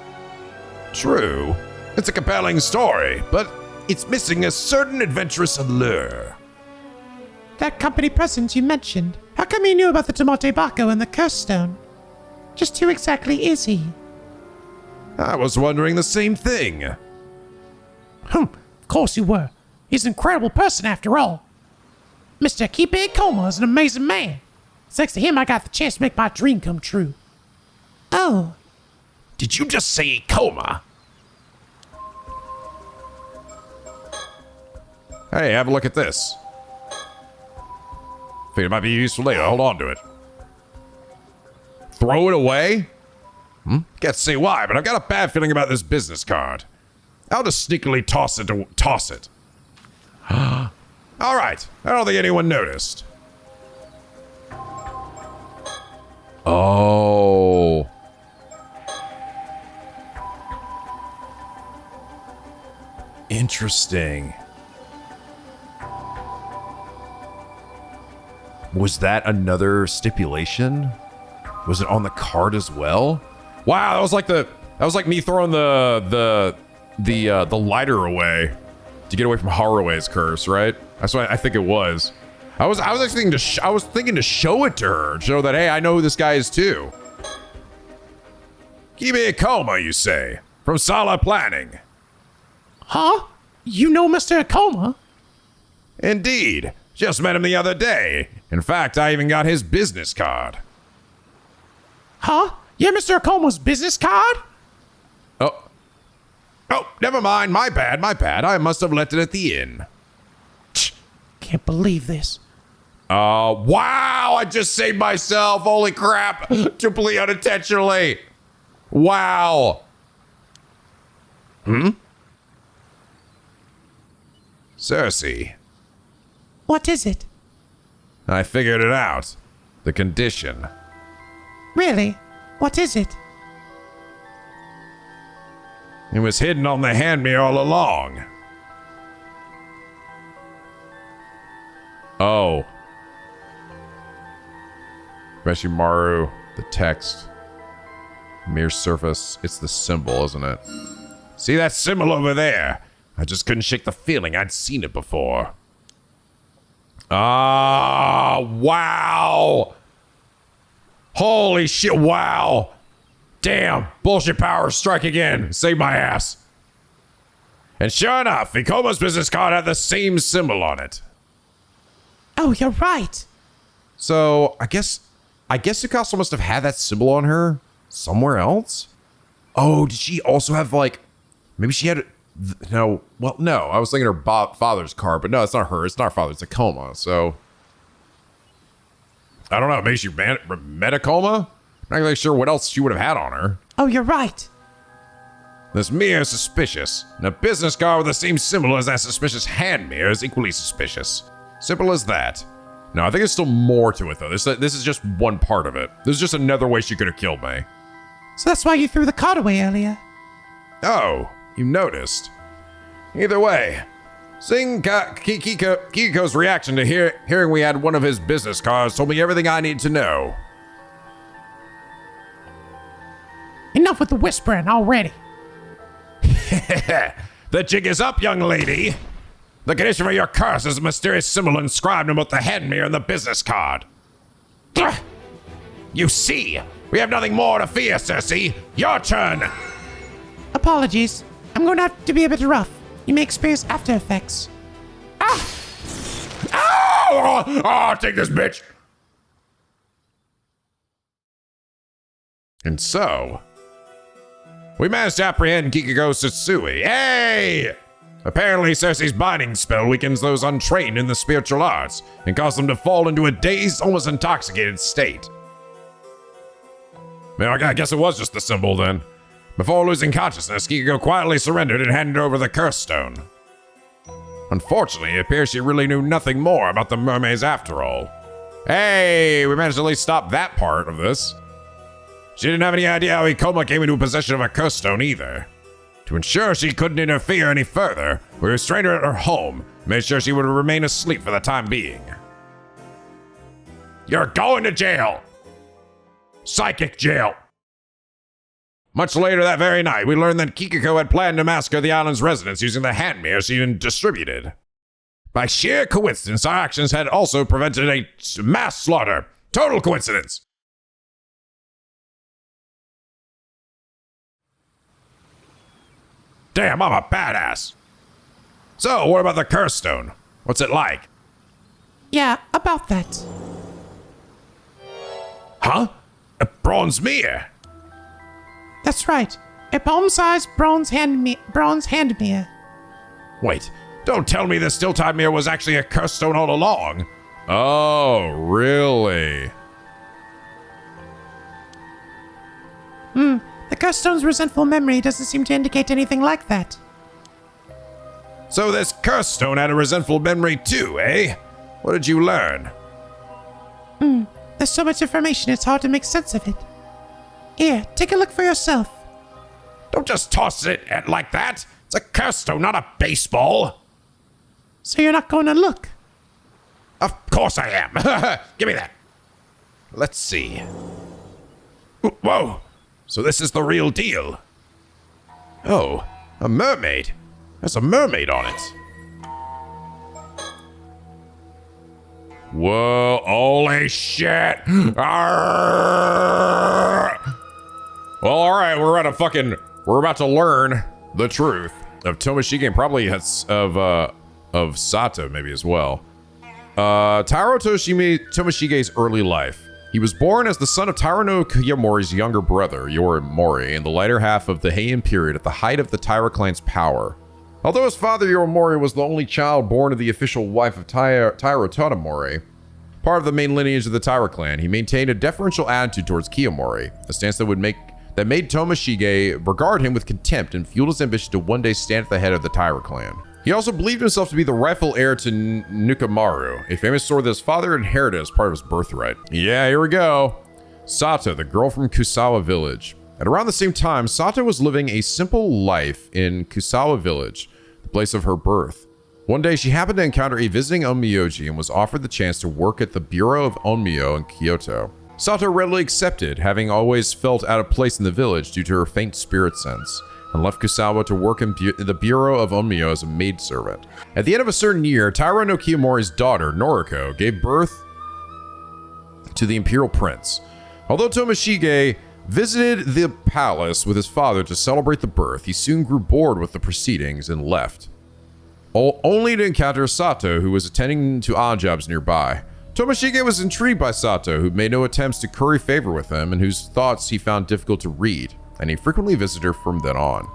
True. It's a compelling story, but it's missing a certain adventurous allure. That company president you mentioned, how come he knew about the Tamate Bako and the curse stone? Just who exactly is he? I was wondering the same thing. Of course you were. He's an incredible person after all. Mr. Kipe Akoma is an amazing man. Thanks to him, I got the chance to make my dream come true. Oh. Did you just say coma? Hey, have a look at this. Think it might be useful later. Hold on to it. Throw it away? Can't say why, but I've got a bad feeling about this business card. I'll just sneakily toss it. All right. I don't think anyone noticed. Oh. Interesting. Was that another stipulation? Was it on the card as well? Wow, that was like me throwing the lighter away to get away from Harue's curse, right? That's what I think it was. I was actually thinking to show it to her, to show that hey, I know who this guy is too. Kibe Akoma, you say, from Sala Planning. Huh? You know Mr. Akoma? Indeed. Just met him the other day. In fact, I even got his business card. Huh? Yeah, Mr. Akoma's business card? Oh, never mind. My bad. I must have left it at the inn. Can't believe this. Wow, I just saved myself. Holy crap. Completely unintentionally. Wow. Cersei. What is it? I figured it out. The condition. Really? What is it? It was hidden on the hand me all along. Oh. Reshimaru, the text. Mere surface. It's the symbol, isn't it? See that symbol over there? I just couldn't shake the feeling I'd seen it before. Ah, wow. Holy shit, wow. Damn, bullshit powers strike again. Save my ass. And sure enough, Ikoma's business card had the same symbol on it. Oh, you're right. So, I guess Tsukasa must have had that symbol on her somewhere else? Oh, did she also have, like, maybe she had, no, I was thinking her father's card, but no, it's not her. It's not her father. It's Akoma, so. I don't know. Maybe she met Akoma? Not really sure what else she would have had on her. Oh, you're right. This mirror is suspicious, and a business card with the same symbol as that suspicious hand mirror is equally suspicious. Simple as that. No, I think there's still more to it, though. This is just one part of it. There's just another way she could have killed me. So that's why you threw the card away earlier. Oh, you noticed. Either way, Seeing Kikiko's reaction to hearing we had one of his business cards told me everything I need to know. Enough with the whispering already. The jig is up, young lady. The condition for your curse is a mysterious symbol inscribed on both the head mirror and the business card. You see, we have nothing more to fear, Cersei. Your turn. Apologies. I'm going to have to be a bit rough. You may experience after effects. Oh, take this, bitch. And so, we managed to apprehend Kikiko Satsui. Hey! Apparently, Cersei's binding spell weakens those untrained in the spiritual arts and causes them to fall into a dazed, almost intoxicated state. Well, I guess it was just the symbol then. Before losing consciousness, Kikiko quietly surrendered and handed over the curse stone. Unfortunately, it appears she really knew nothing more about the mermaids after all. Hey, we managed to at least stop that part of this. She didn't have any idea how Ikoma came into possession of a curse stone either. To ensure she couldn't interfere any further, we restrained her at her home and made sure she would remain asleep for the time being. You're going to jail! Psychic jail! Much later that very night, we learned that Kikiko had planned to massacre the island's residents using the hand mirror she had distributed. By sheer coincidence, our actions had also prevented a mass slaughter. Total coincidence! Damn, I'm a badass. So, what about the curse stone? What's it like? Yeah, about that. Huh? A bronze mirror? That's right. A palm-sized bronze hand mirror. Wait, don't tell me this still-time mirror was actually a curse stone all along. Oh, really? The curse stone's resentful memory doesn't seem to indicate anything like that. So this curse stone had a resentful memory too, eh? What did you learn? There's so much information, it's hard to make sense of it. Here, take a look for yourself. Don't just toss it like that. It's a curse stone, not a baseball. So you're not going to look? Of course I am. Give me that. Let's see. Whoa. So this is the real deal. Oh, a mermaid. There's a mermaid on it. Whoa, holy shit. Arrgh. Well, all right, we're about to learn the truth of Tomoshige and probably of Sato maybe as well. Tairo Tomoshige's early life. He was born as the son of Tairo no Kiyomori's younger brother, Yorimori, in the latter half of the Heian period at the height of the Taira clan's power. Although his father Yorimori was the only child born of the official wife of Tairo Tadamori, part of the main lineage of the Taira clan, he maintained a deferential attitude towards Kiyomori, a stance that made Tomoshige regard him with contempt and fueled his ambition to one day stand at the head of the Taira clan. He also believed himself to be the rightful heir to Nukomaru, a famous sword that his father inherited as part of his birthright. Yeah, here we go. Sato, the girl from Kusawa village. At around the same time, Sato was living a simple life in Kusawa village, the place of her birth. One day, she happened to encounter a visiting onmyoji and was offered the chance to work at the Bureau of Onmyo in Kyoto. Sato readily accepted, having always felt out of place in the village due to her faint spirit sense, and left Kusawa to work in the Bureau of Onmyo as a maidservant. At the end of a certain year, Tairo no Kiyomori's daughter, Noriko, gave birth to the imperial prince. Although Tomoshige visited the palace with his father to celebrate the birth, he soon grew bored with the proceedings and left, only to encounter Sato, who was attending to odd jobs nearby. Tomoshige was intrigued by Sato, who made no attempts to curry favor with him and whose thoughts he found difficult to read, and he frequently visited her from then on.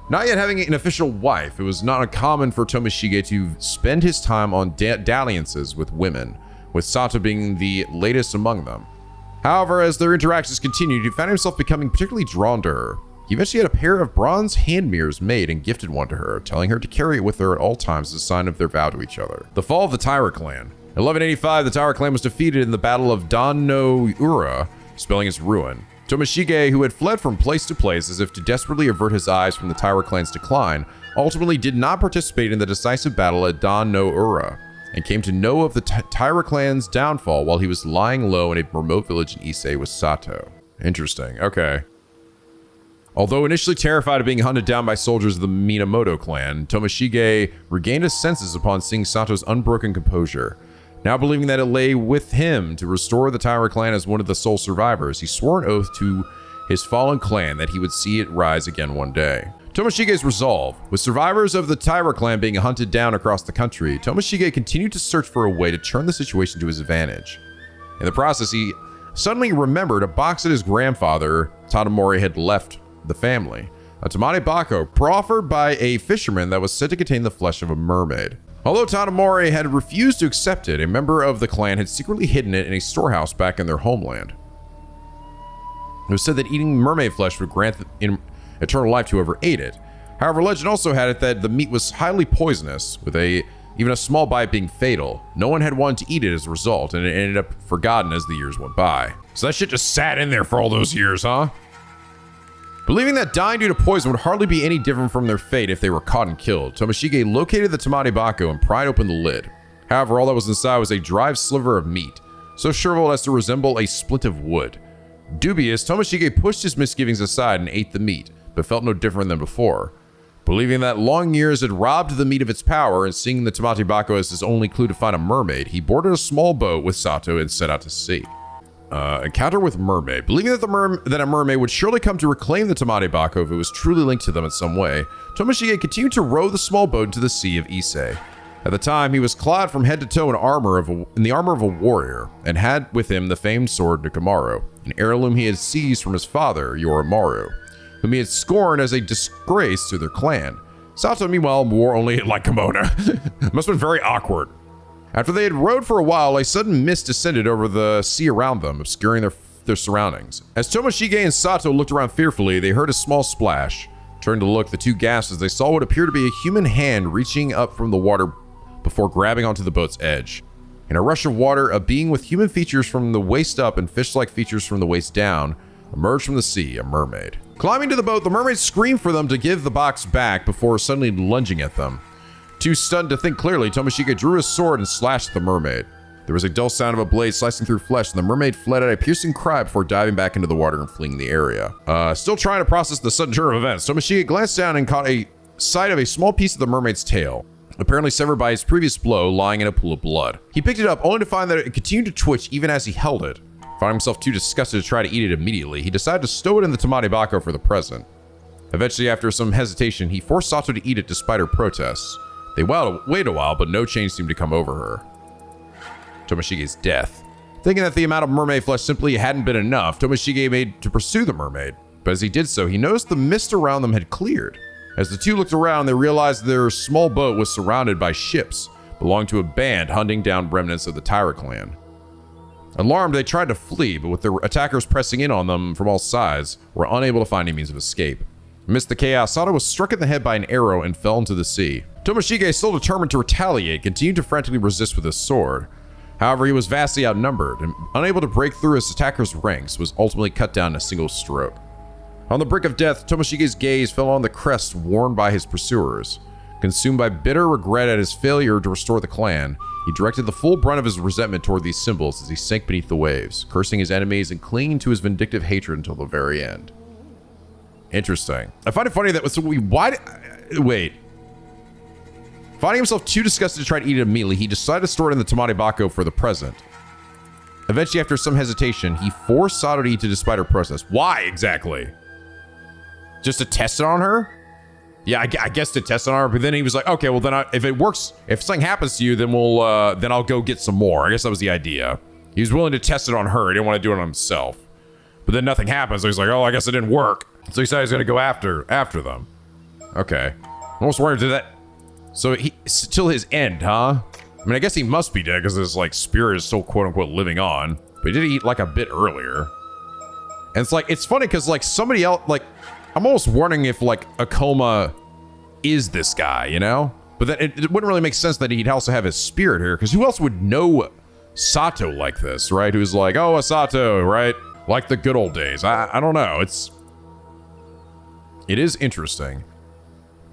Not yet having an official wife, it was not uncommon for Tomoshige to spend his time on dalliances with women, with Sato being the latest among them. However, as their interactions continued, he found himself becoming particularly drawn to her. He eventually had a pair of bronze hand mirrors made and gifted one to her, telling her to carry it with her at all times as a sign of their vow to each other. The fall of the Taira clan. In 1185, the Taira clan was defeated in the Battle of Dan no Ura, spelling its ruin. Tomoshige, who had fled from place to place as if to desperately avert his eyes from the Taira clan's decline, ultimately did not participate in the decisive battle at Dan no Ura, and came to know of the Taira clan's downfall while he was lying low in a remote village in Ise with Sato. Interesting, okay. Although initially terrified of being hunted down by soldiers of the Minamoto clan, Tomoshige regained his senses upon seeing Sato's unbroken composure. Now believing that it lay with him to restore the Taira clan as one of the sole survivors, he swore an oath to his fallen clan that he would see it rise again one day. Tomoshige's resolve. With survivors of the Taira clan being hunted down across the country, Tomoshige continued to search for a way to turn the situation to his advantage. In the process, he suddenly remembered a box that his grandfather, Tadamori, had left the family. A tamale bako proffered by a fisherman that was said to contain the flesh of a mermaid. Although Tadamori had refused to accept it, a member of the clan had secretly hidden it in a storehouse back in their homeland. It was said that eating mermaid flesh would grant eternal life to whoever ate it. However, legend also had it that the meat was highly poisonous, with even a small bite being fatal. No one had wanted to eat it as a result, and it ended up forgotten as the years went by. So that shit just sat in there for all those years, huh? Believing that dying due to poison would hardly be any different from their fate if they were caught and killed, Tomoshige located the tamale bako and pried open the lid. However, all that was inside was a dry sliver of meat, so shriveled as to resemble a splint of wood. Dubious, Tomoshige pushed his misgivings aside and ate the meat, but felt no different than before. Believing that long years had robbed the meat of its power and seeing the tamale bako as his only clue to find a mermaid, he boarded a small boat with Sato and set out to sea. Encounter with Mermaid. Believing that a mermaid would surely come to reclaim the tamale bako if it was truly linked to them in some way, Tomoshige continued to row the small boat into the sea of Ise. At the time, he was clad from head to toe in the armor of a warrior, and had with him the famed sword NicoB, an heirloom he had seized from his father, Yoromaru, whom he had scorned as a disgrace to their clan. Sato, meanwhile, wore only like kimono. Must have been very awkward. After they had rowed for a while, a sudden mist descended over the sea around them, obscuring their surroundings. As Tomoshige and Sato looked around fearfully, they heard a small splash. Turning to look, the two gasped as they saw what appeared to be a human hand reaching up from the water before grabbing onto the boat's edge. In a rush of water, a being with human features from the waist up and fish-like features from the waist down emerged from the sea, a mermaid. Climbing to the boat, the mermaid screamed for them to give the box back before suddenly lunging at them. Too stunned to think clearly, Tomoshige drew his sword and slashed the mermaid. There was a dull sound of a blade slicing through flesh, and the mermaid fled at a piercing cry before diving back into the water and fleeing the area. Still trying to process the sudden turn of events, Tomoshige glanced down and caught a sight of a small piece of the mermaid's tail, apparently severed by his previous blow, lying in a pool of blood. He picked it up, only to find that it continued to twitch even as he held it. Finding himself too disgusted to try to eat it immediately, he decided to stow it in the tamale bako for the present. Eventually, after some hesitation, he forced Sato to eat it despite her protests. They waited a while, but no change seemed to come over her. Tomoshige's death. Thinking that the amount of mermaid flesh simply hadn't been enough, Tomoshige made to pursue the mermaid. But as he did so, he noticed the mist around them had cleared. As the two looked around, they realized their small boat was surrounded by ships belonging to a band hunting down remnants of the Taira clan. Alarmed, they tried to flee, but with their attackers pressing in on them from all sides, were unable to find any means of escape. Amidst the chaos, Sato was struck in the head by an arrow and fell into the sea. Tomoshige, still determined to retaliate, continued to frantically resist with his sword. However, he was vastly outnumbered, and unable to break through his attacker's ranks, was ultimately cut down in a single stroke. On the brink of death, Tomoshige's gaze fell on the crest worn by his pursuers. Consumed by bitter regret at his failure to restore the clan, he directed the full brunt of his resentment toward these symbols as he sank beneath the waves, cursing his enemies and clinging to his vindictive hatred until the very end. Interesting. I find it funny that wait. Finding himself too disgusted to try to eat it immediately, he decided to store it in the tamale bako for the present. Eventually, after some hesitation, he forced Sato to eat it despite her protest. Why exactly? Just to test it on her? Yeah, I guess to test it on her, but then he was like, okay, well then if it works, if something happens to you, then then I'll go get some more. I guess that was the idea. He was willing to test it on her. He didn't want to do it on himself. But then nothing happens, so he's like, oh, I guess it didn't work. So he said he's gonna go after them. Okay. I'm almost worried to that. So it's till his end, huh? I mean, I guess he must be dead because his like spirit is still quote unquote living on. But he did eat like a bit earlier. And it's like, it's funny because like somebody else, like, I'm almost wondering if like Akoma is this guy, you know? But then it wouldn't really make sense that he'd also have his spirit here, because who else would know Sato like this, right? Who's like, oh, a Sato, right? Like the good old days. I don't know. It is interesting.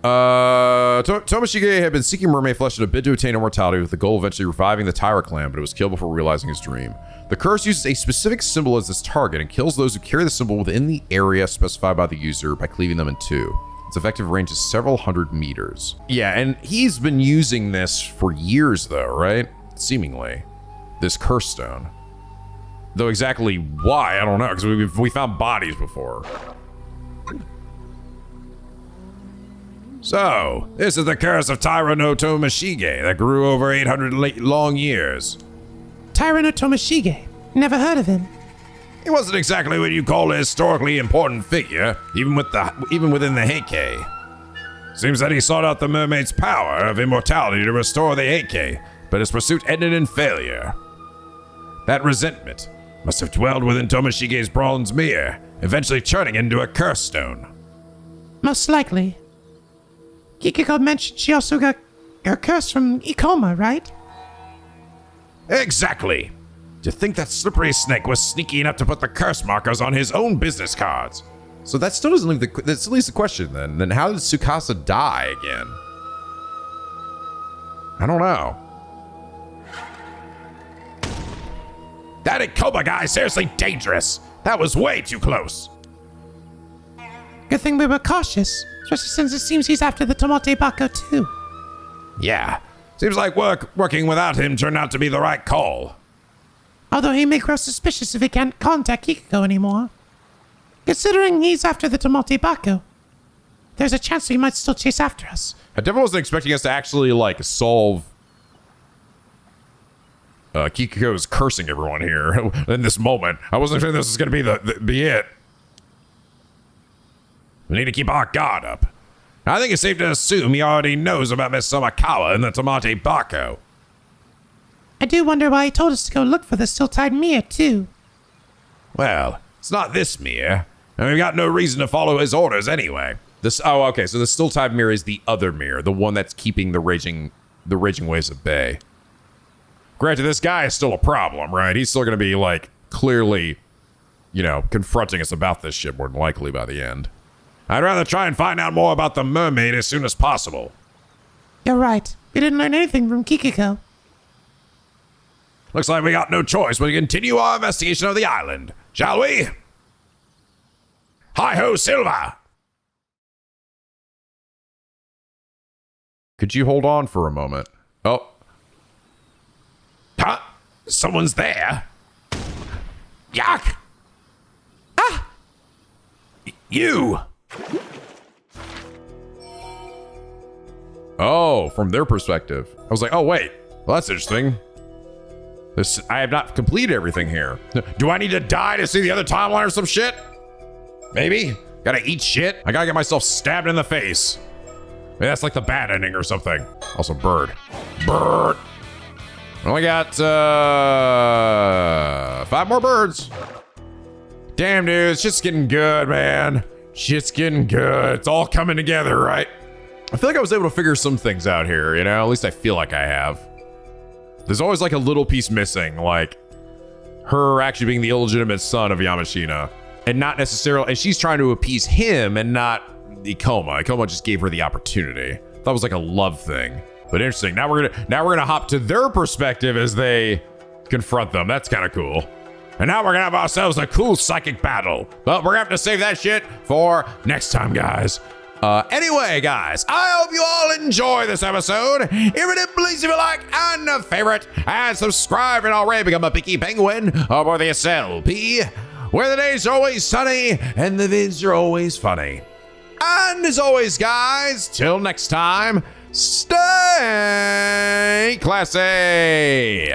Tomoshige had been seeking mermaid flesh in a bid to attain immortality with the goal of eventually reviving the Taira clan, but it was killed before realizing his dream. The curse uses a specific symbol as its target and kills those who carry the symbol within the area specified by the user by cleaving them in two. Its effective range is several hundred meters. Yeah, and he's been using this for years though, right? Seemingly. This curse stone. Though exactly why, I don't know, because we found bodies before. So, this is the curse of Taira no Tomoshige that grew over 800 long years. Taira no Tomoshige. Never heard of him. He wasn't exactly what you call a historically important figure, even within the Heike. Seems that he sought out the mermaid's power of immortality to restore the Heike, but his pursuit ended in failure. That resentment must have dwelled within Tomoshige's bronze mirror, eventually turning into a curse stone. Most likely. Kikiko mentioned she also got her curse from Ikoma, right? Exactly. To think that slippery snake was sneaky enough to put the curse markers on his own business cards. So that still doesn't leave that still leaves the question then. Then how did Tsukasa die again? I don't know. That NicoB guy is seriously dangerous. That was way too close. Good thing we were cautious, especially since it seems he's after the Tomate Bako too. Yeah, seems like working without him turned out to be the right call. Although he may grow suspicious if he can't contact Kikiko anymore. Considering he's after the Tomate Bako, there's a chance he might still chase after us. I definitely wasn't expecting us to actually, like, solve... Kikiko's cursing everyone here in this moment. I wasn't sure this was going to be it. We need to keep our guard up. I think it's safe to assume he already knows about Miss Samakawa and the Tomate Bako. I do wonder why he told us to go look for the still-tied mirror, too. Well, it's not this mirror, and we've got no reason to follow his orders anyway. Okay, so the still-tied mirror is the other mirror, the one that's keeping the raging waves at bay. Granted, this guy is still a problem, right? He's still going to be, like, clearly, you know, confronting us about this shit more than likely by the end. I'd rather try and find out more about the mermaid as soon as possible. You're right. We didn't learn anything from Kikiko. Looks like we got no choice but to continue our investigation of the island, shall we? Hi-ho, Silva! Could you hold on for a moment? Oh. Huh? Someone's there. Yuck! Ah! You! Oh, from their perspective. I was like, oh wait, well that's interesting. I have not completed everything here. Do I need to die to see the other timeline or some shit? Maybe? Gotta eat shit? I gotta get myself stabbed in the face. Maybe that's like the bad ending or something. Also, bird. Bird! I only got 5 more birds. Damn, dude, shit's getting good, man. Shit's getting good. It's all coming together, right? I feel like I was able to figure some things out here, you know? At least I feel like I have. There's always like a little piece missing, like her actually being the illegitimate son of Yamashina. And not necessarily, and she's trying to appease him and not Ikoma. Ikoma just gave her the opportunity. That was like a love thing. But interesting, now we're gonna hop to their perspective as they confront them. That's kind of cool. And now we're gonna have ourselves a cool psychic battle. But we're gonna have to save that shit for next time, guys. Anyway, guys, I hope you all enjoy this episode. If you did, please leave a like and a favorite, and subscribe and already become a picky penguin aboard the SLP, where the days are always sunny and the vids are always funny. And as always, guys, till next time, stay classy.